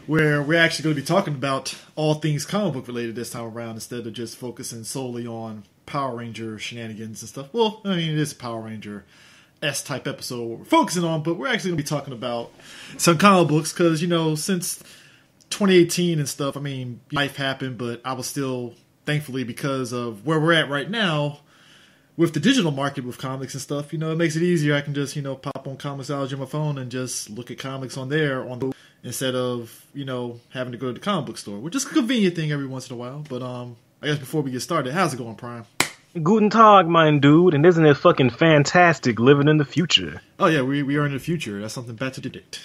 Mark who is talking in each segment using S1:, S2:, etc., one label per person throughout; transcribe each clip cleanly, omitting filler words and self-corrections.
S1: where we're actually going to be talking about all things comic book related this time around instead of just focusing solely on Power Ranger shenanigans and stuff. Well, I mean, it is a Power Ranger S-type episode we're focusing on, but we're actually going to be talking about some comic books because, you know, since 2018 and stuff, I mean, life happened, but I was still, thankfully, because of where we're at right now, with the digital market with comics and stuff, you know, it makes it easier. I can just, you know, pop on Comixology on my phone and just look at comics on there instead of, you know, having to go to the comic book store, which is a convenient thing every once in a while. But I guess before we get started, how's it going, Prime?
S2: Guten Tag, mein dude, and isn't it fucking fantastic living in the future?
S1: Oh yeah, we are in the future. That's something better to date.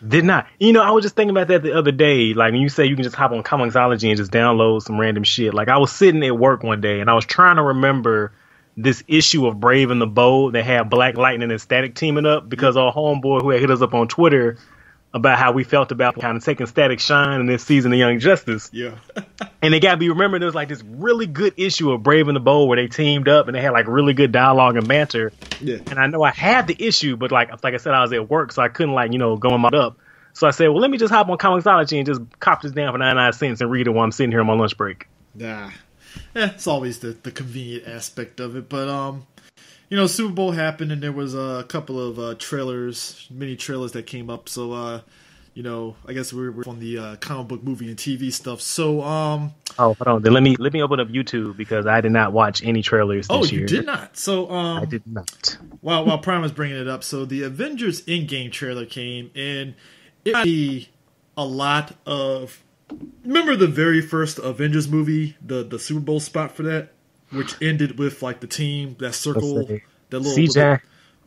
S2: Did not. You know, I was just thinking about that the other day. Like, when you say you can just hop on Comixology and just download some random shit. Like, I was sitting at work one day, and I was trying to remember this issue of Brave and the Bold that had Black Lightning and Static teaming up because our homeboy who had hit us up on Twitter about how we felt about kind of taking Static shine in this season of Young Justice.
S1: Yeah.
S2: And it got to be remembered, there was like this really good issue of Brave and the Bold where they teamed up and they had like really good dialogue and banter.
S1: Yeah.
S2: And I know I had the issue, but like I said, I was at work, so I couldn't like, you know, go on my up. So I said, well, let me just hop on Comixology and just cop this down for 99 cents and read it while I'm sitting here on my lunch break.
S1: Nah. Yeah, it's always the convenient aspect of it. But, you know, Super Bowl happened and there was a couple of mini trailers that came up. So, you know, I guess we're on the comic book movie and TV stuff. So,
S2: oh, hold on. Then let me open up YouTube because I did not watch any trailers this year.
S1: Oh, you did not? So,
S2: I did not.
S1: While Prime was bringing it up, so the Avengers Endgame trailer came and it might be a lot of... Remember the very first Avengers movie, the Super Bowl spot for that, which ended with like the team, that circle, that little...
S2: CJ,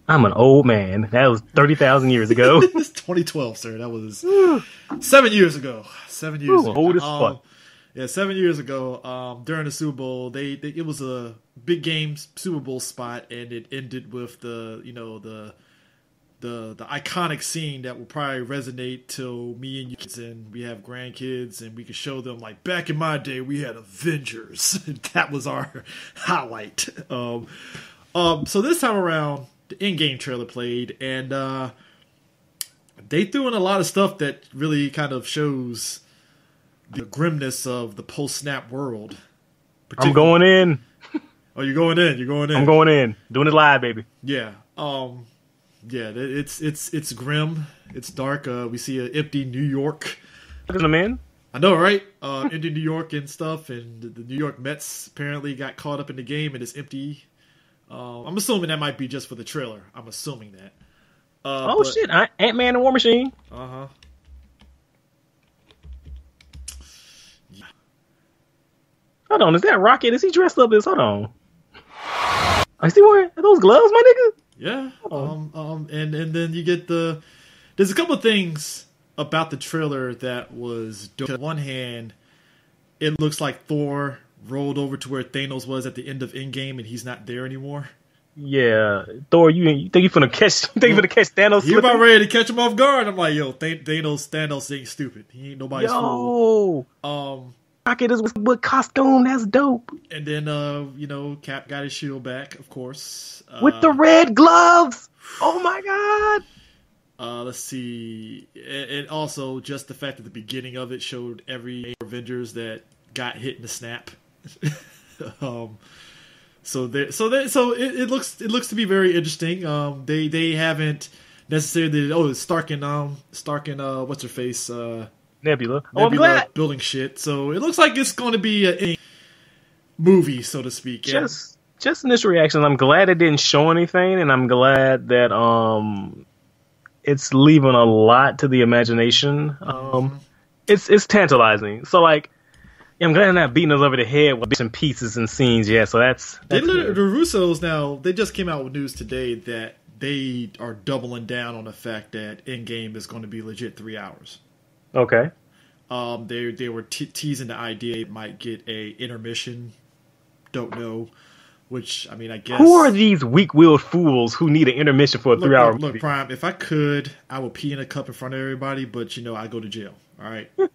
S2: I'm an old man. That was 30,000 years ago.
S1: It's 2012, sir. That was 7 years ago. 7 years ago.
S2: Old as fuck.
S1: Yeah, 7 years ago, during the Super Bowl, it was a big game Super Bowl spot, and it ended with the iconic scene that will probably resonate till me and you kids and we have grandkids and we can show them like back in my day we had Avengers. That was our highlight. So this time around the Endgame trailer played and they threw in a lot of stuff that really kind of shows the grimness of the post-snap world.
S2: I'm going in.
S1: Oh, you're going in. You're going in.
S2: I'm going in. Doing it live, baby.
S1: Yeah. Yeah, it's grim. It's dark. We see an empty New York.
S2: I'm in.
S1: I know, right? Empty New York and stuff, and the New York Mets apparently got caught up in the game and it's empty. I'm assuming that might be just for the trailer. I'm assuming that.
S2: Shit! Ant-Man and War Machine.
S1: Yeah.
S2: Hold on, is that Rocket? Is he dressed up as? Hold on. Is he wearing those gloves, my nigga?
S1: Yeah. And then you get there's a couple of things about the trailer that was dope. On one hand, it looks like Thor rolled over to where Thanos was at the end of Endgame and he's not there anymore.
S2: Yeah. Thor, you think you finna catch Thanos?
S1: You're about ready to catch him off guard. I'm like, yo, Thanos ain't stupid. He ain't nobody's fool.
S2: Rocket is with costume, that's dope.
S1: And then you know, Cap got his shield back, of course.
S2: With the red gloves. Oh my god.
S1: Let's see. And also just the fact that the beginning of it showed every Avengers that got hit in the snap. So it looks to be very interesting. They haven't necessarily Stark and what's her face?
S2: Nebula. I'm glad.
S1: Building shit. So it looks like it's going to be a movie, so to speak.
S2: Just initial reaction. I'm glad it didn't show anything, and I'm glad that it's leaving a lot to the imagination. It's tantalizing. So like, I'm glad they're not beating us over the head with bits and pieces and scenes. Yeah, so that's
S1: the Russos now. They just came out with news today that they are doubling down on the fact that Endgame is going to be legit 3 hours.
S2: Okay.
S1: They were teasing the idea it might get a intermission. Don't know. Which, I mean, I guess...
S2: Who are these weak-willed fools who need an intermission for a 3-hour movie?
S1: Look, Prime, if I could, I would pee in a cup in front of everybody, but, you know, I go to jail. All right? I'm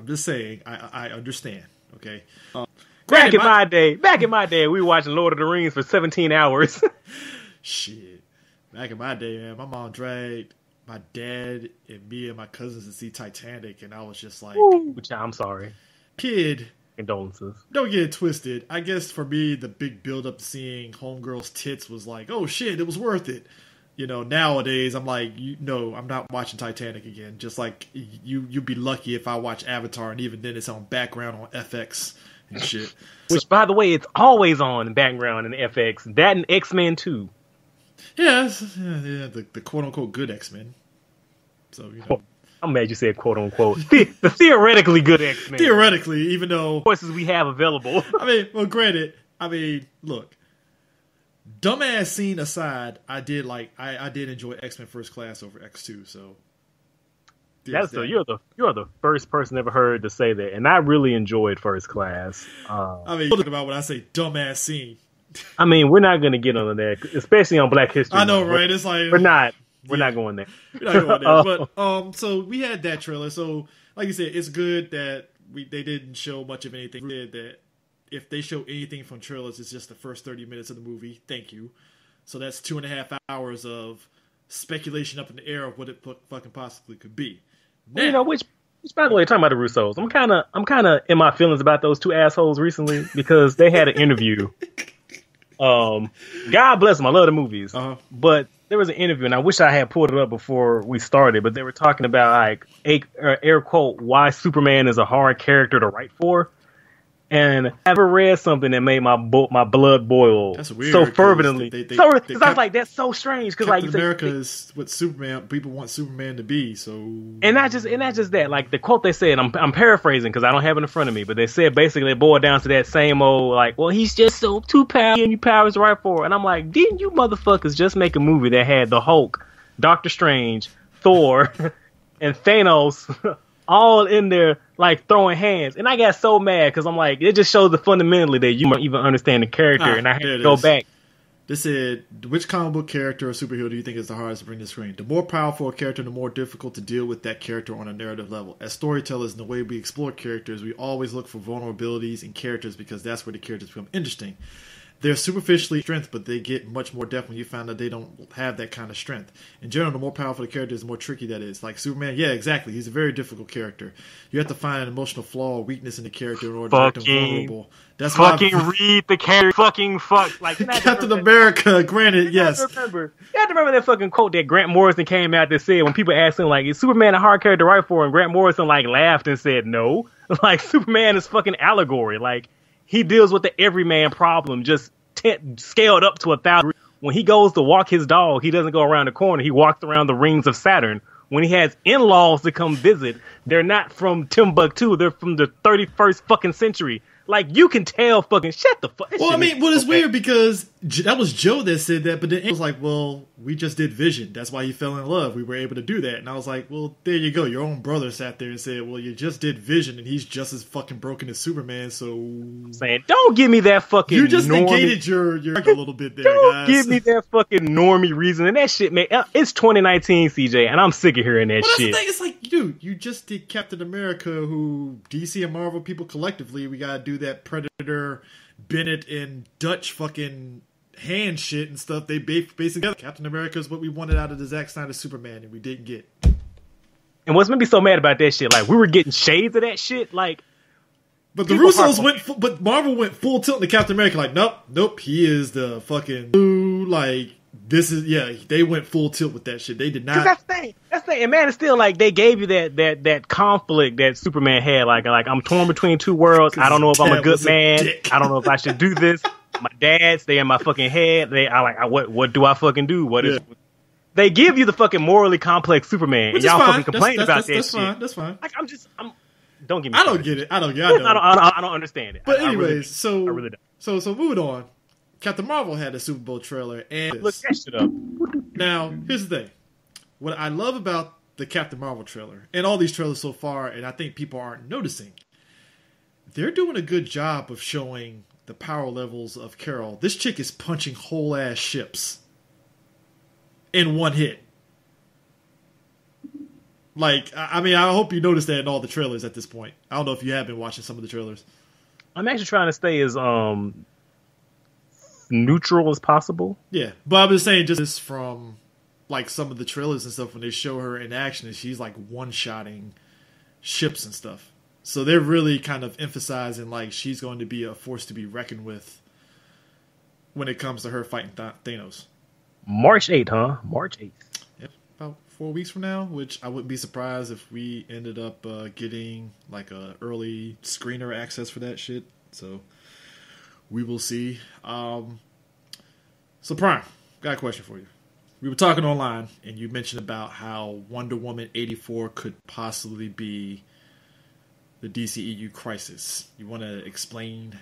S1: just saying, I understand, okay?
S2: Back in my day, we were watching Lord of the Rings for 17 hours.
S1: Shit. Back in my day, man, my mom dragged my dad and me and my cousins to see Titanic, and I was just like,
S2: Which I'm sorry.
S1: Kid,
S2: Condolences.
S1: don't get it twisted. I guess for me, the big build up to seeing Homegirl's tits was like, oh shit, it was worth it. Nowadays I'm like, no, I'm not watching Titanic again. Just like you'd be lucky if I watch Avatar, and even then it's on background on FX and shit.
S2: Which, by the way, it's always on in background in FX. That and X-Men 2.
S1: Yeah, the quote unquote good X-Men. So
S2: I'm mad you said quote unquote. The theoretically good X-Men.
S1: Theoretically, even though
S2: choices we have available.
S1: Granted, look. Dumbass scene aside, I did enjoy X-Men First Class over X2. So
S2: you're the first person ever heard to say that, and I really enjoyed First Class.
S1: Talking about when I say dumbass scene.
S2: We're not going to get on that, especially on Black History.
S1: I know, right? It's like
S2: we're not going there.
S1: We're not going there. But so we had that trailer. So like you said, it's good that they didn't show much of anything. That if they show anything from trailers, it's just the first 30 minutes of the movie. Thank you. So that's 2.5 hours of speculation up in the air of what it fucking possibly could be. Now,
S2: which by the way, talking about the Russos, I'm kind of in my feelings about those two assholes recently because they had an interview. God bless them. I love the movies, but there was an interview, and I wish I had pulled it up before we started. But they were talking about like air quote why Superman is a hard character to write for. And I ever read something that made my blood boil so fervently. Because I was like, that's so strange. Because like
S1: America is what Superman people want Superman to be. So
S2: and not just that. Like the quote they said, I'm paraphrasing because I don't have it in front of me, but they said basically it boiled down to that same old like, well, he's just so too powerful and you powers right for it. And I'm like, didn't you motherfuckers just make a movie that had the Hulk, Doctor Strange, Thor, and Thanos all in there, like, throwing hands. And I got so mad, because I'm like, it just shows fundamentally that you don't even understand the character, and I had to go back.
S1: This said, which comic book character or superhero do you think is the hardest to bring to the screen? The more powerful a character, the more difficult to deal with that character on a narrative level. As storytellers, in the way we explore characters, we always look for vulnerabilities in characters, because that's where the characters become interesting. They're superficially strength, but they get much more depth when you find that they don't have that kind of strength. In general, the more powerful the character is, the more tricky that is. Like Superman, yeah, exactly. He's a very difficult character. You have to find an emotional flaw or weakness in the character in order to make them vulnerable. That's
S2: read the character. Like
S1: Captain America. Granted, yes.
S2: You have to remember that fucking quote that Grant Morrison came out that said when people asked him like, "Is Superman a hard character to write for?" And Grant Morrison like laughed and said, "No." Like Superman is fucking allegory. Like. He deals with the everyman problem, just scaled up to 1,000. When he goes to walk his dog, he doesn't go around the corner. He walks around the rings of Saturn. When he has in-laws to come visit, they're not from Timbuktu. They're from the 31st fucking century. Like, you can tell fucking shut the fuck.
S1: Well, it's weird because that was Joe that said that, but then it was like, well, we just did Vision. That's why he fell in love. We were able to do that. And I was like, well, there you go. Your own brother sat there and said, well, you just did Vision, and he's just as fucking broken as Superman, so...
S2: Saying, don't give me that fucking
S1: You just negated your a little bit there,
S2: don't give me that fucking normie reason. And that shit, man, it's 2019, CJ, and I'm sick of hearing that shit.
S1: That's the thing. It's like, dude, you just did Captain America, who DC and Marvel people collectively, we gotta do that Predator, Bennett, and Dutch fucking hand shit and stuff. They basically Captain America is what we wanted out of the Zack Snyder Superman, and we didn't get.
S2: And what's made me so mad about that shit, like we were getting shades of that shit, like.
S1: But the Russos but Marvel went full tilt into Captain America. Like, nope, he is the fucking like. This is they went full tilt with that shit. They did not.
S2: That's the thing. And man, it's still like they gave you that conflict that Superman had. Like I'm torn between two worlds. I don't know if I'm a good man. I don't know if I should do this. My dad stay in my fucking head. What do I fucking do? They give you the fucking morally complex Superman, and y'all fucking complain about that shit.
S1: That's fine.
S2: Like don't get me.
S1: I don't get it. I don't
S2: understand it.
S1: But anyways, I really don't. So moving on. Captain Marvel had a Super Bowl trailer, and
S2: look that shit up.
S1: Now, here's the thing. What I love about the Captain Marvel trailer, and all these trailers so far, and I think people aren't noticing, they're doing a good job of showing the power levels of Carol. This chick is punching whole ass ships in one hit. Like, I hope you noticed that in all the trailers at this point. I don't know if you have been watching some of the trailers.
S2: I'm actually trying to stay as neutral as possible.
S1: Yeah, but I was saying just from like some of the trailers and stuff when they show her in action, is she's like one-shotting ships and stuff. So they're really kind of emphasizing like she's going to be a force to be reckoned with when it comes to her fighting Thanos.
S2: March 8th, huh? March 8th.
S1: Yep, about 4 weeks from now, which I wouldn't be surprised if we ended up getting like a early screener access for that shit. So we will see. So Prime, got a question for you. We were talking online, and you mentioned about how Wonder Woman 84 could possibly be the DCEU crisis. You want to explain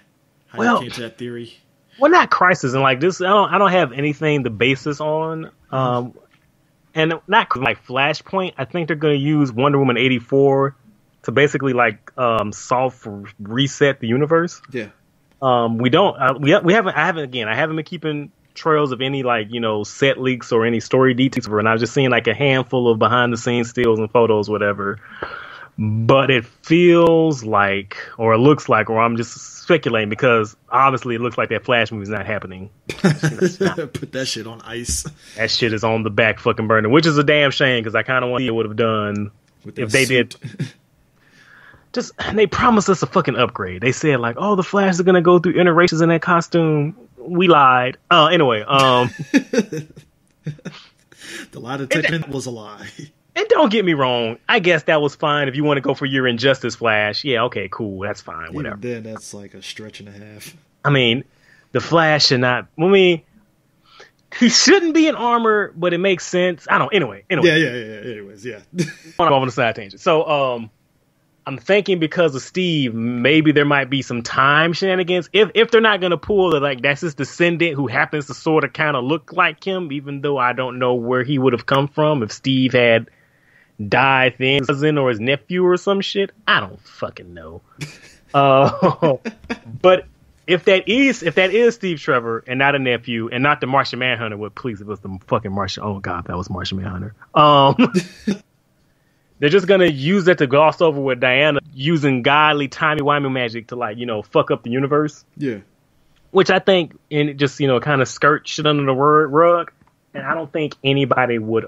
S1: how you came to that theory?
S2: Well, not crisis, and like this, I don't have anything to base this on. And not like Flashpoint. I think they're going to use Wonder Woman 84 to basically like soft reset the universe.
S1: Yeah.
S2: We don't. We haven't. I haven't been keeping trails of any like set leaks or any story details, and I've just seen like a handful of behind the scenes stills and photos, whatever. But it feels like, or it looks like, or I'm just speculating because obviously it looks like that Flash movie is not happening.
S1: Put that shit on ice.
S2: That shit is on the back fucking burner, which is a damn shame because I kind of want to see what would have done if they did. Just they promised us a fucking upgrade. They said like, oh, the Flash is gonna go through iterations in that costume. We lied. Anyway,
S1: the lie detector was a lie.
S2: And don't get me wrong, I guess that was fine if you want to go for your Injustice Flash. Yeah, okay, cool, that's fine, whatever.
S1: Even then, that's like a stretch and a half.
S2: I mean, the Flash should not. I mean, he shouldn't be in armor, but it makes sense. I don't. Anyway.
S1: Yeah. Anyways, yeah.
S2: I'm on the side tangent. So, I'm thinking because of Steve, maybe there might be some time shenanigans. If they're not gonna pull the like that's his descendant who happens to sort of kind of look like him, even though I don't know where he would have come from if Steve had died then cousin or his nephew or some shit. I don't fucking know. But if that is Steve Trevor and not a nephew and not the Martian Manhunter, well, please, it was the fucking Martian. Oh god, that was Martian Manhunter. They're just gonna use that to gloss over with Diana using godly timey-wimey magic to like fuck up the universe.
S1: Yeah,
S2: which I think and just kind of skirt shit under the rug, and I don't think anybody would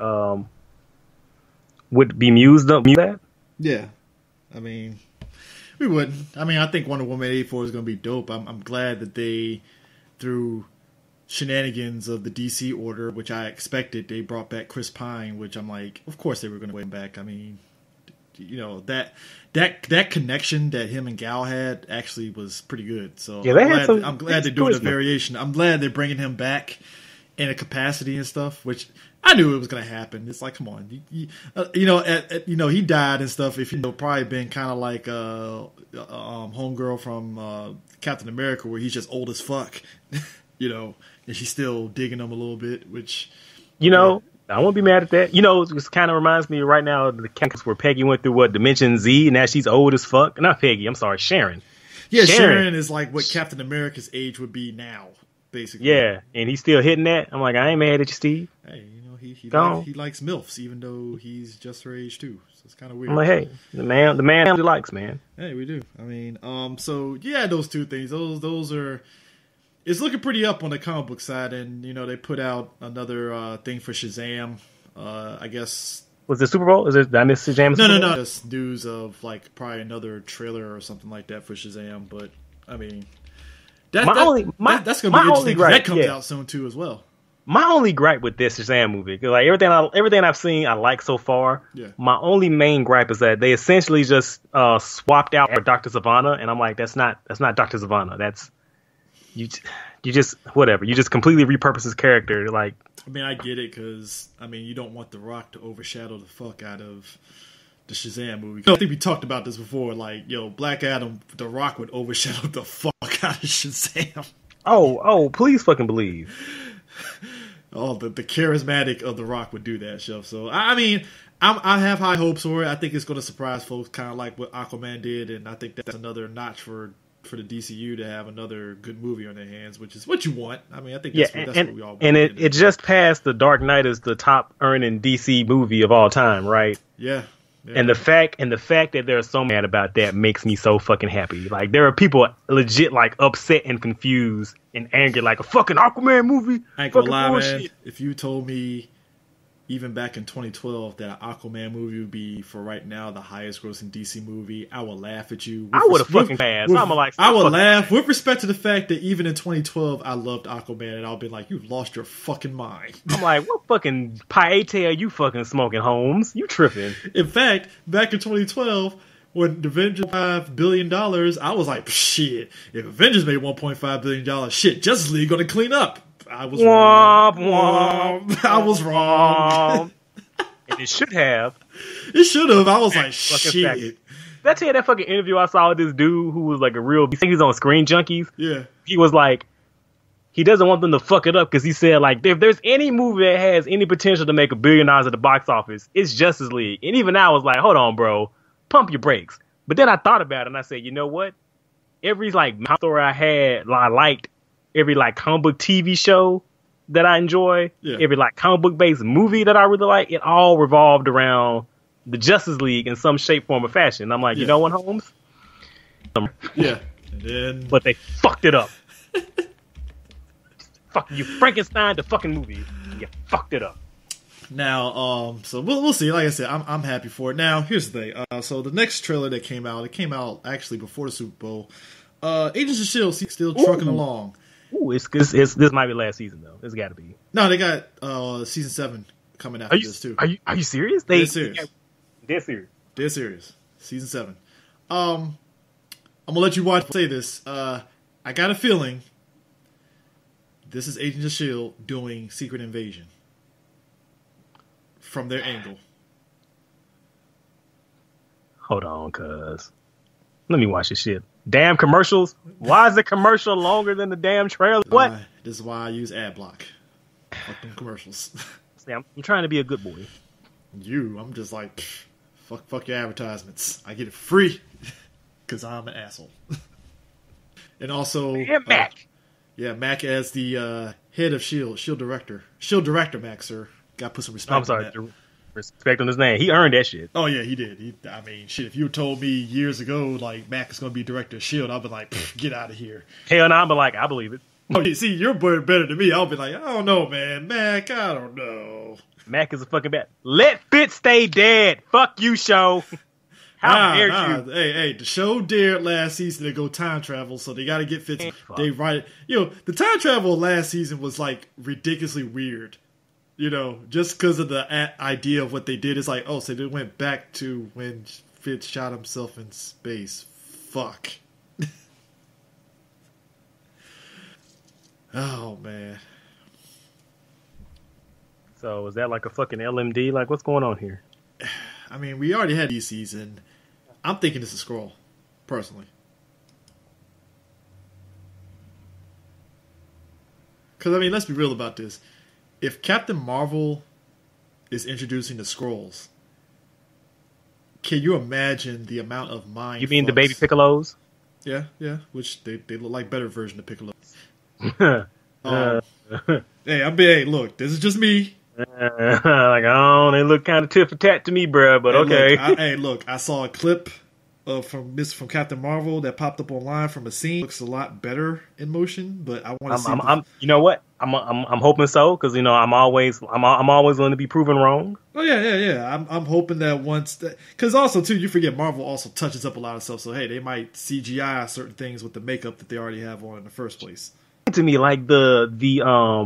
S2: be mused up that.
S1: Yeah, I mean, we wouldn't. I mean, I think Wonder Woman 84 is gonna be dope. I'm glad that they, through shenanigans of the DC order, which I expected, they brought back Chris Pine, which I'm like, of course they were going to bring him back. I mean, that connection that him and Gal had actually was pretty good. So yeah, I'm glad they're doing a variation. I'm glad they're bringing him back in a capacity and stuff, which I knew it was going to happen. It's like, come on, he died and stuff. If probably been kind of like homegirl from Captain America, where he's just old as fuck, and she's still digging him a little bit, which
S2: I won't be mad at that. It kind of reminds me right now of the campus where Peggy went through Dimension Z, and now she's old as fuck. Not Peggy, I'm sorry, Sharon.
S1: Yeah, Sharon is like what Captain America's age would be now, basically.
S2: Yeah, and he's still hitting that. I'm like, I ain't mad at you, Steve.
S1: Hey, he likes MILFs, even though he's just her age too. So it's kind of weird.
S2: I'm like, hey, the man he likes, man.
S1: Hey, we do. I mean, so yeah, those two things. Those are. It's looking pretty up on the comic book side, and they put out another thing for Shazam. I guess
S2: was it Super Bowl? Did I miss Shazam?
S1: No. Just news of like probably another trailer or something like that for Shazam. But I mean, that's gonna be interesting. That comes out soon too, as well.
S2: My only gripe with this Shazam movie, because like everything I've seen, I like so far.
S1: Yeah.
S2: My only main gripe is that they essentially just swapped out for Dr. Zavanna, and I'm like, that's not Dr. Zavanna. That's you just whatever. You just completely repurpose his character. Like,
S1: I mean, I get it because you don't want The Rock to overshadow the fuck out of the Shazam movie. I think we talked about this before. Like, Black Adam, The Rock would overshadow the fuck out of Shazam.
S2: Oh, please fucking believe.
S1: Oh, the charismatic of The Rock would do that stuff. So I mean, I have high hopes for it. I think it's going to surprise folks, kind of like what Aquaman did, and I think that's another notch for the DCU to have another good movie on their hands, which is what you want. I mean, I think that's what we all want.
S2: And it just passed The Dark Knight as the top earning DC movie of all time, right?
S1: Yeah.
S2: And the fact that they're so mad about that makes me so fucking happy. Like, there are people legit like upset and confused and angry, like a fucking Aquaman movie.
S1: I ain't gonna lie, man. If you told me even back in 2012, that an Aquaman movie would be, for right now, the highest grossing DC movie, I would laugh at you.
S2: I would have fucking passed.
S1: I would laugh with respect to the fact that even in 2012, I loved Aquaman, and I'll be like, you've lost your fucking mind.
S2: I'm like, what fucking pie are you fucking smoking, Holmes? You tripping.
S1: In fact, back in 2012, when the Avengers $5 billion, I was like, shit, if Avengers made $1.5 billion, shit, Justice League gonna clean up. I was wrong. I was wrong.
S2: And it should have.
S1: It should have. I was like, shit.
S2: Did I tell you that fucking interview I saw with this dude who was like a real... I think he's on Screen Junkies.
S1: Yeah.
S2: He was like, he doesn't want them to fuck it up because he said, like, if there's any movie that has any potential to make $1 billion at the box office, it's Justice League. And even I was like, hold on, bro. Pump your brakes. But then I thought about it and I said, you know what? Every, like, story I liked, every like comic book TV show that I enjoy, every like comic book based movie that I really like, it all revolved around the Justice League in some shape, form, or fashion. And I'm like, you know what, Holmes?
S1: Yeah. And then...
S2: But they fucked it up. Fuck you, Frankenstein, the fucking movie. You fucked it up.
S1: Now, so we'll see. Like I said, I'm happy for it. Now, here's the thing. So the next trailer that came out, it came out actually before the Super Bowl. Agents of S.H.I.E.L.D. still trucking along.
S2: Ooh, this might be last season though. It's got to be.
S1: No, they got season 7 coming after this too.
S2: Are you serious?
S1: They're serious.
S2: They're serious.
S1: They're serious. Season 7. I'm gonna let you watch. Say this. I got a feeling this is Agents of S.H.I.E.L.D. doing Secret Invasion from their angle.
S2: Hold on, cuz. Let me watch this shit. Damn commercials. Why is the commercial longer than the damn trailer? What?
S1: This is why I use ad block. Fuck them commercials.
S2: See, I'm trying to be a good boy.
S1: I'm just like, fuck your advertisements. I get it free because I'm an asshole. And also,
S2: Mac.
S1: Mac as the head of Shield director. Shield director, Mac, sir. Got to put some respect.
S2: I'm sorry. Respect on his name. He earned that shit.
S1: Oh yeah, he did. I mean, shit. If you told me years ago, like Mac is going to be director of Shield, I'd be like, get out of here.
S2: Hell no, I'd be like, I believe it.
S1: Oh, you see, you're better than me. I'll be like, I don't know, man. Mac, I don't know.
S2: Mac is a fucking bad. Let Fitz stay dead. Fuck you, show. How dare you?
S1: Hey, the show dared last season to go time travel, so they got to get Fitz. They write it. The time travel last season was like ridiculously weird. Just because of the idea of what they did. It's like, oh, so they went back to when Fitz shot himself in space. Fuck. Oh, man.
S2: So, is that like a fucking LMD? Like, what's going on here?
S1: I mean, we already had these season. I'm thinking it's a scroll, personally. Because, I mean, let's be real about this. If Captain Marvel is introducing the Skrulls, can you imagine the amount of mind?
S2: You mean the baby Piccolos?
S1: Yeah, which they look like better version of Piccolos. Hey, look, this is just me.
S2: They look kind of tit for tat to me, bro. But okay.
S1: Look, I saw a clip from Captain Marvel that popped up online from a scene. Looks a lot better in motion, but I want to see.
S2: You know what? I'm hoping so because I'm always going to be proven wrong.
S1: Oh yeah. I'm hoping that because also too, you forget Marvel also touches up a lot of stuff. So hey, they might CGI certain things with the makeup that they already have on in the first place.
S2: To me, like the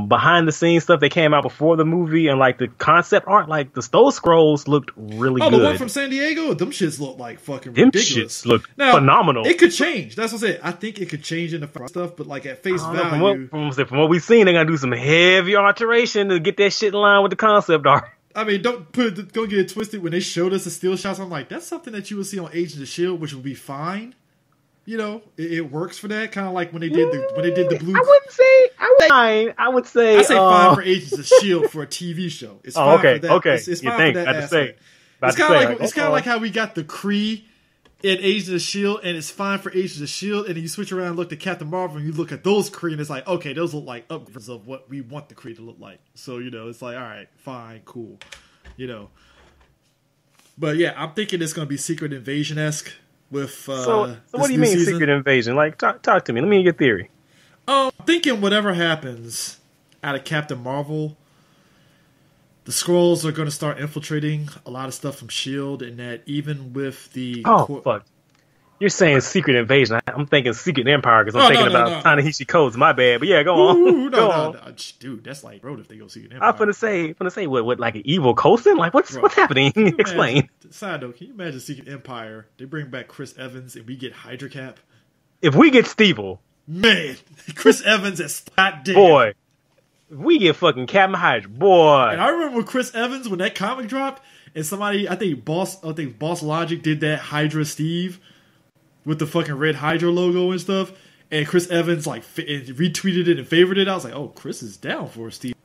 S2: behind the scenes stuff that came out before the movie and like the concept art, like those scrolls looked really good.
S1: Oh, the one from San Diego, them shits look like fucking ridiculous.
S2: Shits look phenomenal.
S1: It could change. That's what I said. I think it could change in the stuff, but like at face value,
S2: from what we've seen, they're gonna do some heavy alteration to get that shit in line with the concept art.
S1: I mean, don't get it twisted. When they showed us the still shots, I'm like, that's something that you would see on Agents of S.H.I.E.L.D., which would be fine. It works for that. Kind of like when they did the blue.
S2: I would say
S1: fine for Agents of S.H.I.E.L.D. for a TV show. It's fine for that.
S2: Okay.
S1: It's fine for that aspect. It's kind of like how we got the Kree in Agents of S.H.I.E.L.D. and it's fine for Agents of S.H.I.E.L.D. and then you switch around and look at Captain Marvel and you look at those Kree and it's like, okay, those look like upgrades of what we want the Kree to look like. So it's like, all right, fine, cool, But yeah, I'm thinking it's going to be Secret Invasion-esque. So
S2: what do you mean season? Secret Invasion? Like, talk to me. Let me hear your theory.
S1: I'm thinking whatever happens out of Captain Marvel, the Skrulls are going to start infiltrating a lot of stuff from S.H.I.E.L.D. and that even with the...
S2: fuck. You're saying Secret Invasion. I'm thinking Secret Empire because I'm thinking about Ta-Nehisi Coates. My bad. But yeah, go on.
S1: No. Dude, that's like, bro, if they go Secret Empire.
S2: I'm finna say what like an evil Coulson? Like, what's happening? Explain.
S1: Side note, can you imagine Secret Empire? They bring back Chris Evans and we get Hydra Cap.
S2: If we get Stevel.
S1: Man, Chris Evans is hot damn.
S2: Boy. If we get fucking Captain Hydra, boy.
S1: And I remember when Chris Evans, when that comic dropped, and somebody, I think Boss Logic did that Hydra Steve with the fucking red Hydra logo and stuff, and Chris Evans like retweeted it and favored it. I was like, oh, Chris is down for Steve.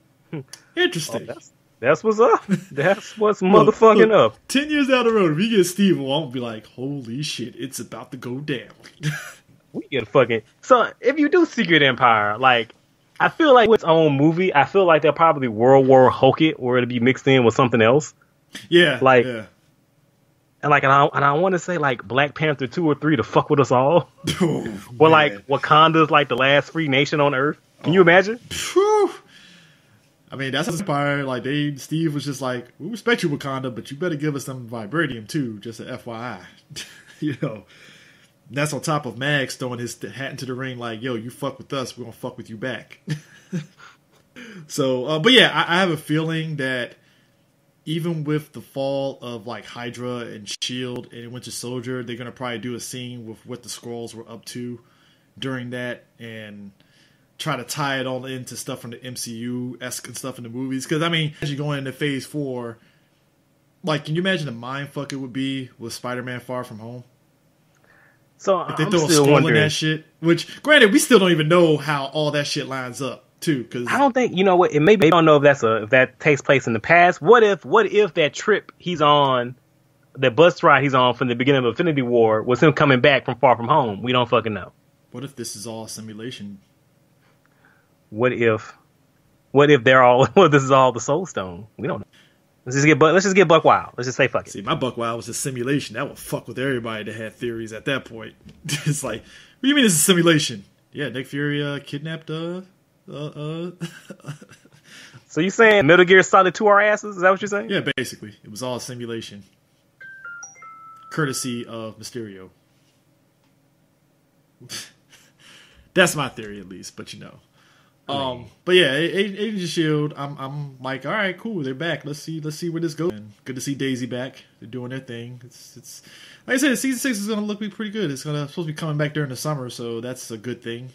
S1: Interesting.
S2: Oh, that's what's up. That's what's motherfucking up.
S1: 10 years down the road, if we get Steve, I'm gonna be like, holy shit, it's about to go down.
S2: We get fucking... So, if you do Secret Empire, like, I feel like with its own movie, I feel like they'll probably World War Hulk it, or it'll be mixed in with something else.
S1: Yeah.
S2: Like,
S1: yeah.
S2: And I want to say like Black Panther 2 or 3 to fuck with us all.
S1: Oh,
S2: or like Wakanda's like the last free nation on Earth. Can you imagine?
S1: Whew. I mean, that's inspired. Like Steve was just like, we respect you, Wakanda, but you better give us some vibranium too, just an FYI. You know, that's on top of Mags throwing his hat into the ring, like, yo, you fuck with us, we're gonna fuck with you back. So, but yeah, I have a feeling that even with the fall of like Hydra and S.H.I.E.L.D. and Winter Soldier, they're gonna probably do a scene with what the Skrulls were up to during that and try to tie it all into stuff from the MCU-esque and stuff in the movies. Because, I mean, as you go into Phase 4, like, can you imagine the mindfuck it would be with Spider-Man Far From Home?
S2: So,
S1: if they throw a Skrull in that shit. Which, granted, we still don't even know how all that shit lines up, too. Cause
S2: I don't think, you know what, maybe I don't know if that takes place in the past. What if that trip he's on, that bus ride he's on from the beginning of Infinity War, was him coming back from Far From Home? We don't fucking know.
S1: What if this is all simulation?
S2: What if they're all? Well, this is all the Soul Stone. We don't know. Let's just get Buck Wild. Let's just say fuck it.
S1: See, my Buck Wild was a simulation. That would fuck with everybody that had theories at that point. It's like, what do you mean it's a simulation? Yeah, Nick Fury kidnapped. So
S2: you saying Metal Gear Solid 2 our asses? Is that what you're saying?
S1: Yeah, basically, it was all a simulation, courtesy of Mysterio. That's my theory, at least. But you know. But yeah, Agents of S.H.I.E.L.D. I'm like, all right, cool, they're back. Let's see where this goes. And good to see Daisy back. They're doing their thing. It's like I said, season 6 is gonna look pretty good. It's supposed to be coming back during the summer, so that's a good thing.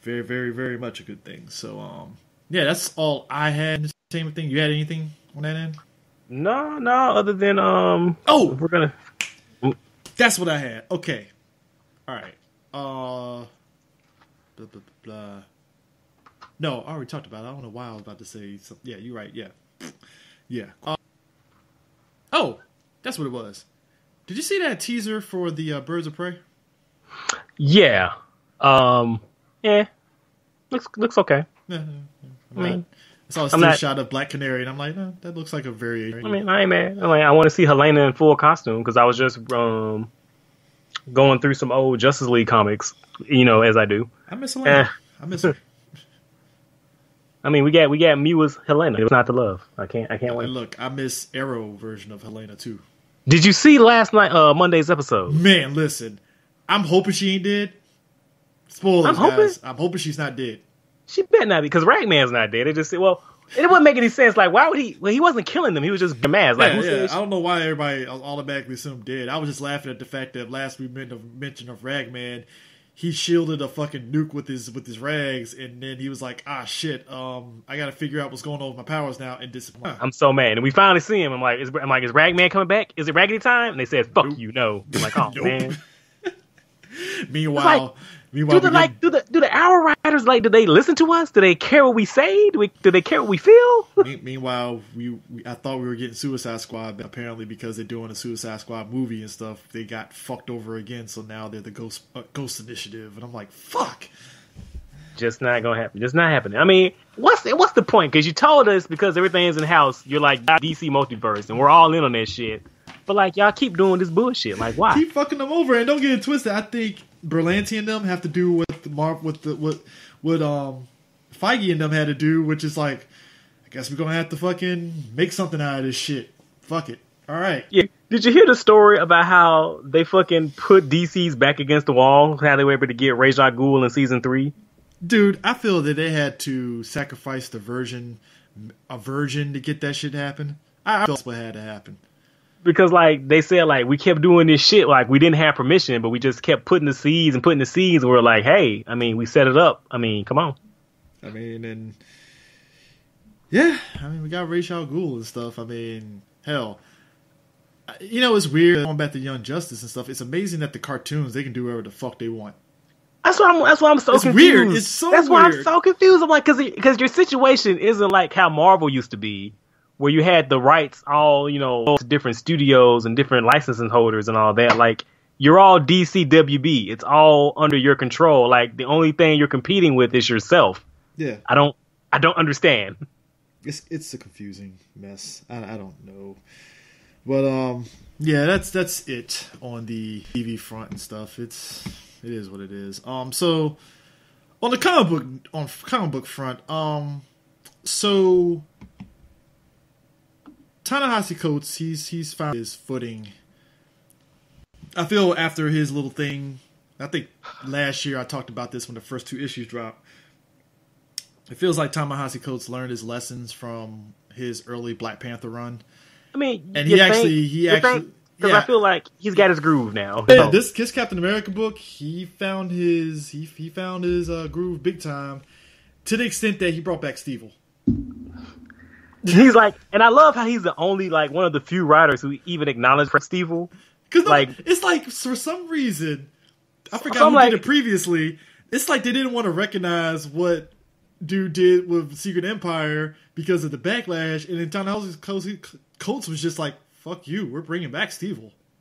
S1: Very, very, very much a good thing. So yeah, that's all I had. Same thing. You had anything on that end?
S2: No, other than we're gonna.
S1: That's what I had. Okay, all right. Blah, blah, blah. No, I already talked about it. I don't know why I was about to say something. Yeah, you're right. Yeah. Oh, that's what it was. Did you see that teaser for the Birds of Prey?
S2: Yeah. Yeah. Looks okay.
S1: Yeah.
S2: I mean,
S1: I saw a still shot of Black Canary, and I'm like, no, that looks like a variation.
S2: I mean, I ain't mad. I want to see Helena in full costume because I was just going through some old Justice League comics, you know, as I do.
S1: I miss Helena. I miss her.
S2: I mean, we got Miwa's Helena. It was not to love. I can't wait.
S1: Look, I miss Arrow version of Helena too.
S2: Did you see last night, Monday's episode?
S1: Man, listen, I'm hoping she ain't dead. Spoilers, guys. I'm hoping she's not dead.
S2: She better not be, because Ragman's not dead. It just well, it wouldn't make any sense. Like, why would he? Well, he wasn't killing them. He was just mad. Like,
S1: I don't know why everybody automatically assumed dead. I was just laughing at the fact that last we mentioned of Ragman, he shielded a fucking nuke with his rags, and then he was like, ah, shit, I gotta figure out what's going on with my powers now, and disappoint.
S2: I'm so mad. And we finally see him. I'm like, is Ragman coming back? Is it Raggedy time? And they said, fuck you, no. I'm like, oh, man.
S1: Meanwhile,
S2: do the Arrow Riders, like, do they listen to us? Do they care what we say? Do they care what we feel?
S1: Meanwhile, I thought we were getting Suicide Squad, but apparently because they're doing a Suicide Squad movie and stuff, they got fucked over again. So now they're the Ghost Initiative, and I'm like, fuck.
S2: Just not gonna happen. Just not happening. I mean, what's the point? Because you told us because everything's in house, you're like DC multiverse, and we're all in on that shit. But like, y'all keep doing this bullshit. Like, why?
S1: Keep fucking them over, and don't get it twisted. I think Berlanti and them have to do what Feige and them had to do, which is like guess we're gonna have to fucking make something out of this shit. Fuck it. All right.
S2: Yeah. Did you hear the story about how they fucking put DC's back against the wall? How they were able to get Ra's al Ghul in season 3?
S1: Dude, I feel that they had to sacrifice a virgin to get that shit to happen. I feel that's what had to happen.
S2: Because, like, they said, like, we kept doing this shit, like, we didn't have permission, but we just kept putting the seeds, and we're like, hey, I mean, we set it up. I mean, come on.
S1: I mean, and... yeah, I mean, we got Ra's al Ghul and stuff. I mean, hell... you know, it's weird going back to Young Justice and stuff. It's amazing that the cartoons, they can do whatever the fuck they want.
S2: That's why I'm so confused.
S1: Weird. It's so
S2: That's
S1: weird.
S2: why I'm so confused. I'm like, because your situation isn't like how Marvel used to be, where you had the rights all, you know, to different studios and different licensing holders and all that. Like, you're all DC WB. It's all under your control. Like, the only thing you're competing with is yourself.
S1: Yeah.
S2: I don't understand.
S1: It's a confusing mess. I don't know. But yeah, that's it on the TV front and stuff. It is what it is. So on the comic book front, so Ta-Nehisi Coates, he's found his footing. I feel after his little thing, I think last year I talked about this when the first 2 issues dropped. It feels like Ta-Nehisi Coates learned his lessons from his early Black Panther run.
S2: I mean,
S1: and he actually,
S2: because
S1: yeah.
S2: I feel like he's got his groove now.
S1: Yeah, this Captain America book, he found his groove big time, to the extent that he brought back Steve.
S2: He's like, and I love how he's the only, like, one of the few writers who even acknowledged Steve.
S1: Because like, it's like, for some reason, I forgot who did it previously. It's like they didn't want to recognize what dude did with Secret Empire because of the backlash, and then Ta-Nehisi Coates was just like, fuck you, we're bringing back Steve.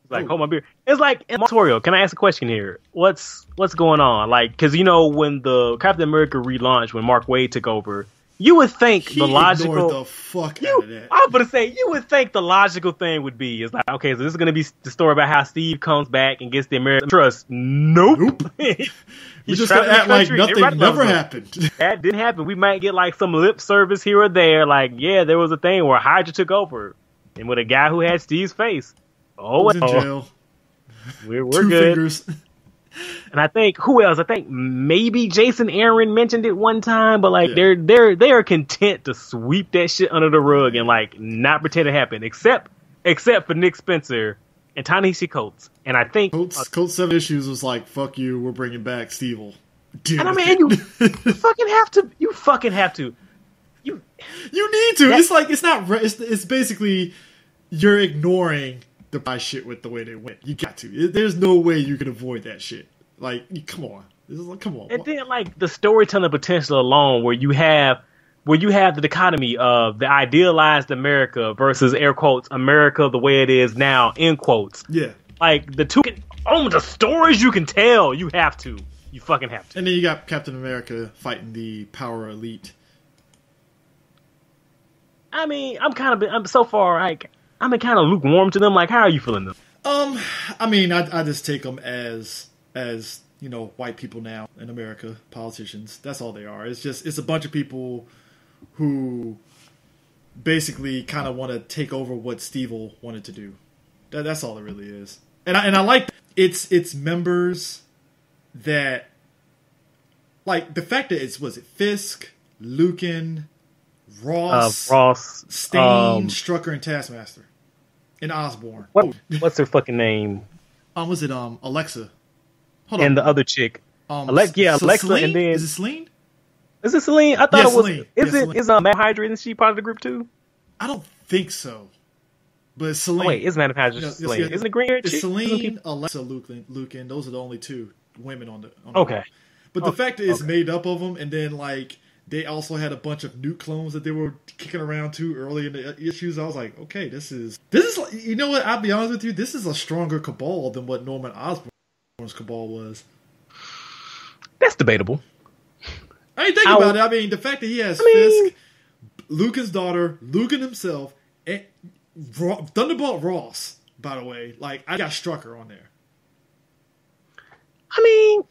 S2: Like, hold my beer. It's like, Tutorial, can I ask a question here? What's going on? Like, because, you know, when the Captain America relaunched, when Mark Waid took over, you would think
S1: he
S2: the logical...
S1: ignored the fuck out of that.
S2: I was going to say, you would think the logical thing would be, is like, okay, so this is going to be the story about how Steve comes back and gets the American trust. Nope.
S1: You just gotta act like nothing never happened.
S2: That didn't happen. We might get like some lip service here or there. Like, yeah, there was a thing where Hydra took over, and with a guy who had Steve's face. Oh,
S1: in jail.
S2: We're
S1: 2
S2: good.
S1: fingers.
S2: And I think who else? I think maybe Jason Aaron mentioned it one time, but like they are content to sweep that shit under the rug and like not pretend it happened, except for Nick Spencer and Ta-Nehisi Coates. And I think
S1: Coates 7 issues was like, fuck you, we're bringing back Steve.
S2: And I mean, you fucking have to. You fucking have to. You
S1: need to. It's like, it's not. It's basically you're ignoring the buy shit with the way they went. You got to. There's no way you can avoid that shit. Like, come on. This is like, come on.
S2: And then like the storytelling potential alone, where you have the dichotomy of the idealized America versus air quotes America the way it is now, end quotes.
S1: Yeah.
S2: Like the two. The stories you can tell. You have to. You fucking have to.
S1: And then you got Captain America fighting the power elite.
S2: I mean, I'm so far like I'm kind of lukewarm to them. Like, how are you feeling them?
S1: I mean, I just take them as you know, white people now in America, politicians. That's all they are. It's a bunch of people who basically kind of want to take over what Steve wanted to do. That's all it really is. And I like it's members that, like, the fact that was it Fisk, Lucan, Ross, Stain, Strucker, and Taskmaster, and Osborn.
S2: What's their fucking name?
S1: Was it Alexa? Hold
S2: and
S1: on.
S2: The other chick. Alexa,
S1: Selene?
S2: and then
S1: is it Selene?
S2: Is it Selene? I thought it was.
S1: Selene.
S2: Is Matt Hydra? Isn't she part of the group too?
S1: I don't think so. But Selene.
S2: Oh, wait, is Matt Hydra Selene? Isn't it green hair chick?
S1: It's Selene, Alexa, Lucan. Those are the only 2 women on the
S2: okay.
S1: But the fact that it's made up of them, and then like they also had a bunch of nuke clones that they were kicking around too early in the issues. I was like, okay, this is you know what? I'll be honest with you, this is a stronger Cabal than what Norman Osborn's Cabal was.
S2: That's debatable.
S1: I mean, think about it. I mean, the fact that he has Fisk, Lucan's daughter, Lucan himself, and Thunderbolt Ross. By the way, like, I got Strucker on there.
S2: I mean,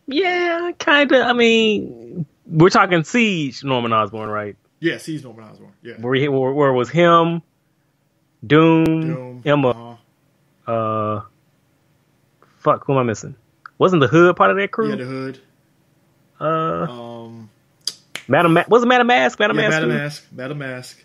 S2: yeah, kind of. I mean, we're talking Siege Norman Osborn, right?
S1: Yes, he's Norman Osborn. Yeah.
S2: Where it was him, Doom, Emma. Fuck, who am I missing? Wasn't the Hood part of that crew?
S1: Yeah, the Hood.
S2: Was it Madam Mask? Madam
S1: Mask.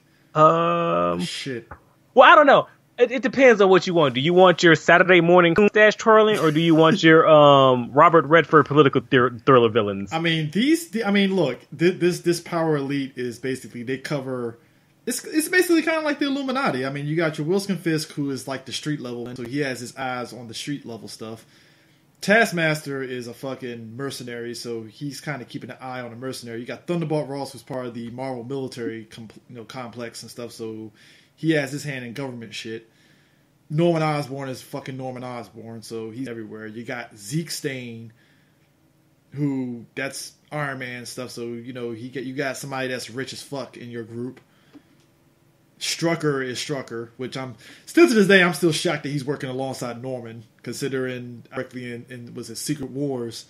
S1: Shit.
S2: Well, I don't know. It depends on what you want. Do you want your Saturday morning stash twirling, or do you want your Robert Redford political thriller villains?
S1: I mean, look, this power elite is basically they cover. It's basically kind of like the Illuminati. I mean, you got your Wilson Fisk, who is like the street level, so he has his eyes on the street level stuff. Taskmaster is a fucking mercenary, so he's kind of keeping an eye on a mercenary. You got Thunderbolt Ross, who's part of the Marvel military complex and stuff, so he has his hand in government shit. Norman Osborn is fucking Norman Osborn, so he's everywhere. You got Zeke Stane, who that's Iron Man stuff, so you got somebody that's rich as fuck in your group. Strucker is Strucker, which I'm still to this day I'm still shocked that he's working alongside Norman, considering directly in was it Secret Wars?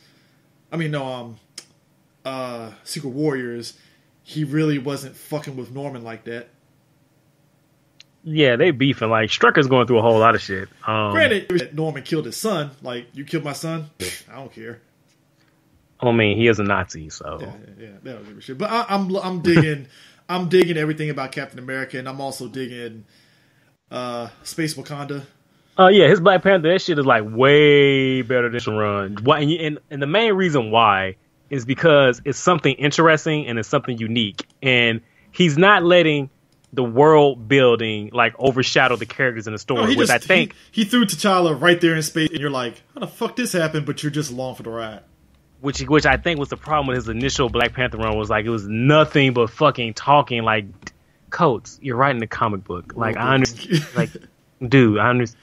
S1: Secret Warriors. He really wasn't fucking with Norman like that.
S2: Yeah, they beefing. Like, Strucker's going through a whole lot of shit.
S1: Granted, Norman killed his son. Like, you killed my son? I don't care.
S2: I mean, he is a Nazi, so
S1: yeah, that don't give a shit. But I'm digging. I'm digging everything about Captain America, and I'm also digging Space Wakanda.
S2: Yeah, his Black Panther, that shit is like way better than Run. And the main reason why is because it's something interesting and it's something unique, and he's not letting the world building like overshadow the characters in the story.
S1: I think he threw T'Challa right there in space, and you're like, how the fuck this happened? But you're just along for the ride.
S2: Which I think was the problem with his initial Black Panther run, was like it was nothing but fucking talking. Like, Coates, you're writing a comic book. Like, I understand. Like, dude, I understand.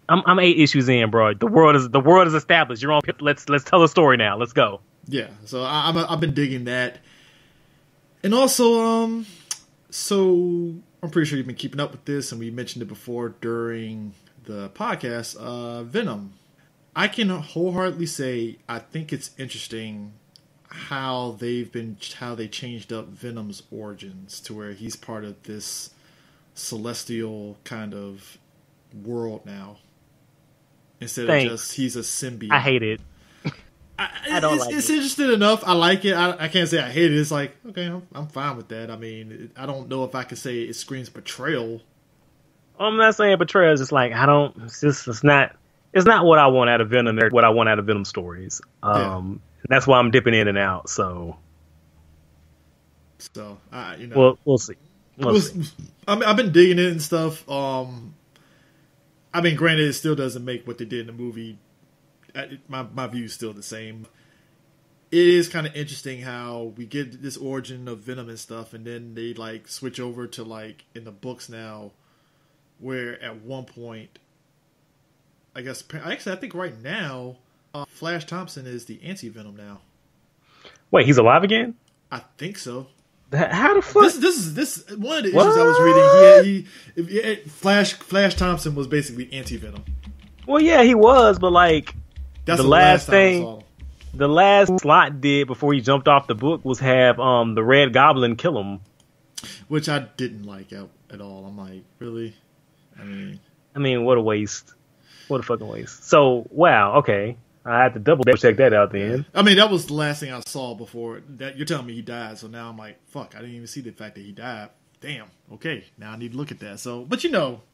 S2: I'm 8 issues in, bro. The world is established. You're on. Let's tell a story now. Let's go.
S1: Yeah. So I've been digging that, and also so I'm pretty sure you've been keeping up with this, and we mentioned it before during the podcast. Venom. I can wholeheartedly say I think it's interesting how they changed up Venom's origins to where he's part of this celestial kind of world now, instead of just he's a symbiote.
S2: I hate it.
S1: I don't like it. It's interesting enough. I like it. I can't say I hate it. It's like, okay, I'm fine with that. I mean, I don't know if I could say it screams betrayal.
S2: I'm not saying betrayal. It's just like it's not what I want out of Venom. Or what I want out of Venom stories. That's why I'm dipping in and out. So
S1: well,
S2: we'll see.
S1: I've been digging it and stuff. I mean, granted, it still doesn't make what they did in the movie. My view is still the same. It is kind of interesting how we get this origin of Venom and stuff, and then they like switch over to like in the books now, where at one point, I think right now, Flash Thompson is the anti-Venom now.
S2: Wait, he's alive again?
S1: I think so.
S2: How the fuck?
S1: This one of the issues I was reading. Flash Thompson was basically anti-Venom.
S2: Well, yeah, he was, but like
S1: that's the last thing.
S2: The last Slott did before he jumped off the book was have the Red Goblin kill him,
S1: which I didn't like at all. I'm like, really?
S2: I mean, what a waste. What a fucking waste. So, wow, okay. I had to double check that out then.
S1: I mean, that was the last thing I saw before. That you're telling me he died, so now I'm like, fuck, I didn't even see the fact that he died. Damn, okay, now I need to look at that. So, but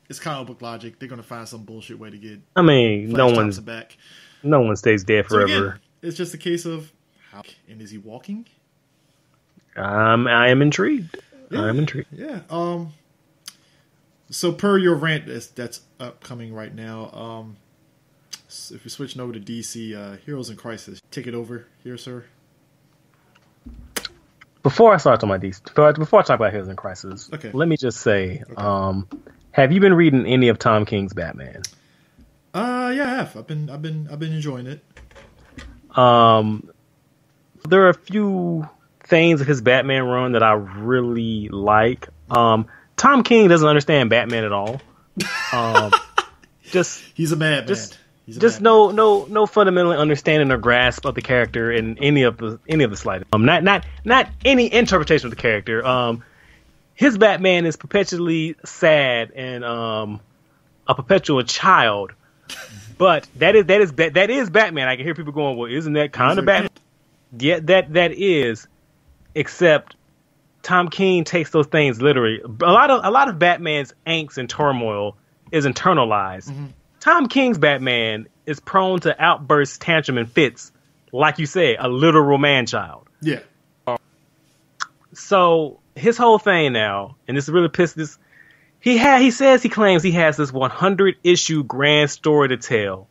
S1: it's comic book logic. They're going to find some bullshit way to get Flash Thompson back.
S2: No one stays dead forever.
S1: So again, it's just a case of how, and is he walking?
S2: I am intrigued.
S1: Yeah,
S2: I'm intrigued.
S1: Yeah. So per your rant that's upcoming right now, so if you're switching over to DC, Heroes in Crisis, take it over here, sir.
S2: Before I start talking about DC, before I talk about Heroes in Crisis, let me just say, have you been reading any of Tom King's Batman?
S1: Yeah, I have. I've been enjoying it.
S2: There are a few things of his Batman run that I really like. Tom King doesn't understand Batman at all.
S1: He's a madman.
S2: just no fundamental understanding or grasp of the character in any of the slightest. Not any interpretation of the character. His Batman is perpetually sad and a perpetual child. But that is Batman. I can hear people going, "Well, isn't that kind of Batman?" Yeah, that is. Except Tom King takes those things literally. A lot of Batman's angst and turmoil is internalized. Mm-hmm. Tom King's Batman is prone to outbursts, tantrum, and fits, like you said, a literal man-child.
S1: Yeah.
S2: So his whole thing now, and this really pissed this. He claims he has this 100-issue grand story to tell,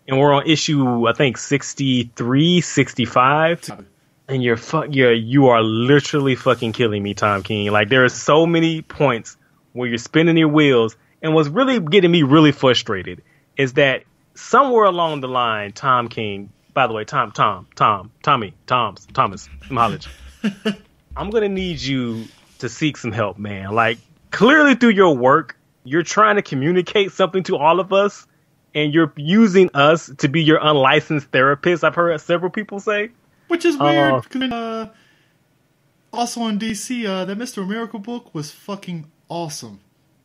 S2: and we're on issue I think 63, 65, and you are literally fucking killing me, Tom King. Like there are so many points where you're spinning your wheels, and what's really getting me really frustrated is that somewhere along the line, Tom King. By the way, Thomas, Mahalik, I'm gonna need you to seek some help, man. Like. Clearly through your work, you're trying to communicate something to all of us, and you're using us to be your unlicensed therapist. I've heard several people say.
S1: Which is weird. Also on DC, that Mr. Miracle book was fucking awesome.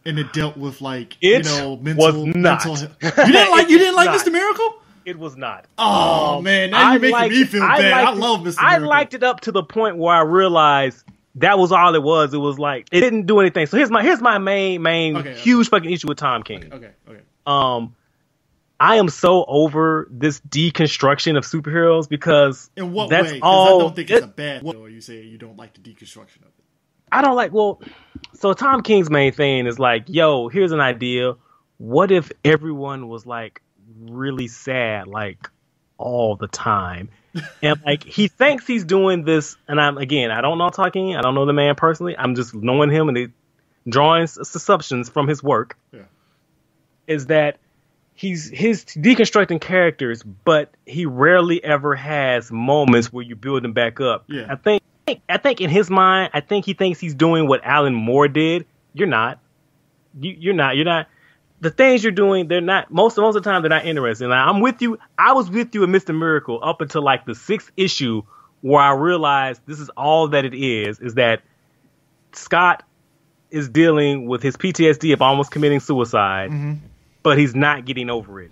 S1: And it dealt with, like, mental... mental. You didn't like Mr. Miracle?
S2: It was not.
S1: Oh, man. Now you're making me feel bad. I love Mr. Miracle.
S2: I liked it up to the point where I realized... That was all it was. It was like it didn't do anything. So here's my main huge fucking issue with Tom King.
S1: Okay.
S2: I am so over this deconstruction of superheroes because
S1: in what
S2: that's
S1: way?
S2: All.
S1: I don't think it's a bad way. Or you say you don't like the deconstruction of it.
S2: I don't like. Well, so Tom King's main thing is like, yo, here's an idea. What if everyone was like really sad, like all the time? And like he thinks he's doing this, and I don't know talking. I don't know the man personally. I'm just knowing him and drawing assumptions from his work. Yeah. Is that he's deconstructing characters, but he rarely ever has moments where you build him back up.
S1: Yeah.
S2: I think in his mind, I think he thinks he's doing what Alan Moore did. You're not. You're not. The things you're doing, they're not most of the time they're not interesting. Like, I'm with you. I was with you in Mr. Miracle up until like the 6th issue where I realized this is all that it is that Scott is dealing with his PTSD of almost committing suicide, but he's not getting over it.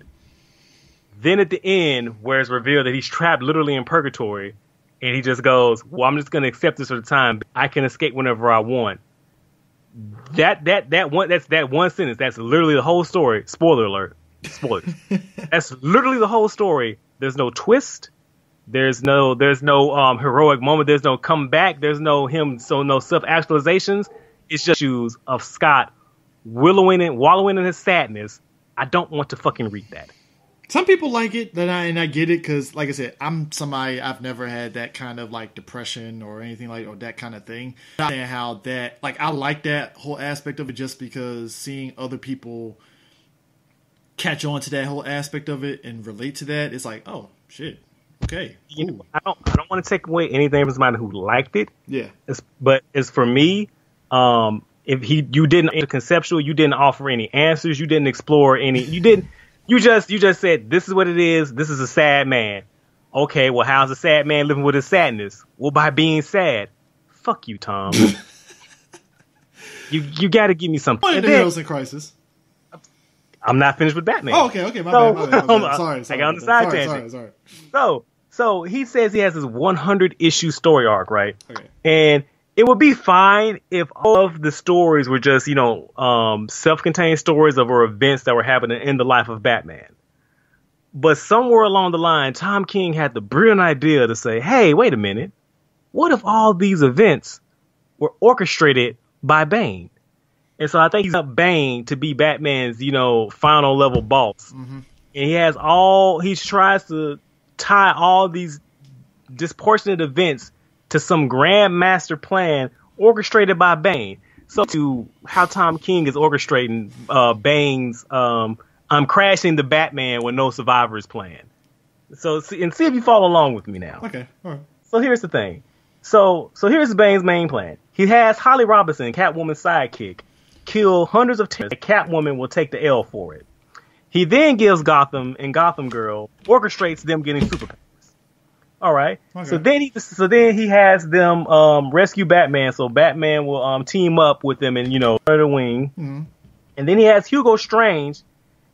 S2: Then at the end, where it's revealed that he's trapped literally in purgatory, and he just goes, well, I'm just going to accept this for the time. I can escape whenever I want. That one sentence. That's literally the whole story. Spoiler alert. Spoilers. That's literally the whole story. There's no twist. There's no heroic moment. There's no comeback. There's no no self-actualizations. It's just issues of Scott wallowing in his sadness. I don't want to fucking read that.
S1: Some people like it, and I get it, because, like I said, I'm somebody, I've never had that kind of, like, depression or anything or that kind of thing. And how that, like, I like that whole aspect of it just because seeing other people catch on to that whole aspect of it and relate to that, it's like, oh, shit, okay.
S2: I don't want to take away anything from somebody who liked it.
S1: Yeah.
S2: But as for me, if you didn't conceptual, you didn't offer any answers, you didn't explore any, You just said, this is what it is. This is a sad man. Okay, well, how's a sad man living with his sadness? Well, by being sad. Fuck you, Tom. you got to give me something.
S1: What are the Heroes in Crisis?
S2: I'm not finished with Batman.
S1: Oh, okay, my bad. Sorry.
S2: I got on the side tangent. Sorry. So he says he has this 100-issue story arc, right?
S1: Okay.
S2: And it would be fine if all of the stories were just, self-contained stories of or events that were happening in the life of Batman. But somewhere along the line, Tom King had the brilliant idea to say, hey, wait a minute. What if all these events were orchestrated by Bane? And so I think he's up Bane to be Batman's, final level boss. Mm-hmm. And he tries to tie all these disproportionate events to some grand master plan orchestrated by Bane. So to how Tom King is orchestrating Bane's I'm crashing the Batman with no survivors plan. So see if you follow along with me now.
S1: Okay. All right.
S2: So here's the thing. So here's Bane's main plan. He has Holly Robinson, Catwoman's sidekick, kill hundreds of terrorists. Catwoman will take the L for it. He then gives Gotham and Gotham Girl, orchestrates them getting superpowers. All right. Okay. So then he has them rescue Batman. So Batman will team up with them and Murder Wing. Mm-hmm. And then he has Hugo Strange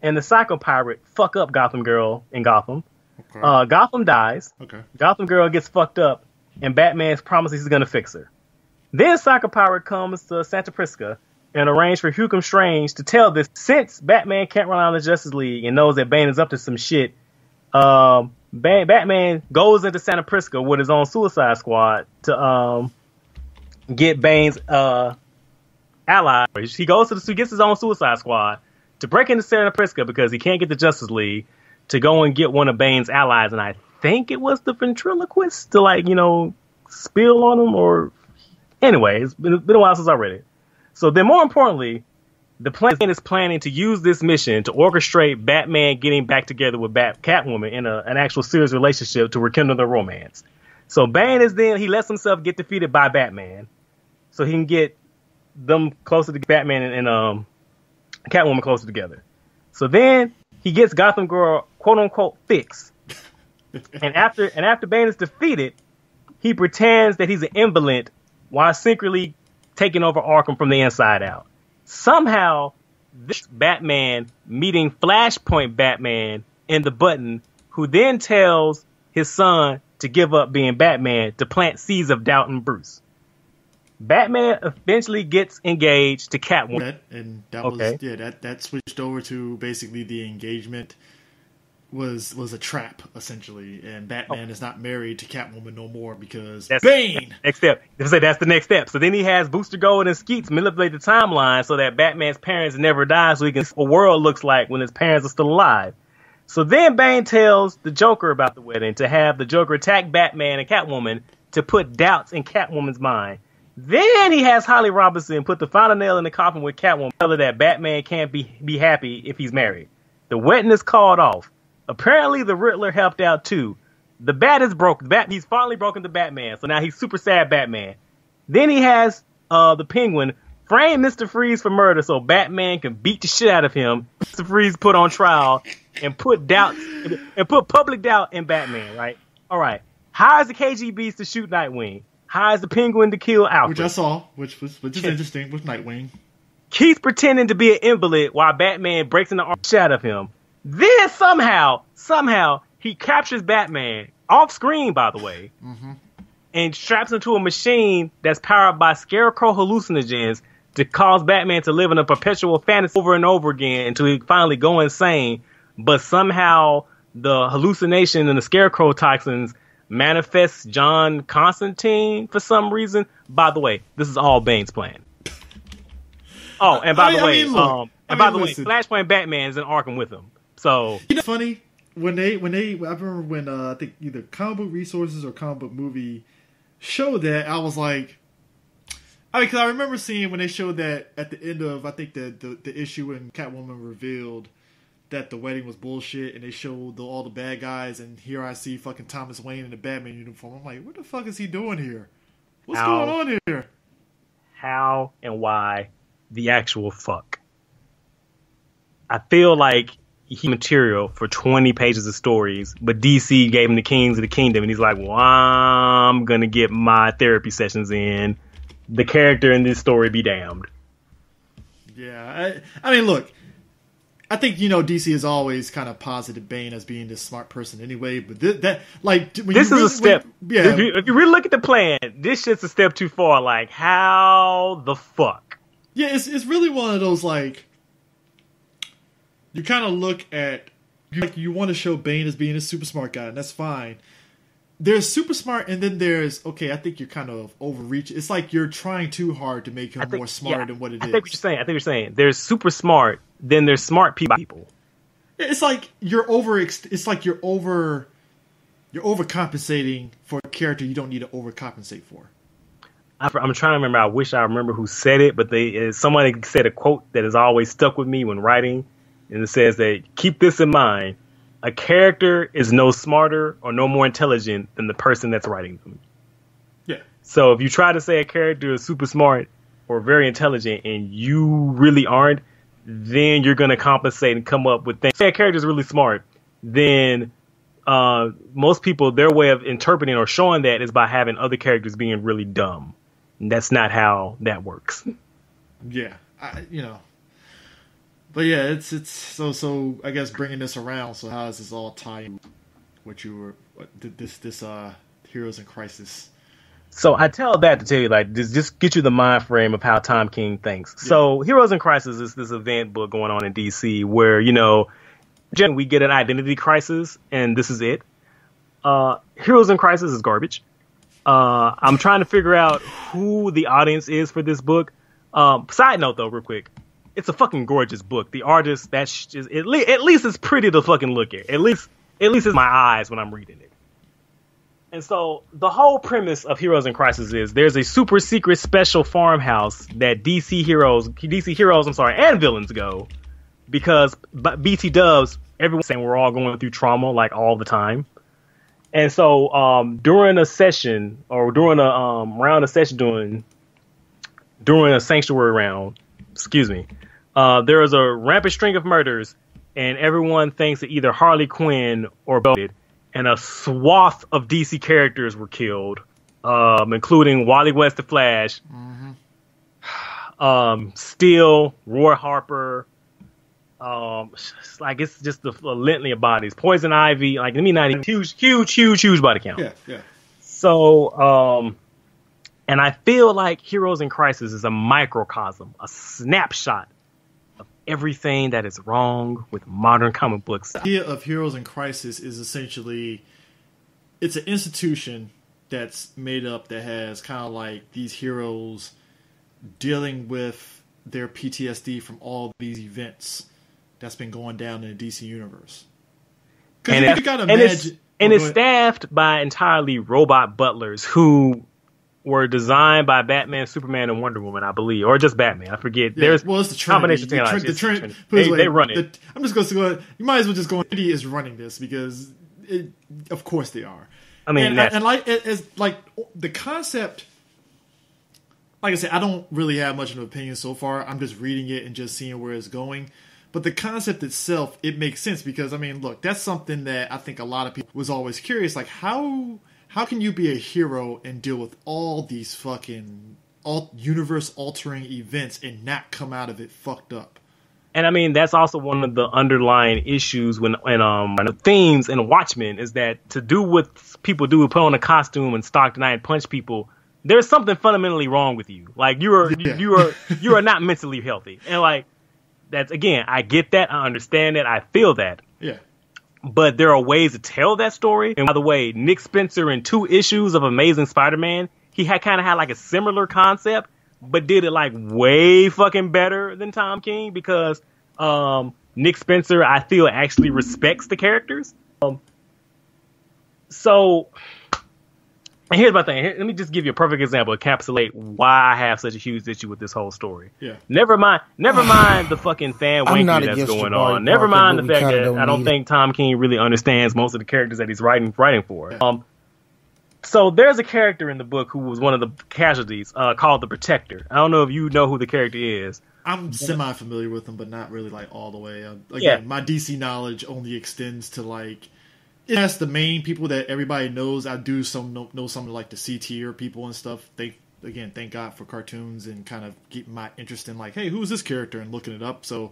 S2: and the Psycho Pirate fuck up Gotham Girl in Gotham. Okay. Gotham dies. Okay. Gotham Girl gets fucked up, and Batman promises he's gonna fix her. Then Psycho Pirate comes to Santa Prisca and arrange for Hugo Strange to tell this, since Batman can't rely on the Justice League and knows that Bane is up to some shit. Batman goes into Santa Prisca with his own Suicide Squad to get Bane's ally. He gets his own Suicide Squad to break into Santa Prisca because he can't get the Justice League, to go and get one of Bane's allies, and I think it was the ventriloquist to spill on him, or anyway, it's been a while since I read it. So then, more importantly, the plan is planning to use this mission to orchestrate Batman getting back together with Catwoman in an actual serious relationship to rekindle their romance. So Bane he lets himself get defeated by Batman, so he can get them closer to Batman and Catwoman closer together. So then he gets Gotham Girl quote unquote fixed, and after Bane is defeated, he pretends that he's an invalid while secretly taking over Arkham from the inside out. Somehow, this Batman meeting Flashpoint Batman in the Button, who then tells his son to give up being Batman to plant seeds of doubt in Bruce. Batman eventually gets engaged to Catwoman.
S1: That switched over to basically the engagement was a trap, essentially, and Batman is not married to Catwoman no more because Bane.
S2: Next step. That's the next step. So then he has Booster Gold and Skeets manipulate the timeline so that Batman's parents never die, so he can see what a world looks like when his parents are still alive. So then Bane tells the Joker about the wedding, to have the Joker attack Batman and Catwoman to put doubts in Catwoman's mind. Then he has Holly Robinson put the final nail in the coffin with Catwoman, tell her that Batman can't be happy if he's married. The wedding is called off. Apparently, the Riddler helped out too. The bat is broken. He's finally broken to Batman, so now he's super sad Batman. Then he has the Penguin frame Mr. Freeze for murder, so Batman can beat the shit out of him. Mr. Freeze put on trial and put public doubt in Batman. Right? All right. Hires the KGBs to shoot Nightwing. Hires the Penguin to kill Alfred.
S1: Which I saw, which is interesting with Nightwing.
S2: Keith's pretending to be an invalid while Batman breaks in the shit out of him. Then somehow, he captures Batman, off screen, by the way, and straps him to a machine that's powered by Scarecrow hallucinogens to cause Batman to live in a perpetual fantasy over and over again until he finally go insane. But somehow, the hallucination and the Scarecrow toxins manifests John Constantine for some reason. By the way, this is all Bane's plan. Oh, and by the way, Flashpoint Batman is in Arkham with him. So
S1: funny when I remember when I think either Comic Book Resources or Comic Book Movie showed that, I was like, because I remember seeing when they showed that at the end of, I think the issue when Catwoman revealed that the wedding was bullshit, and they showed all the bad guys, and here I see fucking Thomas Wayne in the Batman uniform. I'm like, what the fuck is he doing here? What's going on here?
S2: How and why the actual fuck? I feel like he material for 20 pages of stories, but DC gave him the Kings of the Kingdom, and he's like, well, I'm gonna get my therapy sessions in. The character in this story be damned.
S1: Yeah, I mean, look, I think, DC has always kind of posited Bane as being this smart person anyway, but this is a step. If you really look at the plan, this shit's a step too far. Like, how the fuck? Yeah, it's really one of those, like, you kind of look at, like, you want to show Bane as being a super smart guy, and that's fine. There's super smart, and then there's, okay, I think you're kind of overreaching. It's like you're trying too hard to make him more smart than what it is. I think what you're saying. There's super smart, then there's smart people. It's like you're overcompensating for a character you don't need to overcompensate for. I'm trying to remember. I wish I remember who said it, but somebody said a quote that has always stuck with me when writing, and it says that, keep this in mind: a character is no smarter or no more intelligent than the person that's writing them. Yeah. So if you try to say a character is super smart or very intelligent and you really aren't,
S2: then you're going to compensate and come up with things. If that character is really smart, then most people, their way of interpreting or showing that is by having other characters being really dumb. And that's not how that works.
S1: Yeah, but yeah, it's so. I guess bringing this around. So how does this all tie in? This Heroes in Crisis?
S2: So I tell that to tell you, like, just get you the mind frame of how Tom King thinks. Yeah. So Heroes in Crisis is this event book going on in DC where, generally we get an identity crisis, and this is it. Heroes in Crisis is garbage. I'm trying to figure out who the audience is for this book. Side note, though, real quick. It's a fucking gorgeous book. The artist, that's just, at least it's pretty to fucking look at. At least it's my eyes when I'm reading it. And so the whole premise of Heroes in Crisis is there's a super secret special farmhouse that DC heroes, and villains go because BT Dubs, everyone's saying we're all going through trauma like all the time. And so during a session or during a round of session during a sanctuary round, there is a rampant string of murders, and everyone thinks that either Harley Quinn or Belted. And a swath of DC characters were killed, including Wally West the Flash, Steel, Roy Harper. It's just a litany of bodies. Poison Ivy, huge body count.
S1: Yeah.
S2: So, and I feel like Heroes in Crisis is a microcosm, a snapshot of everything that is wrong with modern comic books.
S1: The idea of Heroes in Crisis is essentially, it's an institution that's made up that has kind of like these heroes dealing with their PTSD from all these events that's been going down in the DC universe.
S2: It's staffed by entirely robot butlers who were designed by Batman, Superman, and Wonder Woman, I believe, or just Batman. I forget.
S1: Yeah,
S2: There's
S1: it's the
S2: combination of
S1: Trinity.
S2: They run it.
S1: I'm just going to go. You might as well just go. Trinity is running this because, of course, they are.
S2: I mean,
S1: the concept. Like I said, I don't really have much of an opinion so far. I'm just reading it and just seeing where it's going. But the concept itself, it makes sense because, I mean, look, that's something that I think a lot of people was always curious. Like, how can you be a hero and deal with all these fucking universe-altering events and not come out of it fucked up?
S2: And I mean, that's also one of the underlying issues when the themes in Watchmen is that to do what people do, put on a costume and stalk the night and punch people, there's something fundamentally wrong with you. Like you are not mentally healthy. And like that's, again, I get that, I understand that, I feel that.
S1: Yeah.
S2: But there are ways to tell that story. And by the way, Nick Spencer in 2 issues of Amazing Spider-Man, he kind of had like a similar concept, but did it like way fucking better than Tom King because Nick Spencer, I feel, actually respects the characters. And here's my thing. Let me just give you a perfect example, encapsulate why I have such a huge issue with this whole story.
S1: Yeah.
S2: Never mind the fucking fan wankery that's going on. Never mind the fact that I don't think Tom King really understands most of the characters that he's writing for. Yeah. So there's a character in the book who was one of the casualties called the Protector. I don't know if you know who the character is.
S1: I'm semi-familiar with him, but not really like all the way. My DC knowledge only extends to like... That's the main people that everybody knows. I do know some like the C tier people and stuff. Thank God for cartoons and kind of keep my interest in like, hey, who's this character, and looking it up. So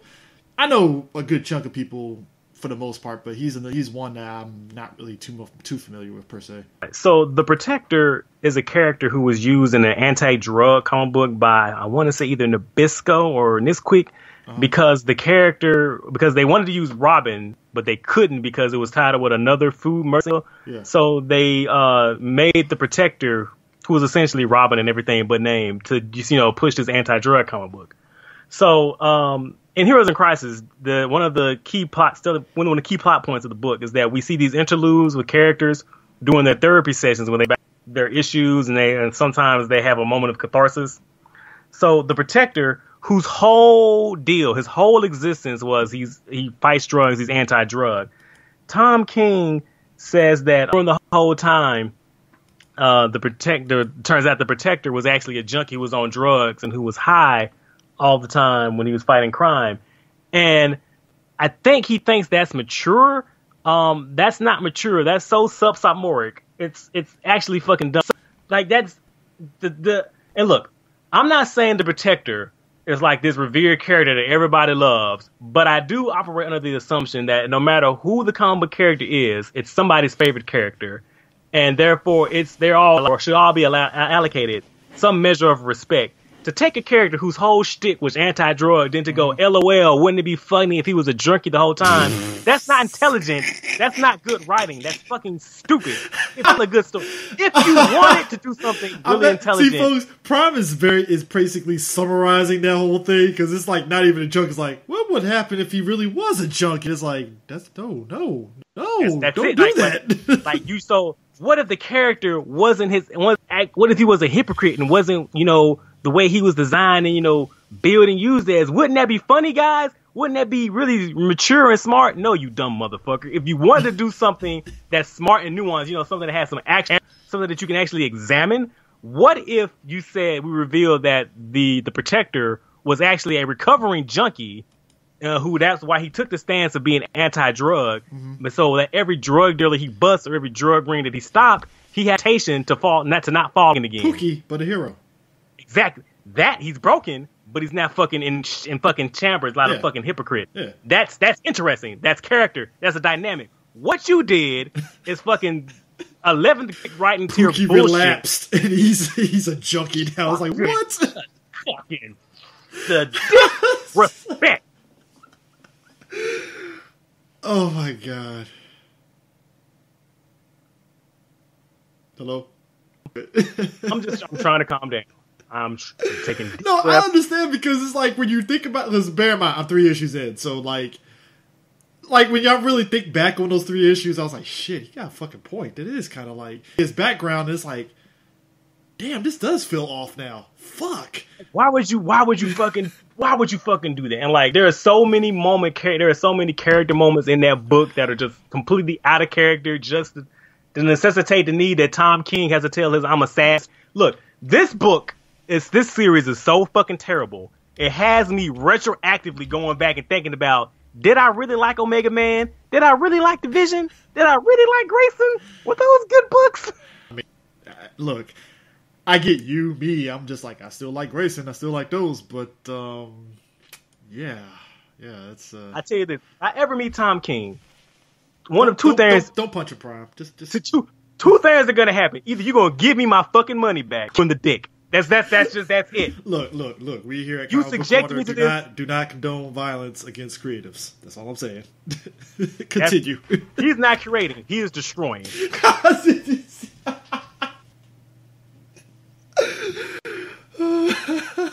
S1: I know a good chunk of people for the most part, but he's one that I'm not really too familiar with per se.
S2: So the Protector is a character who was used in an anti-drug comic book by, I want to say, either Nabisco or Nisquik. Because they wanted to use Robin, but they couldn't because it was tied up with another food mercenary.
S1: Yeah.
S2: So they made the Protector, who was essentially Robin and everything but name, to just, push this anti-drug comic book. So in Heroes in Crisis, one of the key plot points of the book is that we see these interludes with characters doing their therapy sessions when they back their issues, and sometimes they have a moment of catharsis. So the Protector, whose whole deal, his whole existence was he fights drugs, he's anti-drug. Tom King says that during the whole time, turns out the Protector was actually a junkie who was on drugs and who was high all the time when he was fighting crime. And I think he thinks that's mature. That's not mature. That's so sophomoric. It's actually fucking dumb. Like that's and look, I'm not saying the Protector is like this revered character that everybody loves, but I do operate under the assumption that no matter who the comic book character is, it's somebody's favorite character, and therefore they're all or should all be allocated some measure of respect. To take a character whose whole shtick was anti-drug, then to go, LOL, wouldn't it be funny if he was a junkie the whole time? That's not intelligent. That's not good writing. That's fucking stupid. It's not a good story. If you wanted to do something really intelligent.
S1: See, folks, Prime is basically summarizing that whole thing, because it's like not even a joke. It's like, what would happen if he really was a junkie? It's like, that's don't do that.
S2: Like you, so what if the character wasn't what if he was a hypocrite and wasn't, the way he was designed and, built and used as? Wouldn't that be funny, guys? Wouldn't that be really mature and smart? No, you dumb motherfucker. If you wanted to do something that's smart and nuanced, something that has some action, something that you can actually examine, what if you said we revealed that the Protector was actually a recovering junkie, who that's why he took the stance of being anti-drug, but so that every drug dealer he busts or every drug ring that he stopped, he had temptation to not fall in again.
S1: Pookie, but a hero.
S2: Exactly. That he's broken, but he's not fucking in fucking chambers like a fucking hypocrite. Yeah. That's interesting. That's character. That's a dynamic. What you did is fucking 11th writing tier bullshit.
S1: Relapsed and he's a junkie now. I was like, what?
S2: Fucking the disrespect.
S1: Oh my god. Hello?
S2: I'm trying to calm down. I'm taking
S1: No, I understand, because it's like when you think about this, bear in mind, I'm 3 issues in, so like when y'all really think back on those 3 issues, I was like, shit, he got a fucking point. It is kind of like his background is like, damn, this does feel off now. Fuck. Why would you
S2: fucking do that? And like, there are so many character moments in that book that are just completely out of character, just to necessitate the need that Tom King has to tell his I'm a sass. Look, this series is so fucking terrible. It has me retroactively going back and thinking about, did I really like Omega Man? Did I really like The Vision? Did I really like Grayson? Were those good books?
S1: I mean, look, I get you, me. I'm just like, I still like Grayson. I still like those, but yeah, it's.
S2: I tell you this: if I ever meet Tom King, one of two things.
S1: Don't punch a Prime. Just
S2: two things are gonna happen. Either you're gonna give me my fucking money back from the dick. That's it.
S1: Look. We here at
S2: you subjected me to this.
S1: Do not condone violence against creatives. That's all I'm saying. Continue.
S2: He's not curating. He is destroying.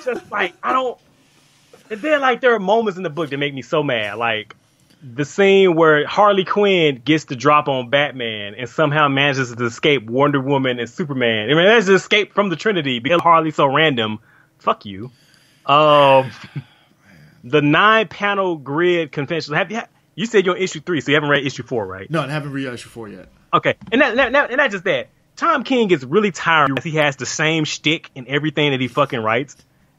S2: Just like, I don't. And then like there are moments in the book that make me so mad. Like the scene where Harley Quinn gets the drop on Batman and somehow manages to escape Wonder Woman and Superman. I mean, that's an escape from the Trinity because Harley's so random. Fuck you. The 9-panel grid convention. You said you're on issue 3, so you haven't read issue 4, right?
S1: No, I haven't read issue 4 yet.
S2: Okay, and not just that. Tom King gets really tired because he has the same shtick in everything that he fucking writes.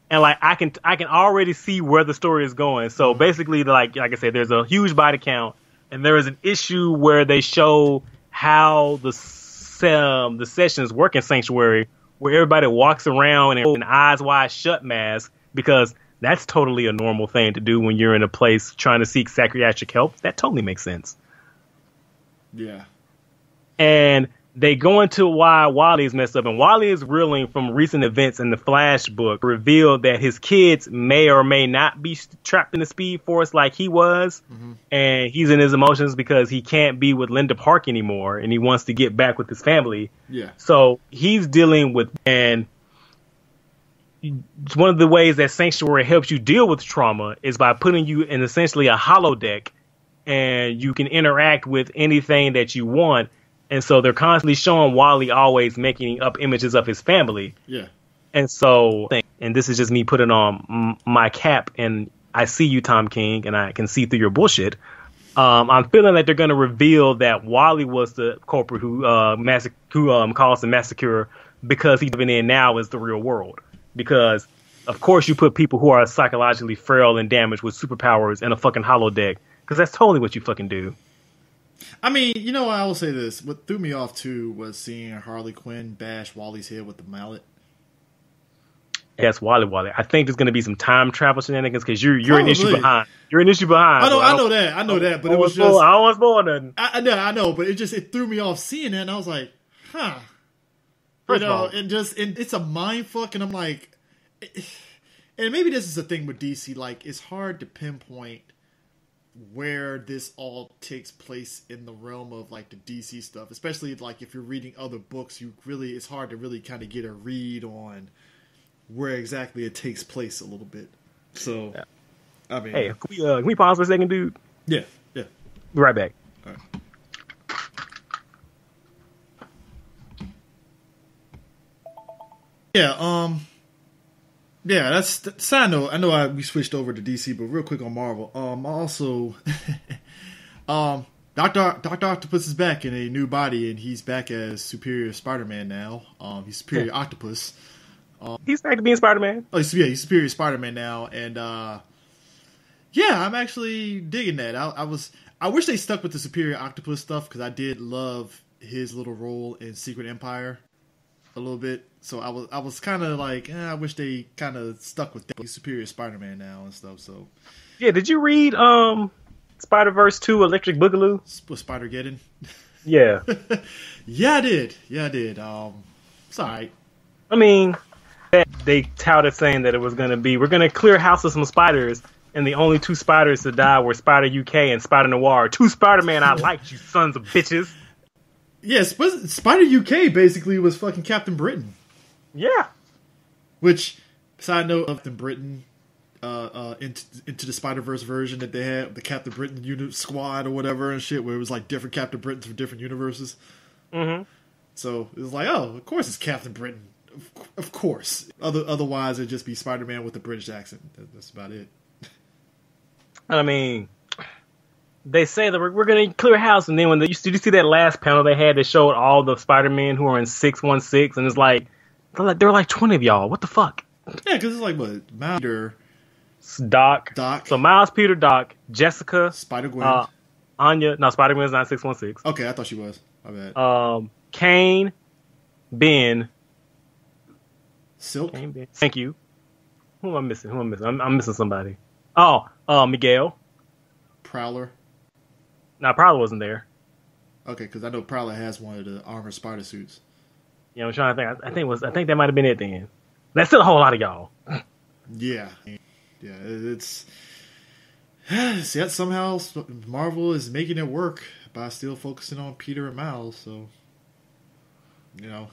S2: And like I can already see where the story is going. So basically, like I said, there's a huge body count, and there is an issue where they show how the sessions work in Sanctuary, where everybody walks around in an eyes wide shut mask, because that's totally a normal thing to do when you're in a place trying to seek psychiatric help. That totally makes sense.
S1: Yeah.
S2: And they go into why Wally is messed up, and Wally is reeling from recent events in the Flash book, revealed that his kids may or may not be trapped in the Speed Force like he was, and he's in his emotions because he can't be with Linda Park anymore, and he wants to get back with his family.
S1: Yeah.
S2: So he's dealing with, and one of the ways that Sanctuary helps you deal with trauma is by putting you in essentially a holodeck, and you can interact with anything that you want. And so they're constantly showing Wally always making up images of his family.
S1: Yeah.
S2: And so, and this is just me putting on my cap, and I see you, Tom King, and I can see through your bullshit. I'm feeling that they're going to reveal that Wally was the culprit who caused the massacre, because he's living in now is the real world. Because of course you put people who are psychologically frail and damaged with superpowers in a fucking holodeck, because that's totally what you fucking do.
S1: I mean, you know, I will say this. What threw me off, too, was seeing Harley Quinn bash Wally's head with the mallet.
S2: Yes, Wally. I think there's going to be some time travel shenanigans because you're an issue behind. You're an issue behind.
S1: I know that. But it was just...
S2: I don't want to spoil nothing.
S1: I know, but it threw me off seeing that, and I was like, huh. You know, and it's a mind fuck, and I'm like... And maybe this is the thing with DC, like, it's hard to pinpoint where this all takes place in the realm of, like, the DC stuff. Especially, like, if you're reading other books, it's hard to really kind of get a read on where exactly it takes place a little bit. So, yeah. I mean...
S2: Hey, can we pause for a second, dude?
S1: Yeah.
S2: Be right back.
S1: All right. Yeah, that's side note. I know we switched over to DC, but real quick on Marvel. Also, Dr. Octopus is back in a new body, and he's back as Superior Spider-Man now. He's Superior Octopus.
S2: He's back to being Spider-Man.
S1: Oh, he's Superior Spider-Man now, and yeah, I'm actually digging that. I wish they stuck with the Superior Octopus stuff because I did love his little role in Secret Empire a little bit. So I was kind of like, I wish they kind of stuck with that. He's Superior Spider-Man now and stuff. So
S2: yeah, did you read Spider-Verse 2 Electric Boogaloo?
S1: With Spider-Geddon?
S2: Yeah.
S1: Yeah, I did. It's alright.
S2: I mean, they touted saying that it was going to be, we're going to clear house of some spiders, and the only two spiders to die were Spider UK and Spider Noir. Two Spider-Man I liked, you sons of bitches.
S1: Yeah, Spider UK basically was fucking Captain Britain.
S2: Yeah.
S1: Which, side note of Captain Britain, into the Spider-Verse version that they had, the Captain Britain unit squad or whatever and shit, where it was like different Captain Britons from different universes.
S2: Mm-hmm.
S1: So it was like, oh, of course it's Captain Britain. Of course. Otherwise it'd just be Spider-Man with a British accent. That's about it.
S2: I mean, they say that we're going to clear house, and then did you see that last panel they had that showed all the Spider-Men who are in 616, and it's like, there were like 20 of y'all. What the fuck?
S1: Yeah, because it's like, what? Miles, Peter,
S2: Doc. So Miles, Peter, Doc, Jessica,
S1: Spider-Gwen,
S2: Anya. No, Spider-Gwen's not 616.
S1: Okay, I thought she was. My bad.
S2: Kane, Ben,
S1: Silk.
S2: Kane, Ben. Thank you. Who am I missing? I'm missing somebody. Oh, Miguel.
S1: Prowler.
S2: No, Prowler wasn't there.
S1: Okay, because I know Prowler has one of the armored spider suits.
S2: Yeah, I'm trying to think. I think that might have been it then. That's still a whole lot of y'all.
S1: Yeah, it's yet somehow Marvel is making it work by still focusing on Peter and Miles. So, you know,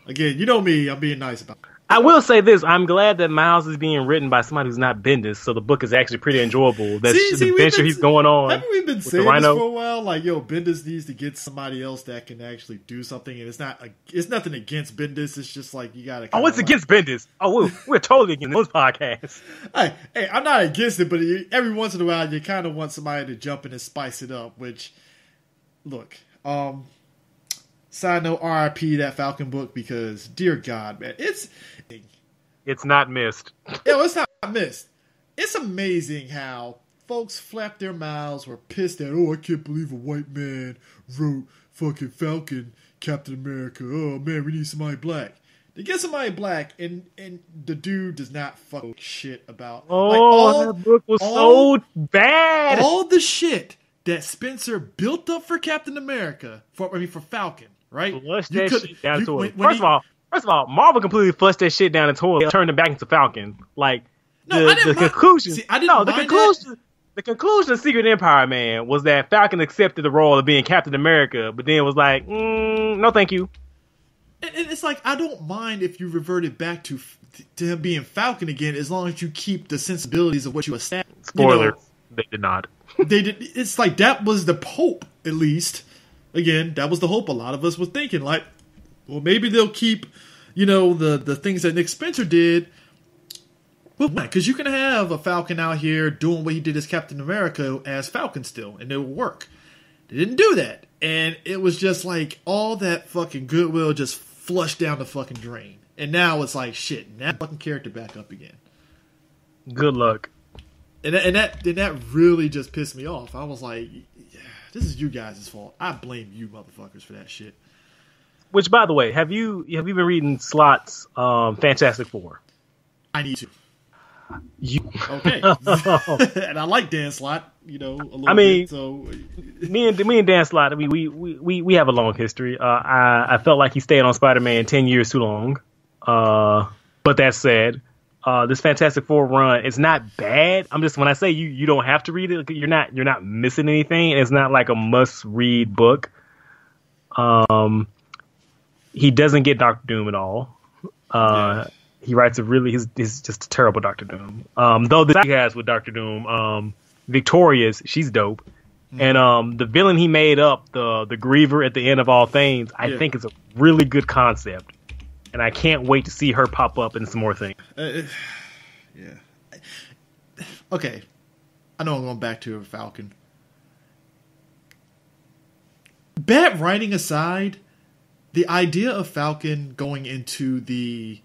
S1: again, you know me, I'm being nice about it.
S2: I will say this: I'm glad that Miles is being written by somebody who's not Bendis, so the book is actually pretty enjoyable. That's the adventure he's going on.
S1: Haven't we been saying this for a while? Like, yo, Bendis needs to get somebody else that can actually do something, and it's nothing against Bendis. It's just like you gotta.
S2: Oh, it's against Bendis. Oh, we're totally against those podcasts.
S1: Hey, I'm not against it, but every once in a while you kind of want somebody to jump in and spice it up. Which, look, side note, RIP that Falcon book because, dear God, man,
S2: it's not missed.
S1: Yeah, it's not missed. It's amazing how folks flap their mouths, were pissed at, I can't believe a white man wrote fucking Falcon, Captain America. Oh man, we need somebody black. They get somebody black, and the dude does not fuck shit about.
S2: That book was so bad.
S1: All the shit that Spencer built up for Captain America, for Falcon, right?
S2: First of all, Marvel completely flushed that shit down the toilet and turned it back into Falcon. Like, the conclusion of Secret Empire, man, was that Falcon accepted the role of being Captain America, but then was like, no thank you.
S1: And it's like, I don't mind if you reverted back to him being Falcon again, as long as you keep the sensibilities of what you established.
S2: Spoiler, they did not.
S1: They did. It's like, that was the hope, at least. Again, that was the hope a lot of us were thinking, like, well, maybe they'll keep, the things that Nick Spencer did. Well, because you can have a Falcon out here doing what he did as Captain America as Falcon still, and it will work. They didn't do that. And it was just like all that fucking goodwill just flushed down the fucking drain. And now it's like, shit, now fucking character back up again.
S2: Good luck.
S1: And that really just pissed me off. I was like, yeah, this is you guys' fault. I blame you motherfuckers for that shit.
S2: Which, by the way, have you been reading Slott's Fantastic Four?
S1: I need to.
S2: You
S1: Okay. And I like Dan Slott, a little bit. So
S2: me and Dan Slott, we have a long history. I felt like he stayed on Spider-Man 10 years too long. But that said, this Fantastic Four run, it's not bad. I'm just, when I say you don't have to read it, you're not missing anything. It's not like a must-read book. He doesn't get Doctor Doom at all. He writes he's just a terrible Doctor Doom. Though the he has with Doctor Doom, Victorious, she's dope. And the villain he made up, the Griever at the end of all things, I think is a really good concept. And I can't wait to see her pop up in some more things.
S1: Yeah. Okay. I know I'm going back to Falcon. Bad writing aside, the idea of Falcon going into the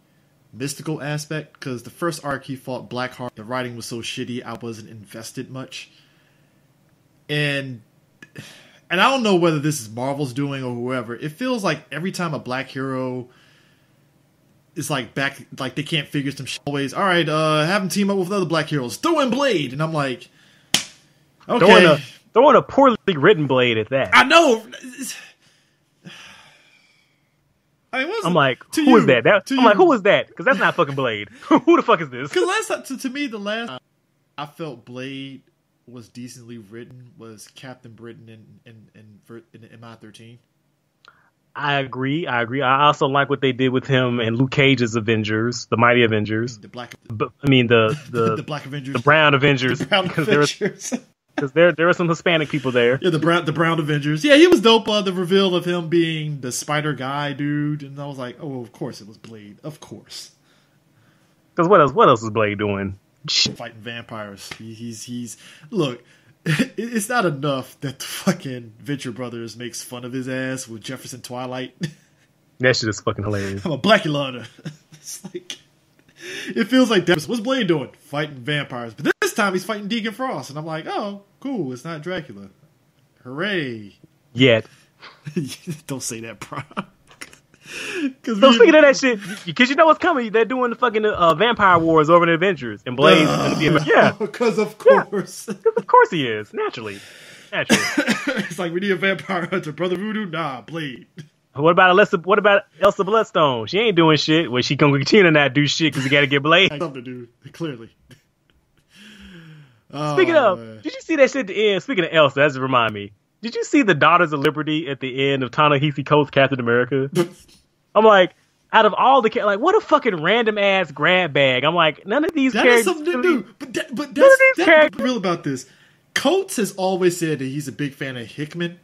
S1: mystical aspect, because the first arc he fought Blackheart, the writing was so shitty I wasn't invested much. And I don't know whether this is Marvel's doing or whoever. It feels like every time a black hero is like back, like they can't figure some shit. Always, all right, have him team up with other black heroes. Throw in Blade, and I'm like, okay,
S2: throwing a poorly written Blade at that.
S1: I know.
S2: I'm like, who is that? Like, who is that? Because that's not fucking Blade. Who the fuck is this?
S1: Because to me, the last time I felt Blade was decently written was Captain Britain in MI13.
S2: I agree. I also like what they did with him and Luke Cage's Avengers, the Mighty Avengers. The Black Avengers, the Brown Avengers. Because there were some Hispanic people there.
S1: Yeah, the Brown Avengers. Yeah, he was dope. The reveal of him being the Spider Guy dude, and I was like, oh, of course it was Blade. Of course.
S2: Because what else is Blade doing?
S1: Fighting vampires. He's look. It's not enough that the fucking Venture Brothers makes fun of his ass with Jefferson Twilight.
S2: That shit is fucking hilarious.
S1: I'm a Blackula. It's like, it feels like that. What's Blade doing? Fighting vampires. But this time he's fighting Deacon Frost. And I'm like, oh, cool. It's not Dracula. Hooray.
S2: Yet.
S1: Don't say that, bro.
S2: So speaking of that shit, because you know what's coming, they're doing the fucking Vampire Wars over in Adventures, and Blade's gonna be
S1: because of course,
S2: of course he is naturally.
S1: It's like we need a vampire hunter, Brother Voodoo. Nah, Blade.
S2: What about Elsa Bloodstone? She ain't doing shit. Well, she gonna continue to not do shit because you gotta get Blade.
S1: Something to do, clearly.
S2: Speaking of, did you see that shit at the end? Speaking of Elsa, that just remind me. Did you see the Daughters of Liberty at the end of Ta-Nehisi Coates' Captain America? I'm like, out of all the what a fucking random ass grab bag. I'm like, none of these characters.
S1: That has something to do. But that's real about this. Coates has always said that he's a big fan of Hickman,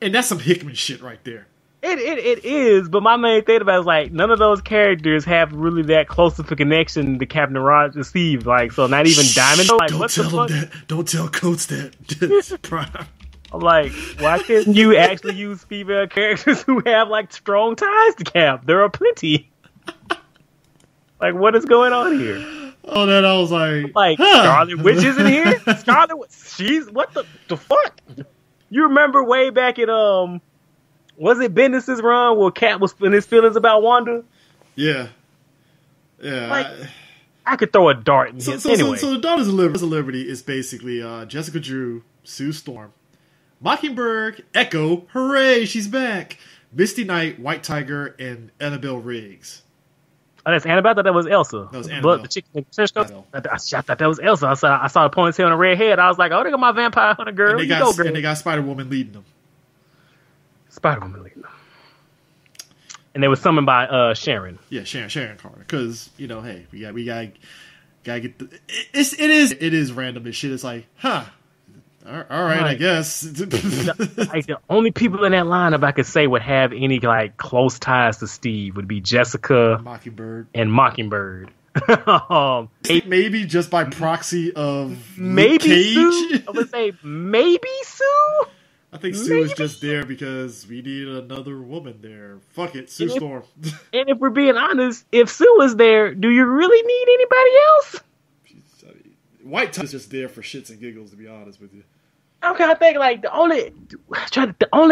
S1: and that's some Hickman shit right there.
S2: It is, but my main thing about it is like none of those characters have really that close of a connection to Captain Roger Steve. Like, so not even Diamond. Like,
S1: don't tell him that. Don't tell Coates that. Prime.
S2: I'm like, why can't you actually use female characters who have like strong ties to Cap? There are plenty. Like, what is going on here?
S1: Oh, then I was like,
S2: Scarlet Witch isn't here. Scarlet Witch, she's what the fuck? You remember way back in was it Bendis's run where Cap was in his feelings about Wanda?
S1: Yeah.
S2: Like, I could throw a dart in him. Anyway,
S1: so the Daughters of Liberty is basically Jessica Drew, Sue Storm, Mockingbird, Echo, hooray, she's back. Misty Knight, White Tiger, and Annabelle Riggs.
S2: Oh, that's Annabelle? I thought that was Elsa.
S1: That was Annabelle.
S2: But the chick in the trench coat? I thought that was Elsa. I saw the ponytail and a red head. I was like, oh, they got my vampire hunter girl.
S1: And they got Spider-Woman leading them.
S2: Spider-Woman leading them. And they were summoned by Sharon.
S1: Yeah, Sharon Carter. Because, hey, we gotta get the... It is random as shit. It's like, huh. All right, I guess.
S2: Like, the only people in that lineup I could say would have any like close ties to Steve would be Jessica,
S1: Mockingbird,
S2: and Mockingbird.
S1: Maybe just by proxy of
S2: maybe
S1: Cage.
S2: Sue. I would say maybe Sue.
S1: I think Sue is just there because we need another woman there. Fuck it, Sue Storm.
S2: And if we're being honest, if Sue is there, do you really need anybody else?
S1: White Top is just there for shits and giggles, to be honest with you.
S2: I'm kind of thinking like the only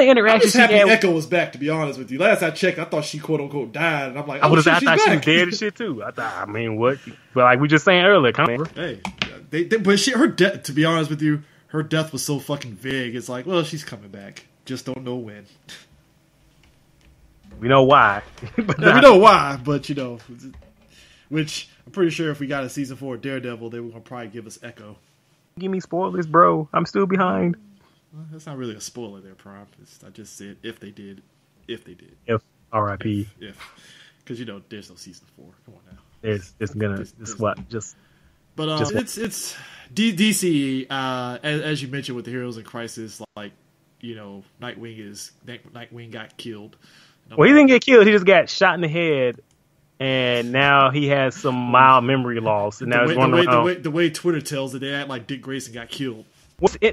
S2: interaction she
S1: happy
S2: had.
S1: Echo was back, to be honest with you. Last I checked, I thought she quote unquote died, and I'm like,
S2: I thought
S1: she's
S2: she
S1: back.
S2: was dead and shit too. I mean, what? But like we just saying earlier,
S1: hey, but her death. To be honest with you, her death was so fucking vague. It's like, well, she's coming back, just don't know when.
S2: We know why.
S1: We know why, but which I'm pretty sure if we got a season 4 of Daredevil, they were gonna probably give us Echo.
S2: Give me spoilers, bro. I'm still behind.
S1: Well, that's not really a spoiler there, Prime. I just said if they did.
S2: If R.I.P.
S1: If. Because there's no season 4. Come on now. But it's DC. As you mentioned with the Heroes in Crisis, like Nightwing got killed.
S2: Well, he didn't get killed. He just got shot in the head, and now he has some mild memory loss. And now
S1: the way Twitter tells it, they act like Dick Grayson got killed.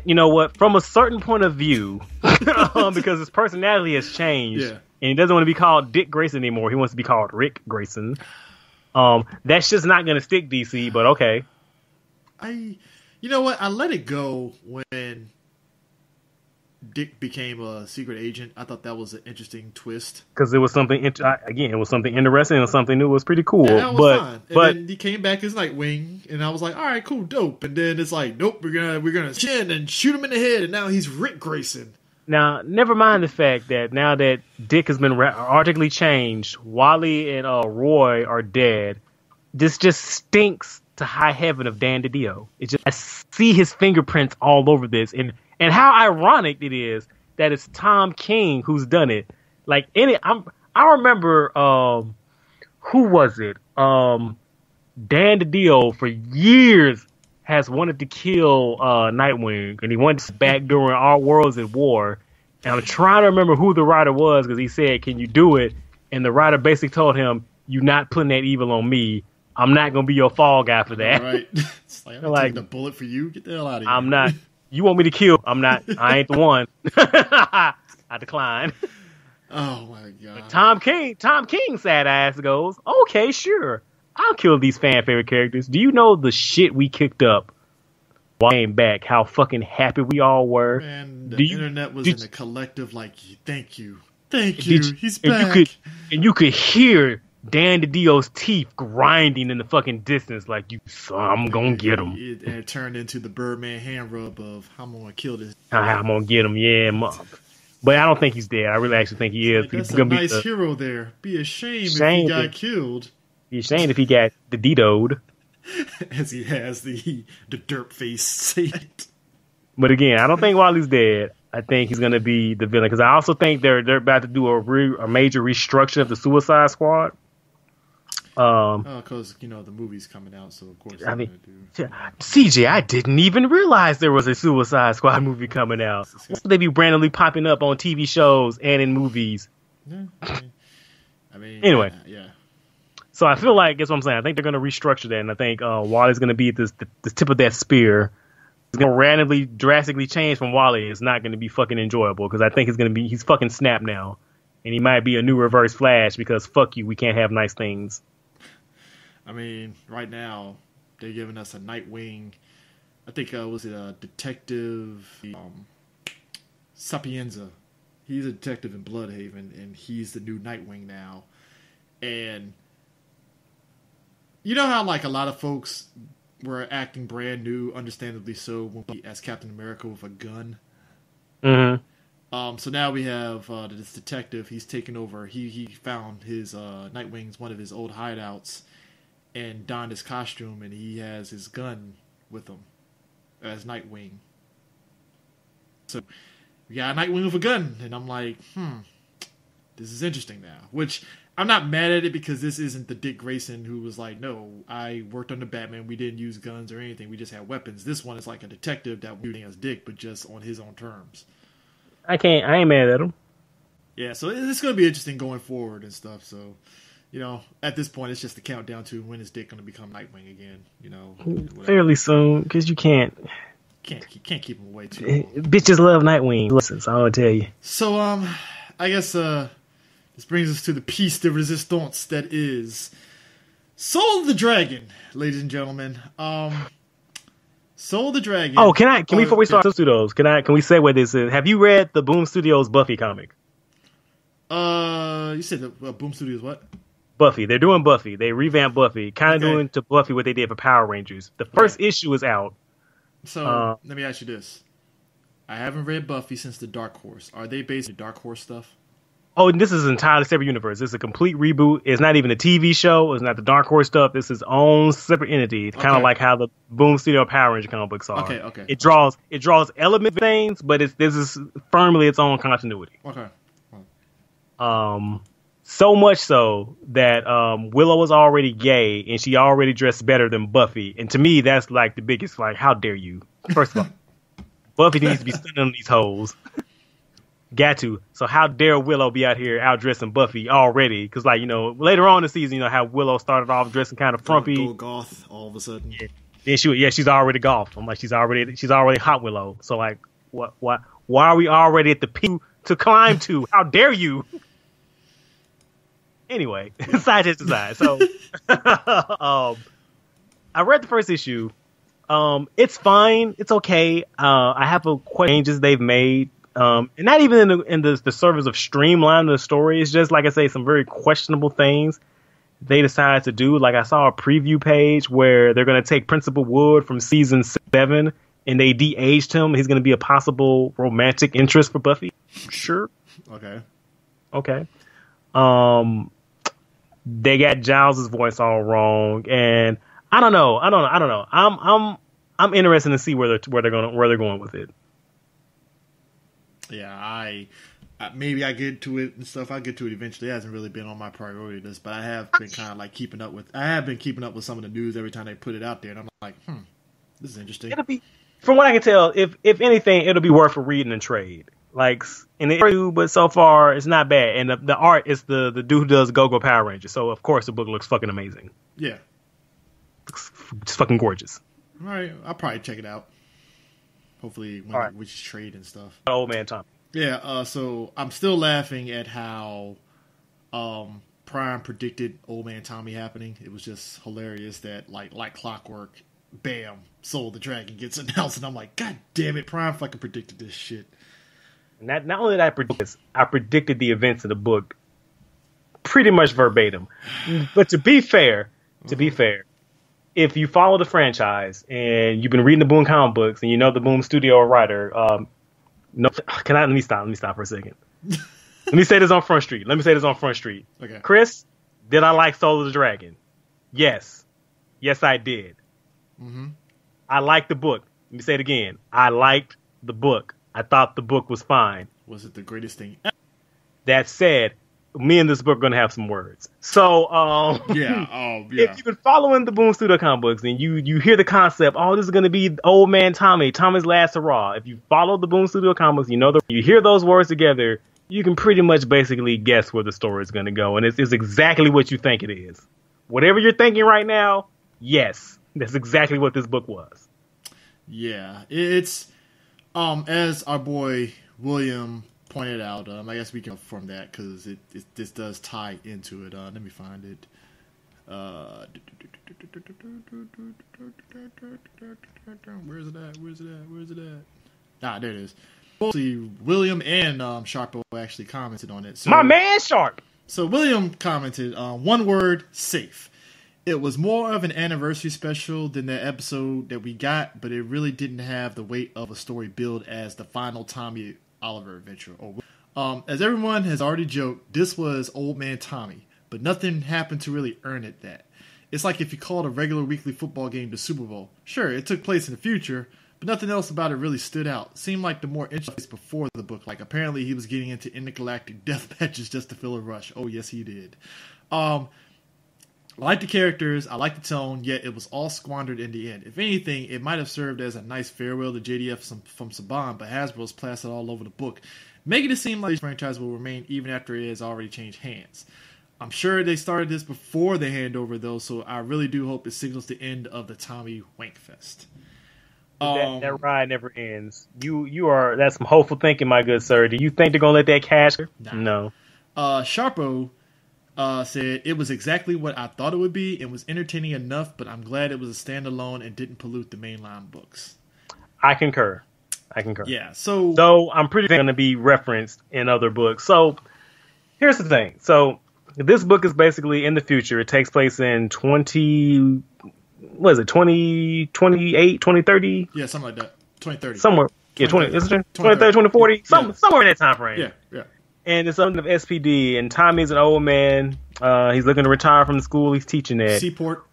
S2: You know what? From a certain point of view, because his personality has changed, and he doesn't want to be called Dick Grayson anymore. He wants to be called Rick Grayson. That's just not going to stick, DC. But okay.
S1: You know what? I let it go when Dick became a secret agent. I thought that was an interesting twist
S2: because it was something. It was something interesting and something new. It was pretty cool.
S1: Yeah, that was fine. But then he came back as Nightwing, and I was like, all right, cool, dope. And then it's like, nope, we're gonna chin and shoot him in the head, and now he's Rick Grayson.
S2: Now, never mind the fact that now that Dick has been artistically changed, Wally and Roy are dead. This just stinks to high heaven of Dan DiDio. I see his fingerprints all over this, and how ironic it is that it's Tom King who's done it. Like I remember who was it? Dan DiDio for years has wanted to kill Nightwing, and he went back during Our Worlds at War. And I'm trying to remember who the writer was because he said, "Can you do it?" And the writer basically told him, "You're not putting that evil on me. I'm not gonna be your fall guy for that."
S1: Right? It's like, I'm taking the bullet for you. Get the hell out of here.
S2: I'm not. You want me to kill? I'm not. I ain't the one. I decline.
S1: Oh my god.
S2: But Tom King sad ass goes, okay, sure. I'll kill these fan favorite characters. Do you know the shit we kicked up while I came back? How fucking happy we all were.
S1: Man, the internet was in a collective like, thank you. He's back.
S2: You could hear Dan DiDio's teeth grinding in the fucking distance, like I'm gonna get him.
S1: It turned into the Birdman hand rub of I'm gonna kill this.
S2: I'm gonna get him, yeah, but I don't think he's dead. I really actually think he is.
S1: That's a nice hero there. Be ashamed if he got killed.
S2: Be ashamed if he got DiDio'd.
S1: As he has the derp face say it.
S2: But again, I don't think Wally's dead. I think he's gonna be the villain because I also think they're about to do a major restructure of the Suicide Squad.
S1: Because the movie's coming out, so of course. I mean,
S2: CJ, I didn't even realize there was a Suicide Squad movie coming out. They be randomly popping up on TV shows and in movies.
S1: Yeah, I mean
S2: anyway,
S1: yeah.
S2: So I feel like that's what I'm saying. I think they're going to restructure that, and I think Wally's going to be at the tip of that spear. It's going to randomly, drastically change from Wally. It's not going to be fucking enjoyable because I think he's fucking snapped now, and he might be a new Reverse Flash because fuck you, we can't have nice things.
S1: I mean, right now, they're giving us a Nightwing. I think, was it a detective? Sapienza. He's a detective in Bloodhaven, and he's the new Nightwing now. And you know how, like, a lot of folks were acting brand new, understandably so, as Captain America with a gun?
S2: Mm-hmm.
S1: So now we have this detective. He's taken over. He found his Nightwing's one of his old hideouts and donned his costume, and he has his gun with him as Nightwing. So we got a Nightwing with a gun, and I'm like, this is interesting now. Which I'm not mad at it because this isn't the Dick Grayson who was like, no, I worked under Batman. We didn't use guns or anything. We just had weapons. This one is like a detective that was using as Dick, but just on his own terms.
S2: I ain't mad at him.
S1: Yeah, so it's going to be interesting going forward and stuff. So, at this point, it's just the countdown to when is Dick going to become Nightwing again,
S2: Fairly soon, because you can't.
S1: Can't keep him away too long.
S2: Bitches love Nightwing. Listen, so I'm gonna tell you.
S1: So I guess this brings us to the piece de resistance that is Soul of the Dragon, ladies and gentlemen. Soul of the Dragon.
S2: Oh, can we before we start those? Can we say what this is? Have you read the Boom Studios Buffy comic?
S1: You said the Boom Studios what?
S2: Buffy. They're doing Buffy. They revamped Buffy, kind of doing to Buffy what they did for Power Rangers. The first issue is out.
S1: So let me ask you this: I haven't read Buffy since the Dark Horse. Are they based on Dark Horse stuff?
S2: Oh, and this is an entirely separate universe. This is a complete reboot. It's not even a TV show. It's not the Dark Horse stuff. This is its own separate entity. Kind of like how the Boom Studio Power Ranger comic books are.
S1: Okay.
S2: It draws element things, but this is firmly its own continuity.
S1: Okay.
S2: So much so that Willow was already gay and she already dressed better than Buffy. And to me, that's like the biggest, like, how dare you? First of all, Buffy needs to be stunning on these hoes. Got to. So how dare Willow be out here outdressing Buffy already? Because, like, later on in the season, how Willow started off dressing kind of frumpy.
S1: Go goth all of a sudden.
S2: Yeah. Then she's already golfed. I'm like, she's already hot Willow. So, like, why are we already at the peak to climb to? How dare you? Anyway, side to side. So, I read the first issue. It's fine. It's okay. I have a question changes they've made. And not even in the service of streamlining the story. It's just, like I say, some very questionable things they decided to do. Like, I saw a preview page where they're going to take Principal Wood from season 7 and they de-aged him. He's going to be a possible romantic interest for Buffy. Sure. Okay. They got Giles' voice all wrong, and I don't know. I'm interested to see where they're going with it.
S1: Yeah, I maybe I get to it and stuff. I'll get to it eventually. It hasn't really been on my priority list, but I have been kind of like keeping up with some of the news every time they put it out there, and I'm like, this is interesting.
S2: It'll be, from what I can tell, if anything, it'll be worth a reading and trade. Like, in the issue, but so far it's not bad. And the art is the dude who does Go-Go Power Rangers. So of course the book looks fucking amazing.
S1: Yeah,
S2: it's fucking gorgeous.
S1: All right, I'll probably check it out. Hopefully, when we trade and stuff.
S2: Old Man Tommy.
S1: Yeah. So I'm still laughing at how Prime predicted Old Man Tommy happening. It was just hilarious that like clockwork, bam, Soul of the Dragon gets announced, and I'm like, God damn it, Prime fucking predicted this shit.
S2: Not only did I predict this, I predicted the events of the book pretty much verbatim. But to be fair, if you follow the franchise and you've been reading the Boom comic books and you know the Boom studio writer, let me stop for a second. Let me say this on Front Street.
S1: Okay.
S2: Chris, did I like Soul of the Dragon? Yes, I did.
S1: Mm-hmm.
S2: I liked the book. Let me say it again. I liked the book. I thought the book was fine.
S1: Was it the greatest thing?
S2: That said, me and this book are going to have some words. So,
S1: yeah.
S2: If you've been following the Boom Studio comic books and you hear the concept, this is going to be Old Man Tommy's last hurrah. If you follow the Boom Studio comic books, you hear those words together, you can pretty much basically guess where the story is going to go. And it's exactly what you think it is. Whatever you're thinking right now, yes, that's exactly what this book was.
S1: Yeah, it's... as our boy William pointed out, I guess we can from that because this does tie into it. Let me find it. Where's it at? Ah, there it is. Mostly William and Sharpo actually commented on it. So,
S2: my man Sharp.
S1: So William commented, one word, safe. It was more of an anniversary special than the episode that we got, but it really didn't have the weight of a story build as the final Tommy Oliver adventure. As everyone has already joked, this was Old Man Tommy, but nothing happened to really earn it that. It's like if you called a regular weekly football game the Super Bowl. Sure, it took place in the future, but nothing else about it really stood out. Seemed like the more interesting before the book. Like, apparently he was getting into intergalactic death matches just to fill a rush. Oh, yes, he did. I like the characters, I like the tone, yet it was all squandered in the end. If anything, it might have served as a nice farewell to JDF from Saban, but Hasbro's plastered all over the book, making it seem like the franchise will remain even after it has already changed hands. I'm sure they started this before the handover, though, so I really do hope it signals the end of the Tommy Wankfest.
S2: That ride never ends. That's some hopeful thinking, my good sir. Do you think they're gonna let that cash?
S1: Nah.
S2: No.
S1: Sharpo said it was exactly what I thought it would be. It was entertaining enough, but I'm glad it was a standalone and didn't pollute the mainline books.
S2: I concur.
S1: Yeah. So
S2: though I'm pretty going to be referenced in other books. So here's the thing. So this book is basically in the future. It takes place in 2028, 2030?
S1: Yeah, something like that. 2030.
S2: Somewhere. Yeah, 2030, 2040?
S1: Yeah.
S2: Somewhere in that time frame.
S1: Yeah.
S2: And it's under SPD, and Tommy's an old man. He's looking to retire from the school he's teaching at.
S1: Seaport.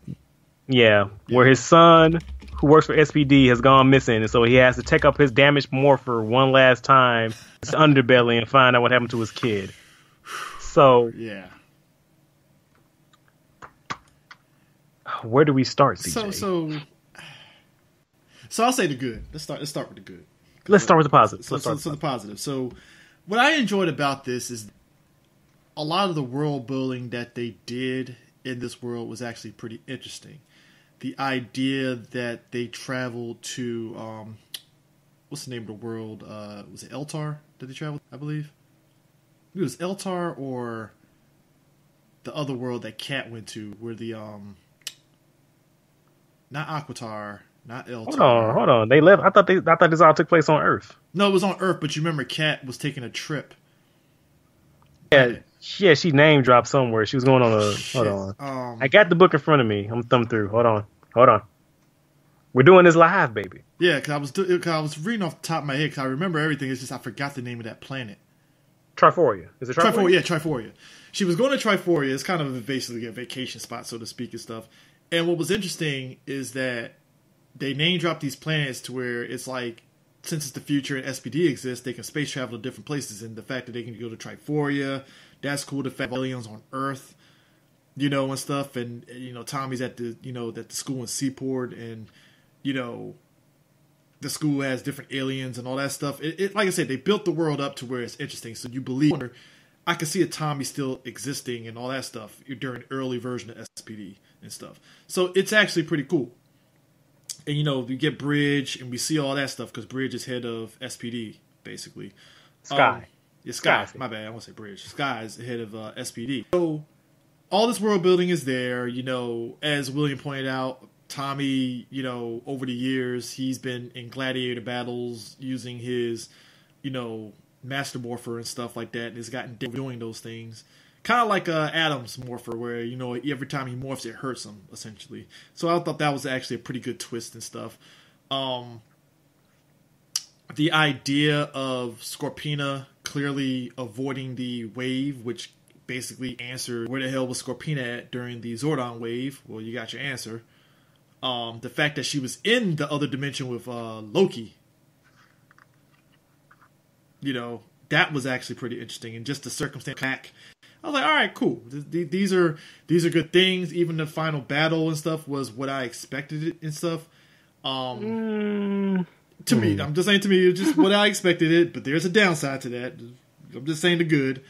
S2: Yeah, where his son, who works for SPD, has gone missing, and so he has to take up his damaged morpher one last time, his underbelly, and find out what happened to his kid. So,
S1: yeah.
S2: Where do we start, CJ?
S1: So I'll say the good. Let's start with the good.
S2: Let's start with the positive.
S1: So the positive. So what I enjoyed about this is a lot of the world building that they did in this world was actually pretty interesting. The idea that they traveled to what's the name of the world? Was it Eltar that they traveled? I believe it was Eltar or the other world that Kat went to, where the not Aquitar, not Eltar.
S2: Hold on. They left. I thought this all took place on Earth.
S1: No, it was on Earth, but you remember Kat was taking a trip.
S2: Yeah, she name dropped somewhere. She was going on a. Hold on. I got the book in front of me. I'm thumbing through. Hold on. We're doing this live, baby.
S1: Yeah, because I was reading off the top of my head because I remember everything. It's just I forgot the name of that planet.
S2: Triforia. Is it Triforia?
S1: Yeah, Triforia. She was going to Triforia. It's kind of basically a vacation spot, so to speak, and stuff. And what was interesting is that they name drop these planets to where it's like, since it's the future and SPD exists, they can space travel to different places. And the fact that they can go to Triforia, that's cool. The fact that aliens on Earth, and stuff. And, Tommy's at the school in Seaport, and, the school has different aliens and all that stuff. It like I said, they built the world up to where it's interesting. So you believe, I can see a Tommy still existing and all that stuff during the early version of SPD and stuff. So it's actually pretty cool. And, you get Bridge, and we see all that stuff, because Bridge is head of SPD, basically.
S2: Sky.
S1: Sky. My bad. I want to say Bridge. Sky is the head of SPD. So all this world building is there. As William pointed out, Tommy, over the years, he's been in gladiator battles using his, master morpher and stuff like that, and has gotten doing those things. Kind of like Adam's morpher, where, every time he morphs, it hurts him, essentially. So I thought that was actually a pretty good twist and stuff. The idea of Scorpina clearly avoiding the wave, which basically answered where the hell was Scorpina at during the Zordon wave. Well, you got your answer. The fact that she was in the other dimension with Loki, that was actually pretty interesting. And just the circumstance back, I was like, all right, cool. These are good things. Even the final battle and stuff was what I expected it and stuff. To me, I'm just saying, to me, it was just what I expected it. But there's a downside to that. I'm just saying the good.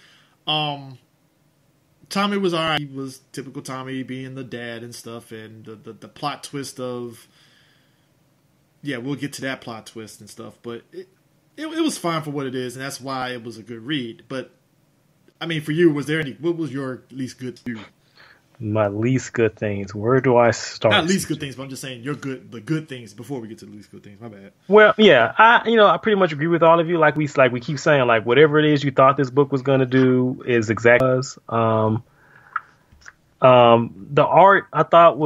S1: Tommy was all right. He was typical Tommy, being the dad and stuff, and the plot twist of, we'll get to that plot twist and stuff. But it was fine for what it is, and that's why it was a good read. But I mean, for you, what was your least good view?
S2: My least good things. Where do I start?
S1: Not least good things, but I'm just saying the good things before we get to the least good things. My bad.
S2: Well, yeah, I pretty much agree with all of you. Like we keep saying, like whatever it is you thought this book was going to do is exactly what it was. The art I thought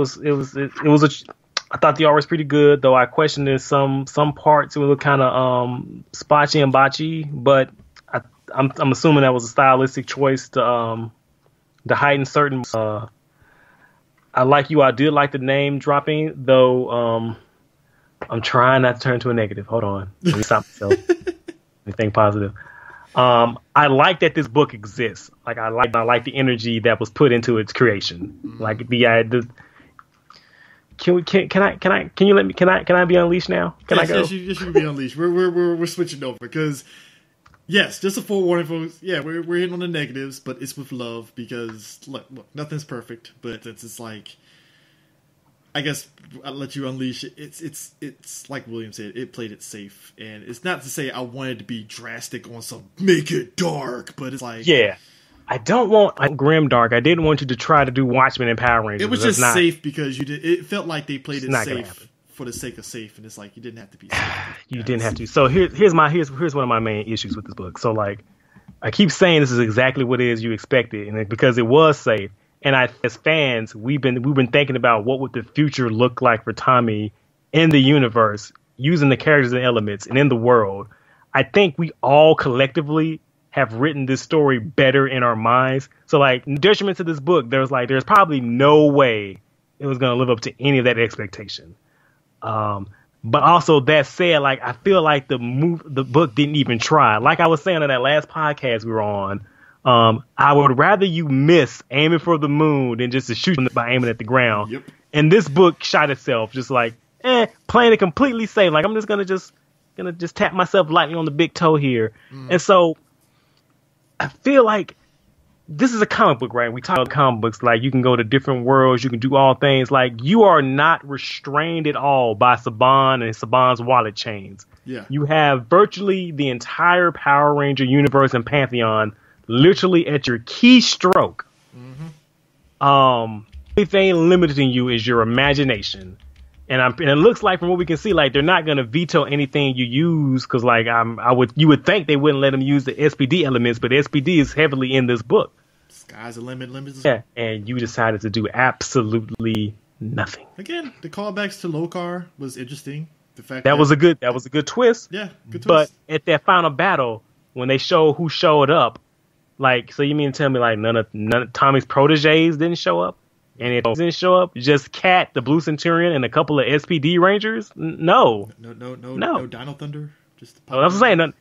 S2: I thought the art was pretty good, though I questioned in some parts it was kind of spotchy and botchy, but I'm assuming that was a stylistic choice to heighten certain. I did like the name dropping, though. I'm trying not to turn to a negative. Hold on, let me stop myself. Let me think positive. I like that this book exists. Like I like the energy that was put into its creation. Mm-hmm. Like can I be unleashed now? Can I go?
S1: Yes, you can be unleashed. We're switching over because. Yes, just a forewarning, folks. Yeah, we're hitting on the negatives, but it's with love because look, nothing's perfect. But it's like I guess I'll let you unleash it. It's like William said, it played it safe, and it's not to say I wanted to be drastic on some make it dark, but it's like
S2: I don't want grim dark. I didn't want you to try to do Watchmen and Power Rangers.
S1: It was just safe because you did. It felt like they played it safe for the sake of safe, and it's like you didn't have to be safe.
S2: You didn't have to. So here's one of my main issues with this book. So like, I keep saying this is exactly what it is you expected, and because it was safe. And as fans, we've been thinking about what would the future look like for Tommy in the universe, using the characters and elements, and in the world. I think we all collectively have written this story better in our minds. So like, in detriment to this book, there's probably no way it was going to live up to any of that expectation. But also that said, like, I feel like the book didn't even try. Like I was saying on that last podcast we were on, I would rather you miss aiming for the moon than just to shoot by aiming at the ground.
S1: Yep.
S2: And this book shot itself just like, playing it completely safe. Like, I'm just gonna tap myself lightly on the big toe here. And so I feel like this is a comic book, right? We talk about comic books, like you can go to different worlds, you can do all things. Like, you are not restrained at all by Saban and Saban's wallet chains.
S1: Yeah.
S2: You have virtually the entire Power Ranger universe and Pantheon literally at your keystroke. Anything limiting you is your imagination. And it looks like, from what we can see, like, they're not going to veto anything you use, because like you would think they wouldn't let them use the SPD elements, but SPD is heavily in this book.
S1: Sky's the limit.
S2: Yeah, and you decided to do absolutely nothing.
S1: Again, the callbacks to Lokar was interesting. The fact
S2: that was a good twist.
S1: Yeah, good twist.
S2: But at that final battle, when they show who showed up, like, so you mean to tell me like none of Tommy's proteges didn't show up? And it didn't show up? Just Cat, the Blue Centurion, and a couple of SPD Rangers? No.
S1: No Dino Thunder? Just
S2: that's what I'm saying.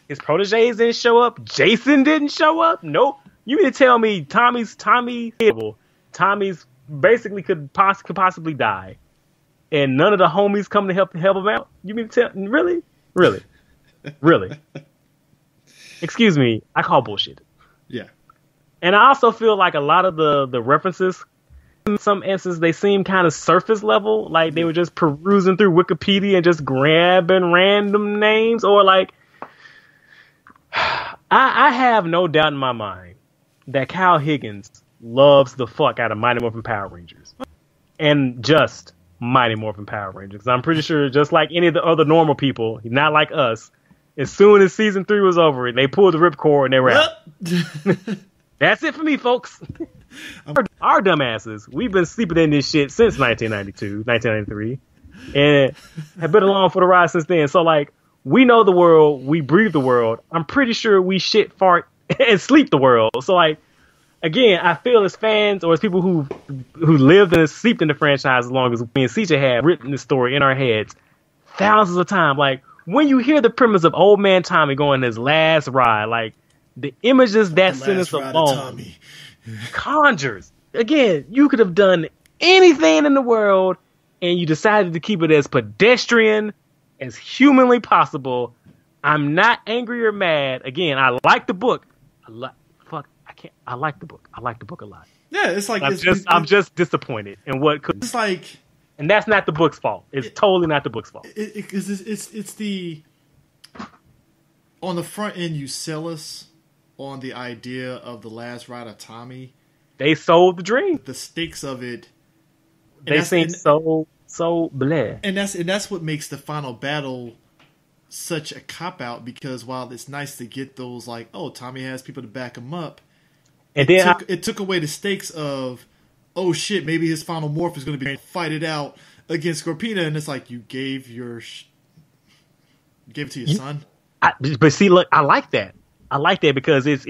S2: His proteges didn't show up? Jason didn't show up? Nope. You mean to tell me Tommy's basically could possibly die, and none of the homies come to help him out? You mean to tell really? Excuse me, I call bullshit.
S1: Yeah.
S2: And I also feel like a lot of the references, in some instances, they seem kind of surface level. Like they were just perusing through Wikipedia and just grabbing random names. Or like, I have no doubt in my mind that Kyle Higgins loves the fuck out of Mighty Morphin Power Rangers. And just Mighty Morphin Power Rangers. I'm pretty sure, just like any of the other normal people, not like us, as soon as season 3 was over, they pulled the ripcord and they were out. That's it for me, folks. Our dumbasses, we've been sleeping in this shit since 1992, 1993, and have been along for the ride since then. So, like, we know the world, we breathe the world. I'm pretty sure we shit, fart, and sleep the world. So, like, again, I feel as fans or as people who lived and slept in the franchise as long as me and CJ have written this story in our heads thousands of times, like, when you hear the premise of Old Man Tommy going his last ride, like, the images that sentence alone conjures. Again, you could have done anything in the world, and you decided to keep it as pedestrian as humanly possible. I'm not angry or mad. Again, I like the book. I like the book. I like the book a lot.
S1: Yeah, it's like
S2: I'm just disappointed in what could.
S1: It's like,
S2: and that's not the book's fault. It's totally not the book's fault.
S1: It's the on the front end you sell us on the idea of the last ride of Tommy.
S2: They sold the dream.
S1: The stakes of it.
S2: They seem so bleh.
S1: And that's what makes the final battle such a cop out, because while it's nice to get those, like, oh, Tommy has people to back him up, and it took away the stakes of, oh shit, maybe his final morph is going to be fight it out against Scorpina, and it's like, you gave it to your son.
S2: But see, look, I like that. I like that because it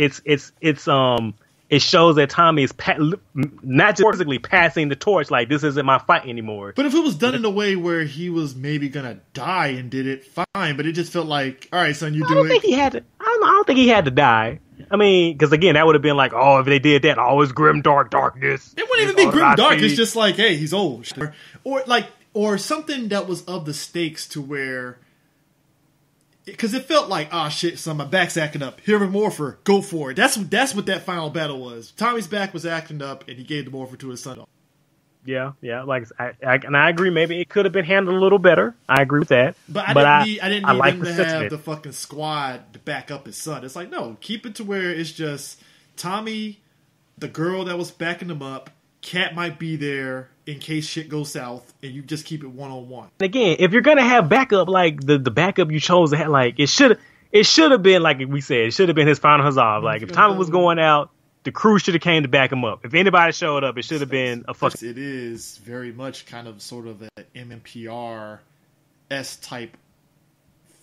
S2: shows that Tommy is not just physically passing the torch, like, this isn't my fight anymore.
S1: But if it was done in a way where he was maybe gonna die and did it, fine. But it just felt like, all right, son, you do it. I
S2: don't think he had to die. I mean, because again, that would have been like, oh, if they did that, always grim darkness.
S1: It wouldn't even be grim dark. It's just like, hey, he's old, or something that was of the stakes to where. Because it felt like, ah, shit, son, my back's acting up. Here, Morpher, go for it. That's what that final battle was. Tommy's back was acting up, and he gave the Morpher to his son.
S2: Yeah. Like and I agree. Maybe it could have been handled a little better. I agree with that.
S1: But I didn't need
S2: like
S1: him to have the fucking squad to back up his son. It's like, no, keep it to where it's just Tommy, the girl that was backing him up. Cat might be there in case shit goes south, and you just keep it one-on-one.
S2: Again, if you're gonna have backup, like the backup you chose to have, like it should have been like we said, it should have been his final huzzah. Like if Tommy was going out, the crew should have came to back him up. If anybody showed up, it should have been a fucking.
S1: It is very much kind of sort of an MMPR S type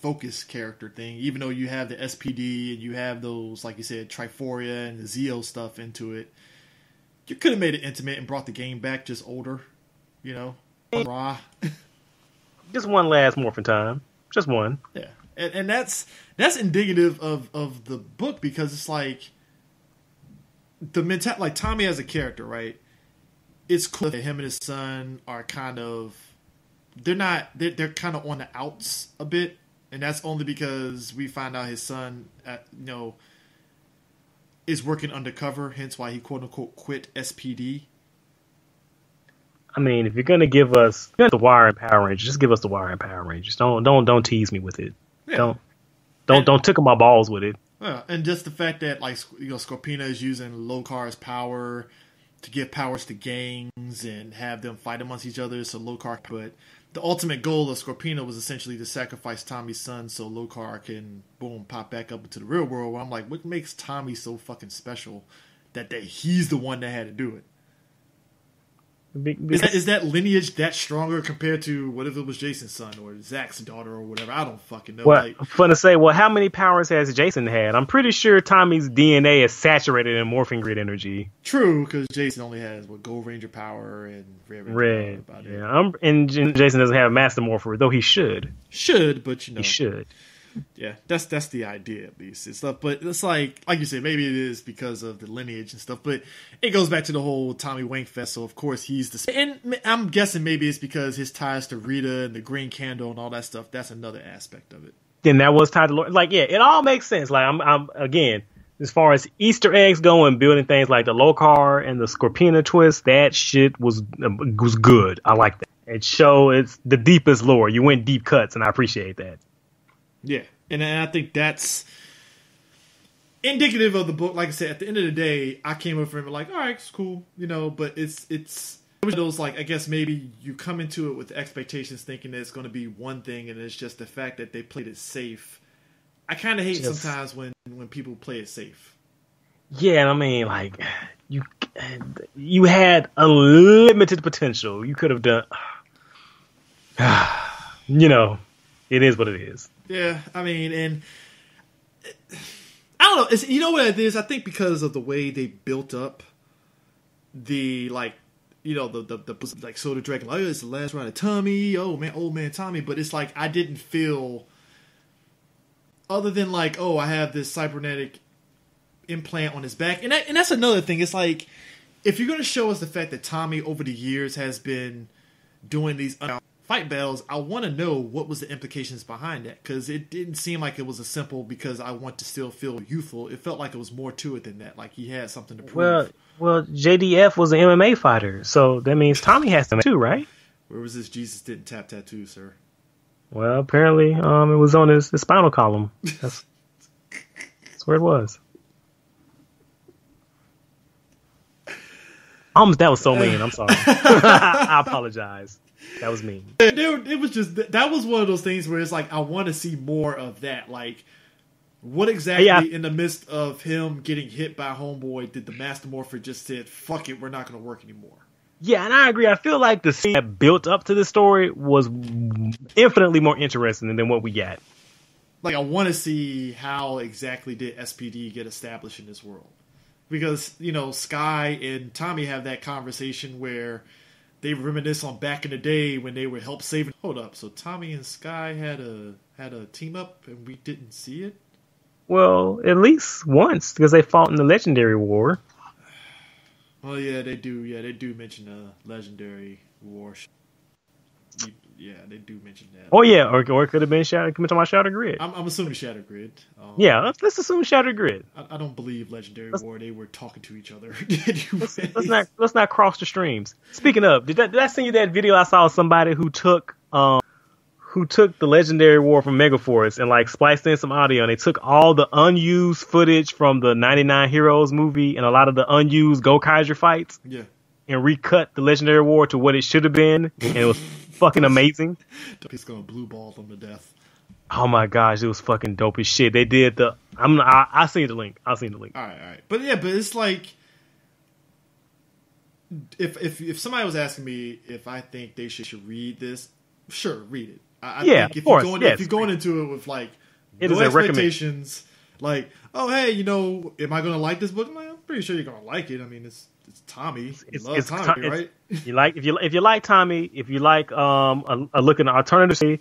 S1: focus character thing. Even though you have the SPD and you have those, like you said, Triforia and the Zeo stuff into it. You could have made it intimate and brought the game back just older, you know, raw.
S2: Just one last Morphin time, just one.
S1: Yeah, and that's indicative of the book because it's like the like Tommy as a character, right? It's cool that him and his son are kind of they're kind of on the outs a bit, and that's only because we find out his son, is working undercover, hence why he quote unquote quit SPD.
S2: I mean, if you're gonna give us the Wire and Power Rangers, just give us the Wire and Power Rangers. Don't tease me with it. Yeah. Don't tickle my balls with it.
S1: Yeah, and just the fact that Scorpina is using Lokar's power to give powers to gangs and have them fight amongst each other. So Lokar, but the ultimate goal of Scorpina was essentially to sacrifice Tommy's son so Lokar can, boom, pop back up into the real world. Where I'm like, what makes Tommy so fucking special that he's the one that had to do it? Is that lineage that stronger compared to what if it was Jason's son or Zach's daughter or whatever? I don't fucking know.
S2: Well, I'm going to say, how many powers has Jason had? I'm pretty sure Tommy's DNA is saturated in morphing grid energy.
S1: True, because Jason only has Gold Ranger power and Red.
S2: Yeah, and Jason doesn't have Master Morpher, though he should.
S1: But
S2: he should.
S1: Yeah, that's the idea at least. It's stuff, but it's like you said, maybe it is because of the lineage and stuff. But it goes back to the whole Tommy Wankfest. So of course he's the, and I'm guessing maybe it's because his ties to Rita and the Green Candle and all that stuff. That's another aspect of it.
S2: Then that was tied to it all makes sense. Like I'm again, as far as Easter eggs go and building things like the Lokar and the Scorpina twist, that shit was good. I like that. It's the deepest lore. You went deep cuts, and I appreciate that.
S1: Yeah, and I think that's indicative of the book. Like I said, at the end of the day, I came up from it like, all right, it's cool, but it's those like I guess maybe you come into it with expectations thinking that it's going to be one thing, and it's just the fact that they played it safe. I kind of hate sometimes when people play it safe. Yeah,
S2: and I mean, like you had unlimited potential. You could have done, it is what it is.
S1: Yeah, I mean, and I don't know. You know what it is? I think because of the way they built up the the Soda Dragon. Like, oh, it's the last round of Tommy. Oh man, old man Tommy. But it's like I didn't feel, other than like, oh, I have this cybernetic implant on his back, and that's another thing. It's like if you're going to show us the fact that Tommy over the years has been doing these fight battles, I want to know what was the implications behind that, because it didn't seem like it was a simple because I want to still feel youthful. It felt like it was more to it than that. Like he had something to prove.
S2: Well, JDF was an MMA fighter, so that means Tommy has to too, right?
S1: Where was this Jesus didn't tap tattoo, sir?
S2: Well, apparently, it was on his spinal column. That's where it was. That was so mean. I'm sorry. I apologize. That was mean.
S1: It was just that was one of those things where it's like I want to see more of that. Like, what exactly in the midst of him getting hit by Homeboy did the Master Morpher just said, "Fuck it, we're not going to work anymore"?
S2: Yeah, and I agree. I feel like the scene that built up to this story was infinitely more interesting than what we got.
S1: Like, I want to see how exactly did SPD get established in this world, because Sky and Tommy have that conversation where they reminisce on back in the day when they were help saving. Hold up, so Tommy and Sky had a team up and we didn't see it?
S2: Well, at least once, because they fought in the Legendary War.
S1: Oh yeah, they do. Yeah, they do mention the Legendary War. yeah, they do mention that.
S2: Oh yeah, or it could have been Shadow. Come to my Shadow Grid.
S1: I'm assuming Shadow Grid.
S2: Yeah, let's assume Shadow Grid.
S1: I don't believe Legendary War. They were talking to each other.
S2: Let's not cross the streams. Speaking of, did I send you that video I saw of somebody who took the Legendary War from Megaforce and like spliced in some audio, and they took all the unused footage from the 99 Heroes movie and a lot of the unused Gokaiger fights.
S1: Yeah.
S2: And recut the Legendary War to what it should have been, and it was fucking amazing.
S1: He's gonna blue ball them to death.
S2: Oh my gosh, it was fucking dope as shit. They did the. I'll send you the link. All
S1: right. But yeah, but it's like if somebody was asking me if I think they should read this, sure, read it. I think if you're going into it with like no expectations, like, oh hey, am I gonna like this book? I'm pretty sure you're gonna like it. I mean, it's Tommy. It's Tommy, right?
S2: If you like Tommy, if you like a look at an alternative,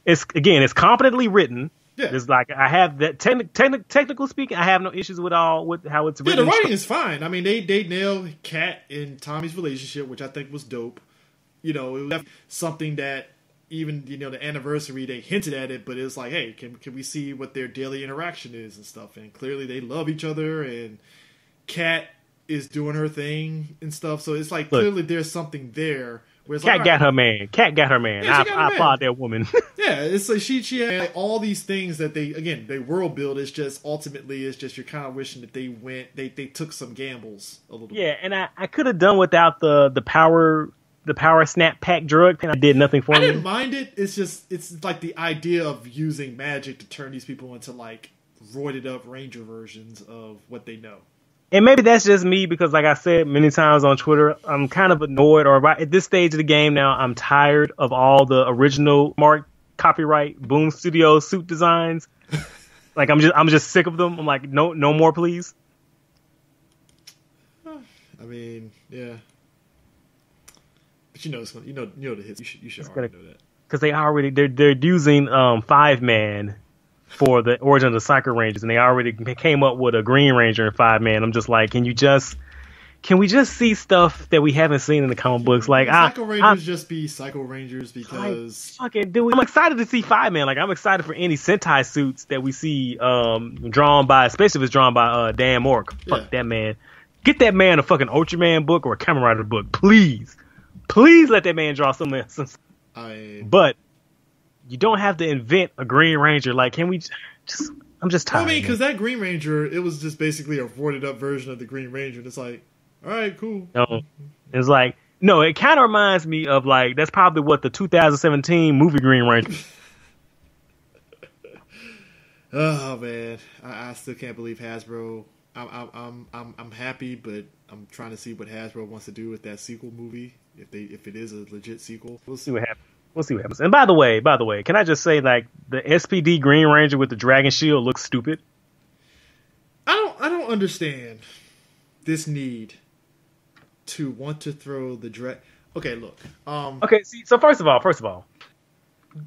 S2: it's competently written.
S1: Yeah.
S2: It's like I have that technical speaking, I have no issues with how it's written.
S1: Yeah, the writing is fine. I mean, they nailed Kat and Tommy's relationship, which I think was dope. It was something that even the anniversary they hinted at it, but it was like, hey, can we see what their daily interaction is and stuff? And clearly they love each other, and Kat is doing her thing and stuff. So it's like clearly there's something there.
S2: Kat got her man. Yeah, I applaud that woman.
S1: Yeah, it's like she had all these things that they world build. It's just ultimately you're kind of wishing that they took some gambles a little bit.
S2: Yeah, and I could have done without the power snap pack drug, and I did nothing for me.
S1: I didn't mind it. It's like the idea of using magic to turn these people into like roided up ranger versions of what they know.
S2: And maybe that's just me because, like I said many times on Twitter, I'm kind of annoyed, or at this stage of the game now, I'm tired of all the original mark copyright Boom Studios suit designs. Like I'm just sick of them. I'm like, no more, please.
S1: I mean, yeah, but it's gonna, the hits. You should already know that
S2: because they're using 5-man. For the origin of the Psycho Rangers, and they already came up with a Green Ranger and 5-man. I'm just like, can we just see stuff that we haven't seen in the comic books? Like,
S1: Psycho Rangers just be Psycho Rangers because
S2: fucking dude, I'm excited to see 5-man. Like, I'm excited for any Sentai suits that we see drawn by, especially if it's drawn by Dan Mork. Fuck that man. Get that man a fucking Ultraman book or a Kamen Rider book, please. Please let that man draw something. But you don't have to invent a Green Ranger. Like, can we just... I'm just tired.
S1: I mean, because that Green Ranger, it was just basically a roided up version of the Green Ranger. And it's like, all right, cool.
S2: No, it's like, no, it kind of reminds me of like, that's probably what the 2017 movie Green Ranger.
S1: Oh man, I still can't believe Hasbro. I'm happy, but I'm trying to see what Hasbro wants to do with that sequel movie. If it is a legit sequel,
S2: we'll see what happens. We'll see what happens. And by the way, can I just say, like, the SPD Green Ranger with the dragon shield looks stupid?
S1: I don't understand this need to want to throw the Okay, look.
S2: Okay, so first of all,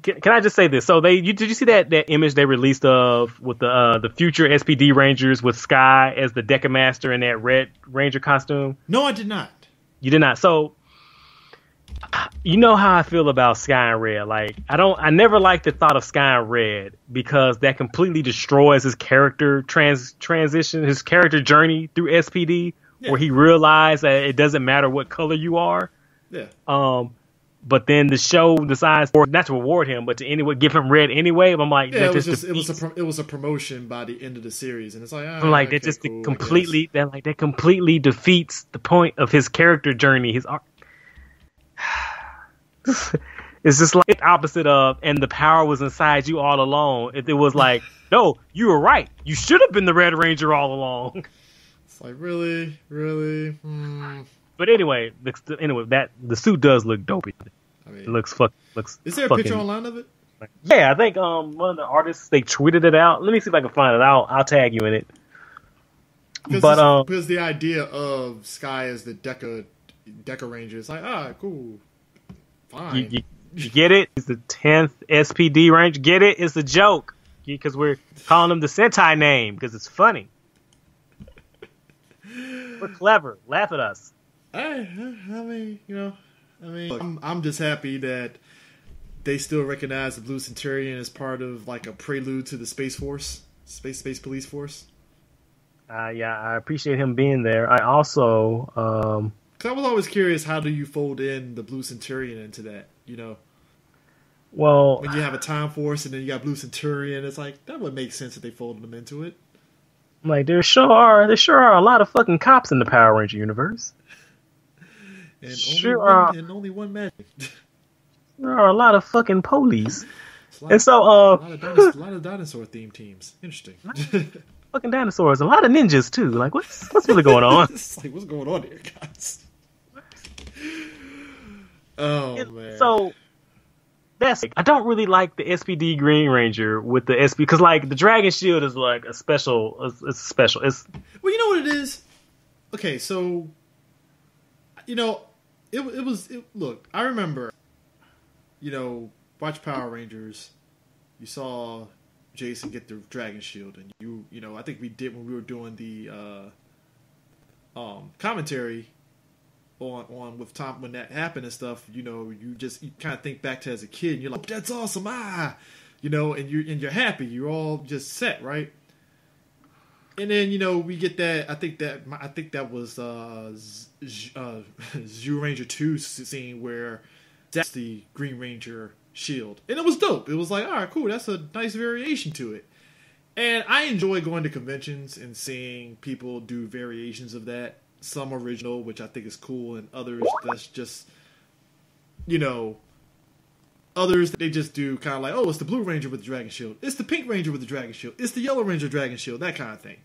S2: can I just say this? So did you see that image they released of with the future SPD Rangers with Sky as the Deca Master in that red Ranger costume?
S1: No, I did not.
S2: You did not. So you know how I feel about Sky and Red. Like, I never liked the thought of Sky and Red because that completely destroys his character transition, his character journey through SPD, where he realized that it doesn't matter what color you are.
S1: Yeah.
S2: But then the show decides not to reward him, but to give him red anyway. I'm like,
S1: yeah, it was a promotion by the end of the series, and it's like,
S2: I'm like, that completely defeats the point of his character journey, his arc. It's just like the opposite of, and the power was inside you all along. It was like, no, you were right. You should have been the Red Ranger all along.
S1: It's like, really?
S2: But anyway, that the suit does look dopey. I mean, it looks.
S1: Is there a picture online of it?
S2: Yeah, I think one of the artists, they tweeted it out. Let me see if I can find it. I'll tag you in it.
S1: Because the idea of Sky as the Deca Ranger is like, cool. Fine.
S2: You get it? It's the 10th SPD Ranger. Get it? It's a joke. Because we're calling him the Sentai name because it's funny. We're clever. Laugh at us.
S1: I mean, look, I'm just happy that they still recognize the Blue Centurion as part of like a prelude to the Space Force, Space Police Force.
S2: Yeah, I appreciate him being there. I also,
S1: Cause I was always curious, how do you fold in the Blue Centurion into that? You know,
S2: well,
S1: when you have a Time Force and then you got Blue Centurion, it's like that would make sense if they folded them into it.
S2: like there sure are a lot of fucking cops in the Power Ranger universe.
S1: And only one magic.
S2: There are a lot of fucking police.
S1: And so, a lot of dinosaur themed teams. Interesting.
S2: Fucking dinosaurs. A lot of ninjas too. Like what's really going on?
S1: It's like, what's going on here, guys? Oh man.
S2: So I don't really like the SPD Green Ranger with the SP because like the Dragon Shield is like a special. It's special. It's
S1: well, you know what it is. Okay, so you know, it was. Look, I remember. You know, watch Power Rangers. You saw Jason get the Dragon Shield, and you know, I think we did when we were doing the commentary on with Tom when that happened and stuff. You know, you kind of think back to as a kid, and you're like, "That's awesome!" You know, and you're happy. You're all just set, right? And then you know we get that. I think that was Zhu Ranger 2 scene where that's the Green Ranger shield, and it was dope. It was like, all right, cool. That's a nice variation to it. And I enjoy going to conventions and seeing people do variations of that. Some original, which I think is cool, and others that's just, you know, others they just do kind of like, oh, it's the Blue Ranger with the Dragon Shield. It's the Pink Ranger with the Dragon Shield. It's the Yellow Ranger Dragon Shield. That kind of thing.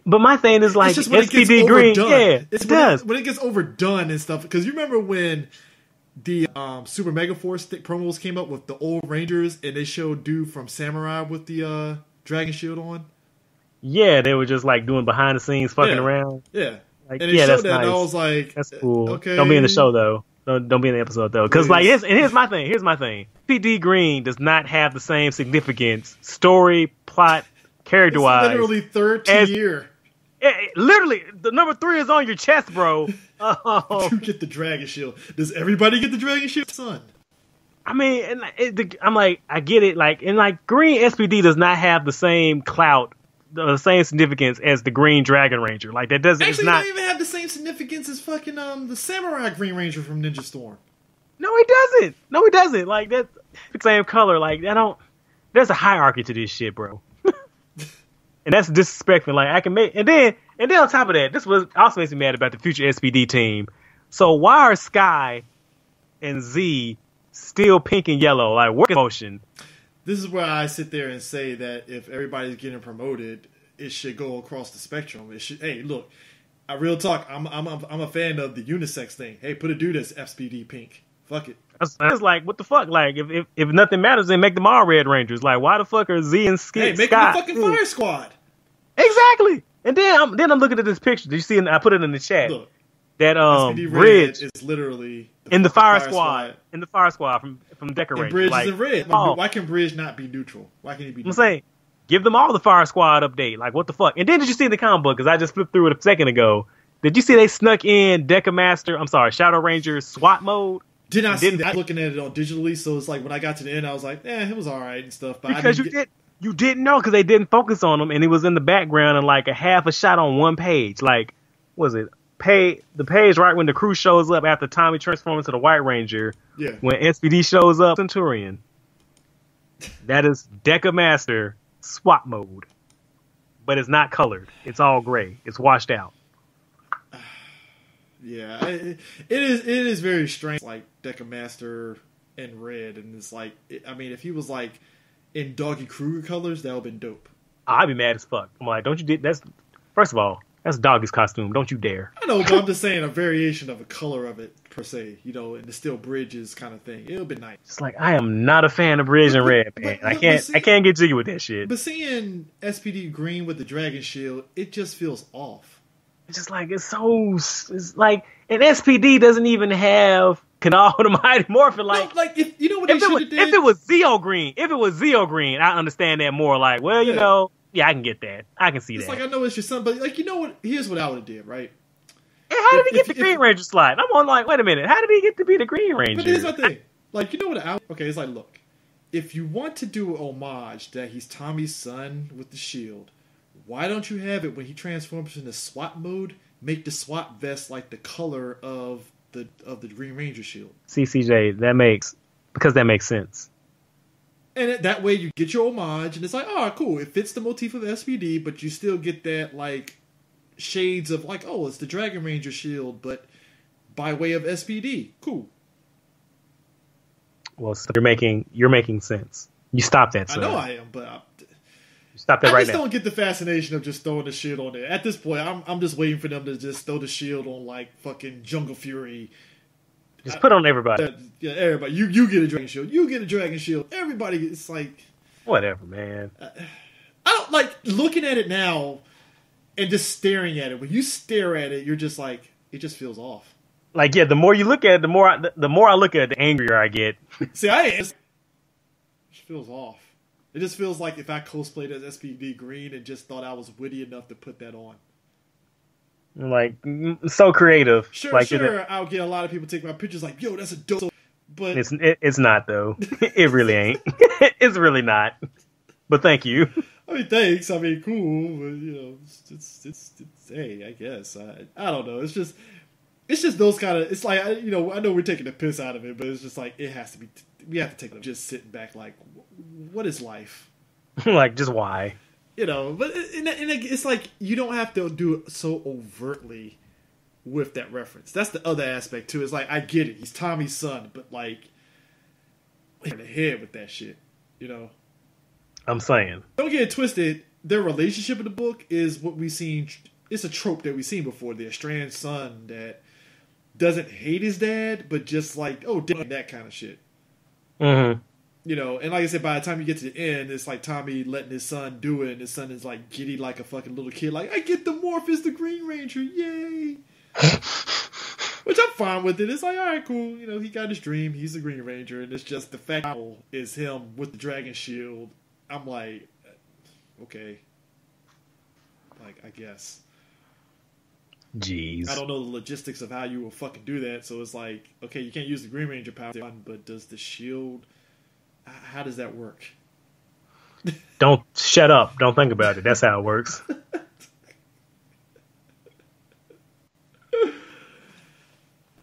S2: But my thing is like SPD Green, yeah, it does.
S1: When it gets overdone and stuff, because you remember when the Super Mega Force promos came up with the old Rangers, and they showed dude from Samurai with the Dragon Shield on. Yeah,
S2: they were just like doing behind the scenes fucking around.
S1: Yeah,
S2: like,
S1: and they showed
S2: that's
S1: that,
S2: nice.
S1: and I was like,
S2: that's cool.
S1: Okay,
S2: don't be in the show though. Don't be in the episode though, because like here's my thing. SPD Green does not have the same significance, story, plot, character wise.
S1: Literally third tier.
S2: Literally, the number 3 is on your chest, bro.
S1: You get the Dragon Shield. Does everybody get the Dragon Shield, son?
S2: I mean, I'm like, I get it. Like, and like, Green SPD does not have the same clout, the same significance as the Green Dragon Ranger. Like, that doesn't.
S1: Actually,
S2: it's not
S1: don't even have the same significance as fucking the Samurai Green Ranger from Ninja Storm.
S2: No, he doesn't. Like, that's the same color. Like, there's a hierarchy to this shit, bro. And that's disrespectful. Like I can make, and then on top of that, this was also makes me mad about the future SPD team. So why are Sky and Z still pink and yellow? Like work motion.
S1: This is where I sit there and say that if everybody's getting promoted, it should go across the spectrum. It should. Hey, look, real talk. I'm a fan of the unisex thing. Hey, put a dude as SPD pink. Fuck it.
S2: That's like, what the fuck? Like, if nothing matters, then make them all Red Rangers. Like, why the fuck are Z and Sky?
S1: Hey, make them a fucking Fire Squad.
S2: Exactly. And then I'm looking at this picture. Did you see? I put it in the chat.
S1: Look,
S2: that Bridge
S1: is literally
S2: in the Fire Squad. In the Fire Squad from Decorator.
S1: And Bridge
S2: like,
S1: is in red. Why can Bridge not be neutral? Why can he be neutral?
S2: I'm saying, give them all the Fire Squad update. Like, what the fuck? And then did you see the comic book? Because I just flipped through it a second ago. Did you see they snuck in Shadow Ranger SWAT mode?
S1: Did not see that. I'm looking at it on digitally, so it's like when I got to the end, I was like, it was all right and stuff. But
S2: because you didn't know because they didn't focus on him, and he was in the background and like a half a shot on one page. Like, was it the page right when the crew shows up after Tommy transforms into the White Ranger?
S1: Yeah. When
S2: SPD shows up, Centurion. That is Deca Master SWAT mode, but it's not colored. It's all gray. It's washed out.
S1: Yeah, it is very strange. Like Deca Master in red, and it's like, I mean, if he was like in Doggy Kruger colors, that would have been dope.
S2: I'd be mad as fuck. I'm like, don't you that's first of all, that's Doggy's costume. Don't you dare.
S1: I know, but I'm just saying a variation of a color of it per se, you know, and the Steel Bridges kind of thing. It would have been nice.
S2: It's like, I am not a fan of Bridge and red, man. I can't get jiggy with that shit.
S1: But seeing SPD Green with the Dragon Shield, it just feels off.
S2: It's just like, it's like, and SPD doesn't even have Kanal the Mighty Morphin. Like,
S1: no, like if you know what they should have did?
S2: If it was Zeo Green, I understand that more. Like, well, you know, yeah, I can get that. I can see
S1: it's
S2: that.
S1: It's like, I know it's your son, but like, you know what? Here's what I would have did, right?
S2: And how did he get the Green Ranger slide? I'm on like, wait a minute. How did he get to be the Green Ranger?
S1: But here's my thing. Like, you know what? Okay, it's like, look, if you want to do an homage that he's Tommy's son with the shield, why don't you have it when he transforms into SWAT mode? Make the SWAT vest like the color of the Green Ranger shield.
S2: CCJ, that makes sense.
S1: And that way you get your homage, and it's like, oh, cool. It fits the motif of SPD, but you still get that, like, shades of, like, oh, it's the Dragon Ranger shield, but by way of SPD. Cool.
S2: Well, so you're making sense. You stop that, sir.
S1: I know I am, but
S2: stop that right now.
S1: I just don't get the fascination of just throwing the shield on there. At this point, I'm just waiting for them to just throw the shield on, like, fucking Jungle Fury.
S2: Just put on everybody.
S1: Yeah, everybody. You get a Dragon Shield. You get a Dragon Shield. Everybody, it's like...
S2: Whatever, man.
S1: I don't like looking at it now and just staring at it. When you stare at it, you're just like, it just feels off.
S2: Like, yeah, the more you look at it, the more I look at it, the angrier I get.
S1: See, it just feels off. It just feels like if I cosplayed as SPD Green and just thought I was witty enough to put that on.
S2: Like, so creative.
S1: Sure,
S2: like,
S1: I'll get a lot of people take my pictures like, yo, that's a dope. But
S2: it's not, though. It really ain't. It's really not. But thank you.
S1: I mean, thanks. I mean, cool. But, you know, it's hey, I guess. I don't know. It's just those kind of, it's like, you know, I know we're taking the piss out of it, but it's just like, it has to be, we have to take it, just sitting back like, what is life?
S2: Like, just why?
S1: You know, but it's like you don't have to do it so overtly with that reference. That's the other aspect too. It's like I get it, he's Tommy's son, but like in the head with that shit. You know,
S2: I'm saying,
S1: don't get it twisted. Their relationship in the book is what we've seen. It's a trope that we've seen before. The estranged son that doesn't hate his dad, but just like that kind of shit.
S2: Mm-hmm.
S1: You know, and like I said, by the time you get to the end, it's like Tommy letting his son do it, and his son is like giddy like a fucking little kid, like, I get the morph as the Green Ranger, yay! Which I'm fine with it. It's like, alright, cool, you know, he got his dream, he's the Green Ranger, and it's just the fact is him with the Dragon Shield. I'm like, okay. Like, I guess.
S2: Jeez.
S1: I don't know the logistics of how you will fucking do that, so it's like, okay, you can't use the Green Ranger power, but does the shield... How does that work?
S2: Don't shut up. Don't think about it. That's how it works.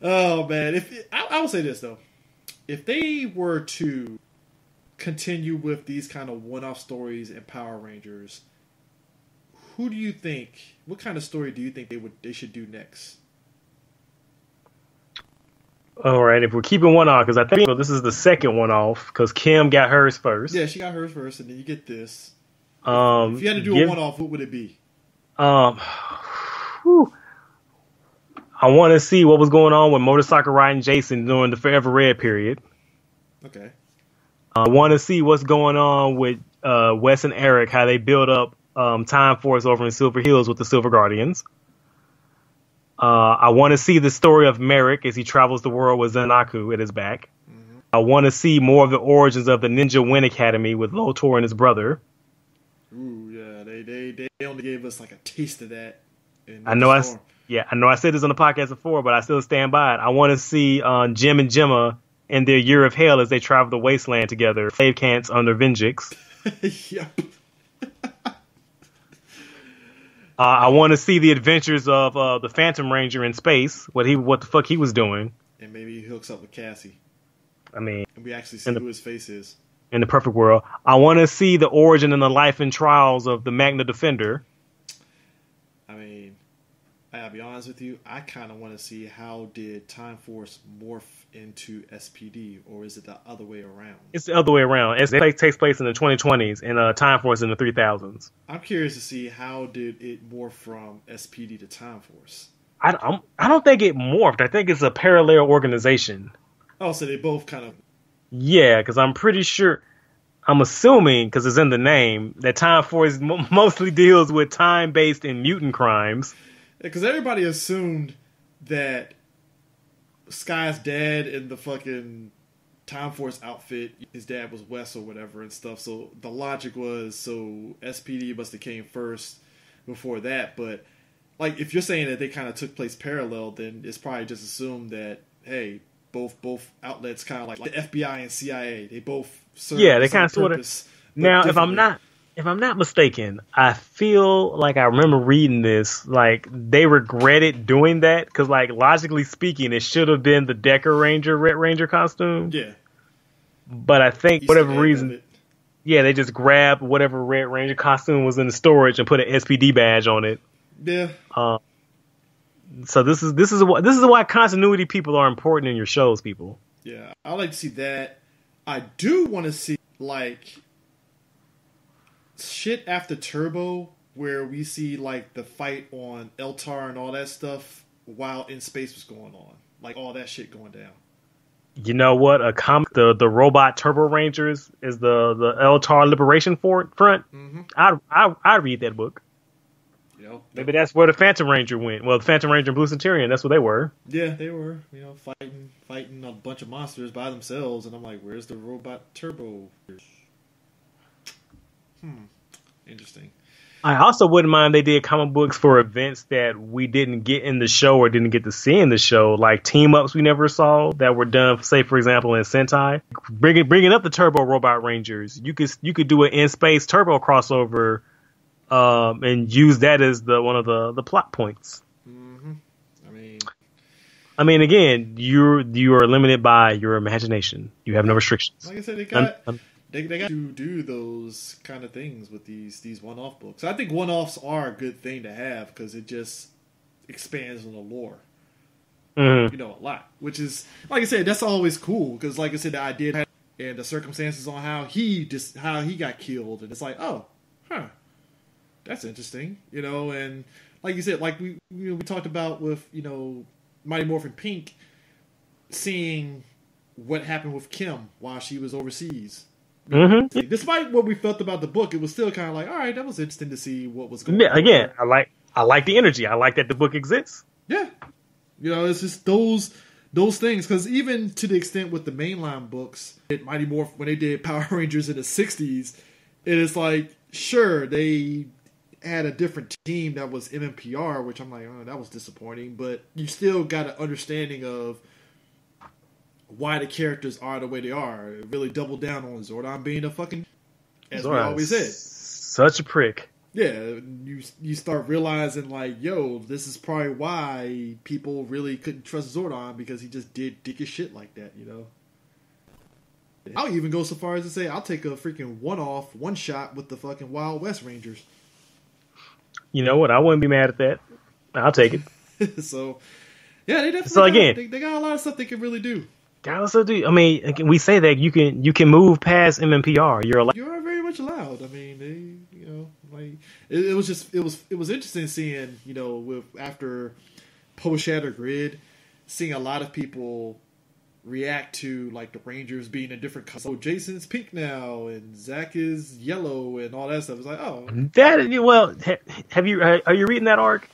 S1: Oh man, I will say this though, if they were to continue with these kind of one-off stories in Power Rangers, who do you think? What kind of story do you think they should do next?
S2: All right, if we're keeping one off, because I think this is the second one off, because Kim got hers first.
S1: Yeah, she got hers first, and then you get this.
S2: If
S1: you had to do a one-off, what would it be?
S2: I want to see what was going on with Motorcycle Riding Jason during the Forever Red period.
S1: Okay.
S2: I want to see what's going on with Wes and Eric, how they build up Time Force over in Silver Hills with the Silver Guardians. I want to see the story of Merrick as he travels the world with Zanaku at his back. Mm-hmm. I want to see more of the origins of the Ninja Win Academy with Lotor and his brother.
S1: Ooh, yeah, they only gave us like a taste of that.
S2: I know I said this on the podcast before, but I still stand by it. I want to see Jim and Gemma in their year of hell as they travel the wasteland together, slave camps under Vengix.
S1: Yep.
S2: I want to see the adventures of the Phantom Ranger in space, what the fuck he was doing.
S1: And maybe he hooks up with Cassie.
S2: I mean...
S1: And we actually see who his face is.
S2: In the perfect world. I want to see the origin and the life and trials of the Magna Defender.
S1: I mean, I gotta be honest with you, I kind of want to see how did Time Force morph into SPD, or is it the other way around?
S2: It's the other way around. It takes place in the 2020s and Time Force in the 3000s.
S1: I'm curious to see how did it morph from SPD to Time Force.
S2: I don't think it morphed. I think it's a parallel organization.
S1: Oh, so they both kind of...
S2: Yeah, because I'm pretty sure... I'm assuming, because it's in the name, that Time Force mostly deals with time-based and mutant crimes.
S1: Because everybody assumed that Sky's dad in the fucking Time Force outfit, his dad was Wes or whatever and stuff. So the logic was, so SPD must have came first before that. But like, if you're saying that they kind of took place parallel, then it's probably just assumed that, hey, both outlets kind of like the FBI and CIA. They both serve
S2: they kind of sort of. Now, if I'm not mistaken, I feel like I remember reading this. Like they regretted doing that because, like, logically speaking, it should have been the Decker Ranger Red Ranger costume.
S1: Yeah,
S2: but I think whatever reason, they just grabbed whatever Red Ranger costume was in the storage and put an SPD badge on it.
S1: Yeah.
S2: So this is why continuity people are important in your shows, people.
S1: Yeah, I like to see that. I do want to see like shit after Turbo, where we see like the fight on Eltar and all that stuff while in space was going on, like all that shit going down.
S2: You know what? The robot Turbo Rangers is the Eltar Liberation Front.
S1: Mm-hmm.
S2: I'd read that book.
S1: You know,
S2: maybe that's where the Phantom Ranger went. Well, the Phantom Ranger and Blue Centurion, that's what they were.
S1: Yeah, they were. You know, fighting a bunch of monsters by themselves, and I'm like, where's the robot Turbo? Interesting.
S2: I also wouldn't mind they did comic books for events that we didn't get in the show or didn't get to see in the show, like team ups we never saw that were done, say for example in Sentai. Bringing up the Turbo Robot Rangers, you could do an in space Turbo crossover, and use that as one of the plot points.
S1: Mm-hmm.
S2: I mean, again, you are limited by your imagination. You have no restrictions.
S1: Like I said, they got to do those kind of things with these one-off books. I think one-offs are a good thing to have because it just expands on the lore,
S2: mm-hmm.
S1: a lot. Which is, like I said, that's always cool because, like I said, the idea and the circumstances on how he got killed, and it's like, oh, that's interesting, And like you said, like we talked about with Mighty Morphin Pink, seeing what happened with Kim while she was overseas.
S2: Mm-hmm.
S1: Despite what we felt about the book, it was still kind of like, all right, that was interesting to see what was going on.
S2: Again, I like the energy. I like that the book exists.
S1: Yeah, it's just those things, because even to the extent with the mainline books, Mighty Morphin, when they did Power Rangers in the '60s, it is like, sure, they had a different team that was MMPR, which I'm like, oh, that was disappointing, but you still got an understanding of why the characters are the way they are. It really doubled down on Zordon being a fucking, as we always said,
S2: such a prick.
S1: Yeah, you start realizing like, yo, this is probably why people really couldn't trust Zordon, because he just did dickish shit like that, I'll even go so far as to say I'll take a freaking one shot with the fucking Wild West Rangers.
S2: You know what? I wouldn't be mad at that. I'll take it.
S1: So, yeah, they definitely they got a lot of stuff they can really do.
S2: I mean, we say that you can move past MMPR.
S1: You are very much allowed. I mean, like it was interesting seeing, with after post Shatter Grid, seeing a lot of people react to like the Rangers being a different color. So Jason's pink now, and Zach is yellow, and all that stuff. It's like, oh, are you reading that arc?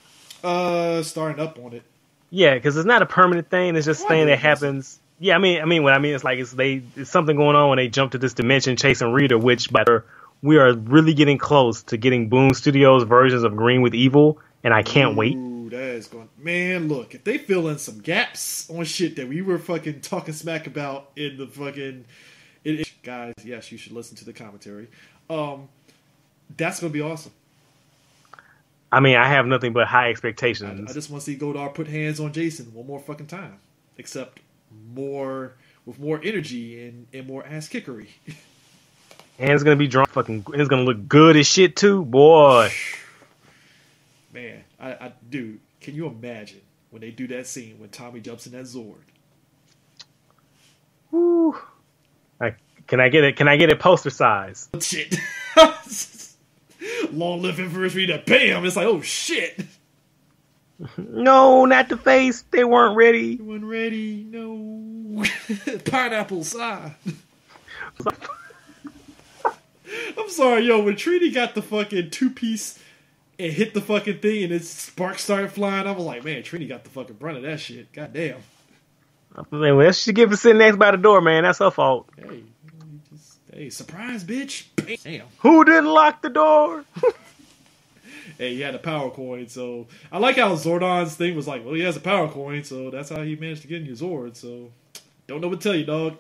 S1: Starting up on it.
S2: Yeah, because it's not a permanent thing. It's just a thing that happens. Yeah, I mean, what I mean is like it's something going on when they jump to this dimension chasing Rita, which we are really getting close to getting Boom Studios versions of Green with Evil, and I can't wait.
S1: That is going. Man, look, if they fill in some gaps on shit that we were fucking talking smack about in the fucking, guys, yes, you should listen to the commentary. That's gonna be awesome.
S2: I mean, I have nothing but high expectations.
S1: I just want to see Goldar put hands on Jason one more fucking time, except with more energy and more ass kickery.
S2: And it's gonna be drawn fucking. It's gonna look good as shit too, boy.
S1: Man, I dude, can you imagine when they do that scene when Tommy jumps in that Zord?
S2: Woo! Can I get it? Can I get it poster size?
S1: Shit. Long live Emperor Rita. Bam! It's like, oh shit.
S2: No, not the face. They weren't ready.
S1: They weren't ready. No. Pineapples. I'm sorry, yo. When Trini got the fucking 2-piece and hit the fucking thing and its sparks started flying, I was like, man, Trini got the fucking brunt of that shit. God damn.
S2: Man, well, she give us sitting next by the door, man. That's her fault.
S1: Hey, surprise, bitch. Damn.
S2: Who didn't lock the door?
S1: Hey, he had a power coin, so I like how Zordon's thing was like, well, he has a power coin, so that's how he managed to get in your Zord. So Don't know what to tell you, dog.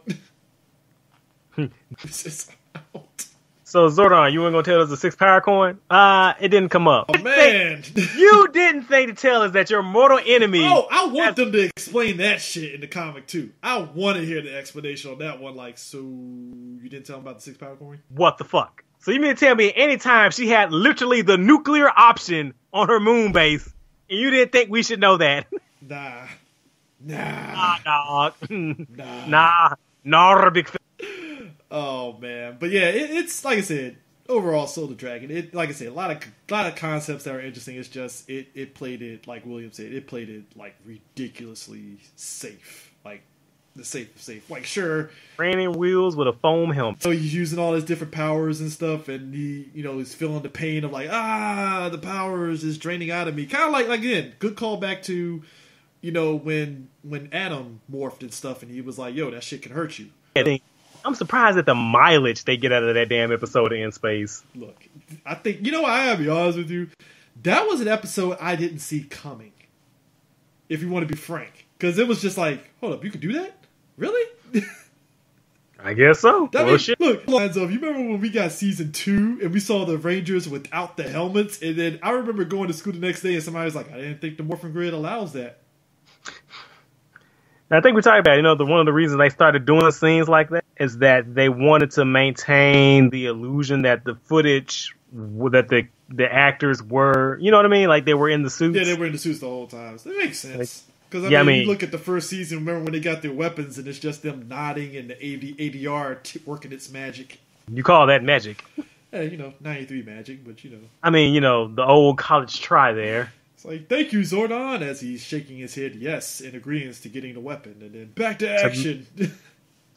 S1: This is out.
S2: So Zordon, you weren't gonna tell us the 6 power coin? It didn't come up.
S1: Oh man,
S2: You didn't think to tell us that your mortal enemy.
S1: Oh, I want them to explain that shit in the comic too. I want to hear the explanation on that one. Like, so you didn't tell them about the 6 power coin?
S2: What the fuck? So you mean to tell me anytime she had literally the nuclear option on her moon base, and you didn't think we should know that?
S1: Nah,
S2: Dog. Nah, big fan.
S1: Oh man, but yeah, it's like I said. Overall, Soul of the Dragon. It, like I said, a lot of concepts that are interesting. It's just it played it, like William said, it played it like ridiculously safe, like the safe. Like sure,
S2: Training wheels with a foam helmet.
S1: so he's using all his different powers and stuff, and he's feeling the pain of like the powers is draining out of me. Kind of like again, good callback to when Adam morphed and stuff, and he was like, yo, that shit can hurt you.
S2: I'm surprised at the mileage they get out of that damn episode of In Space.
S1: Look, I think I gotta be honest with you. That was an episode I didn't see coming. If you want to be frank, because it was just like, hold up, you could do that, really?
S2: I guess so.
S1: Look, lines of you remember when we got season 2 and we saw the Rangers without the helmets, and then I remember going to school the next day and somebody was like, I didn't think the morphin grid allows that.
S2: I think we talked about, one of the reasons they started doing scenes like that is that they wanted to maintain the illusion that the footage, that the actors were, you know what I mean? Like they were in the suits.
S1: Yeah, they were in the suits the whole time. So that makes sense. Because, you look at the first season, remember when they got their weapons and it's just them nodding and the ADR working its magic.
S2: You call that magic.
S1: Yeah, 93 magic, but
S2: I mean, the old college try there.
S1: It's like, thank you, Zordon, as he's shaking his head, yes, in agreement to getting the weapon. And then back to action.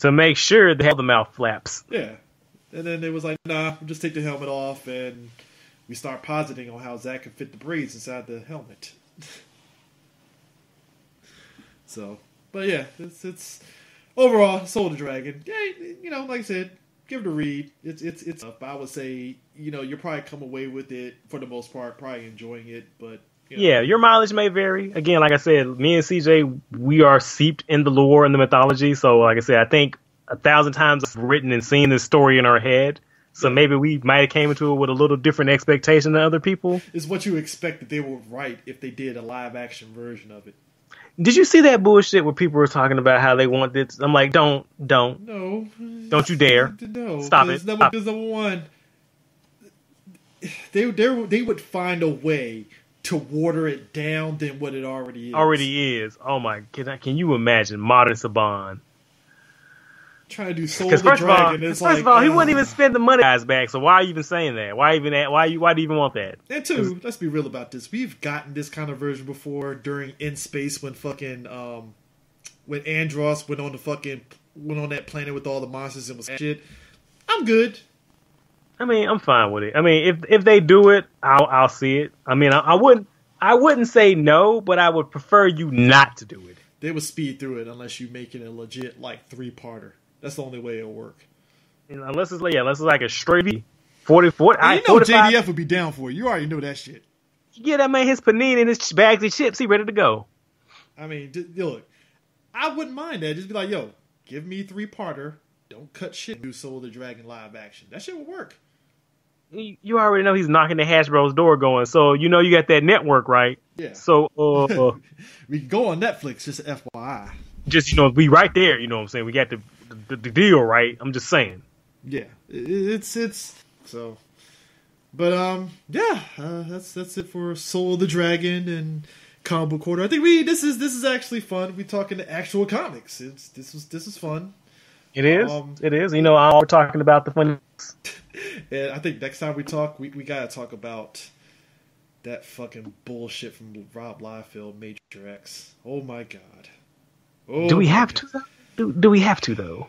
S2: To make sure they have the mouth flaps.
S1: Yeah. And then it was like, nah, we'll just take the helmet off, and we start positing on how Zach can fit the braids inside the helmet. So, but yeah, it's overall, Soul of the Dragon. Yeah, like I said, give it a read. It's up. I would say, you'll probably come away with it, for the most part, probably enjoying it, but...
S2: Yeah, your mileage may vary. Again, like I said, me and CJ, we are seeped in the lore and the mythology. So, like I said, I think 1,000 times I've written and seen this story in our head. So maybe we might have came into it with a little different expectation than other people.
S1: It's what you expect that they would write if they did a live action version of it.
S2: Did you see that bullshit where people were talking about how they want this? I'm like, don't.
S1: No.
S2: Don't you dare.
S1: No.
S2: Stop it.
S1: Because number one, they would find a way to water it down than what it already is.
S2: Oh my, can you imagine modern Saban
S1: trying to do Soul of the Dragon?
S2: First of all, he wouldn't even spend the money guys back. So why are you even saying that? Why do you even want that?
S1: And two, let's be real about this. We've gotten this kind of version before during In Space when fucking when Andros went on that planet with all the monsters and was shit. I'm good.
S2: I mean, I'm fine with it. I mean, if they do it, I'll see it. I mean, I wouldn't say no, but I would prefer you not to do it.
S1: They would speed through it unless you make it a legit 3-parter. That's the only way it'll work.
S2: Unless it's like a straight 44.
S1: JDF would be down for it. You already know that shit.
S2: Yeah, that man his panini and his bags of chips. He ready to go.
S1: I mean, look, I wouldn't mind that. Just be like, yo, give me 3-parter. Don't cut shit. Do Soul of the Dragon live action. That shit would work.
S2: You already know he's knocking the Hasbro's door going, so you got that network, right?
S1: Yeah.
S2: So
S1: we can go on Netflix, just FYI.
S2: Just we right there, you know what I'm saying? We got the deal right. I'm just saying.
S1: Yeah. It's so. But that's it for Soul of the Dragon and Comic Book Quarter. I think this is actually fun. We talking the actual comics. This is fun.
S2: It is. It is. We're talking about the fun.
S1: And I think next time we talk, we gotta talk about that fucking bullshit from Rob Liefeld, Major X. Oh my god.
S2: Do we have to though? Do we have to though?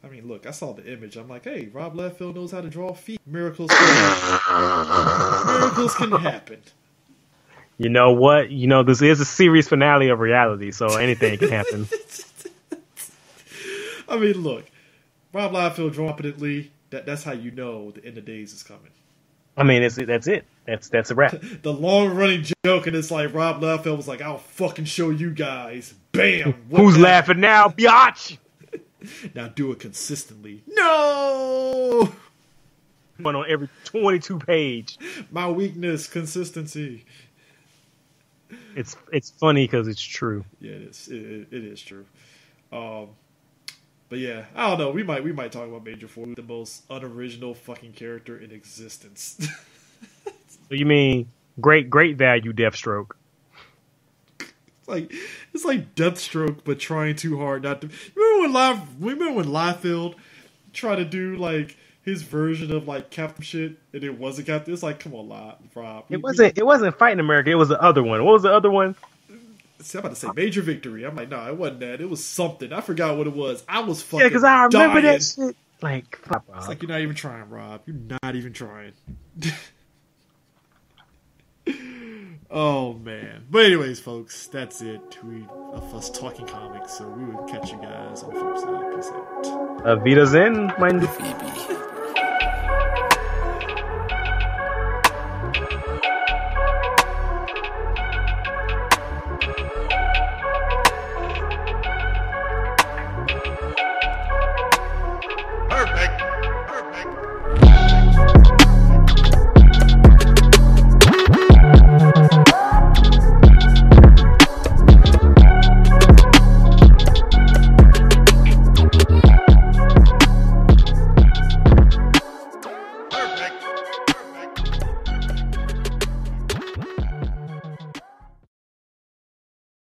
S1: I mean, look, I saw the image. I'm like, hey, Rob Liefeld knows how to draw feet. Miracles can happen.
S2: You know what? This is a series finale of reality, so anything can happen.
S1: I mean, look, Rob Liefeld competently. That's how you know the end of days is coming.
S2: I mean, that's it. That's a wrap.
S1: The long running joke, and it's like Rob Liefeld was like, "I'll fucking show you guys." Bam.
S2: Who's laughing now, biatch?
S1: Now do it consistently. No!
S2: One on every 22 page.
S1: My weakness, consistency.
S2: It's funny because it's true.
S1: Yeah, it is. It is true. But yeah, I don't know. We might talk about Major Four, the most unoriginal fucking character in existence.
S2: So you mean great value Deathstroke?
S1: It's like Deathstroke, but trying too hard not to. Remember when Liefeld tried to do like his version of like Captain shit, and it wasn't Captain. It's like, come on, Rob.
S2: It wasn't Fighting America. It was the other one. What was the other one?
S1: See, I'm about to say Major Victory. I'm like, no, it wasn't that. It was something. I forgot what it was. I was fucking
S2: because I remember
S1: dying.
S2: that shit. Like, fuck, Rob.
S1: It's like, you're not even trying, Rob. You're not even trying. Oh, man. But anyways, folks, that's it. Of us talking comics. So we will catch you guys on the flip side. Peace out.
S2: Wiedersehen, mein
S3: Phoebe.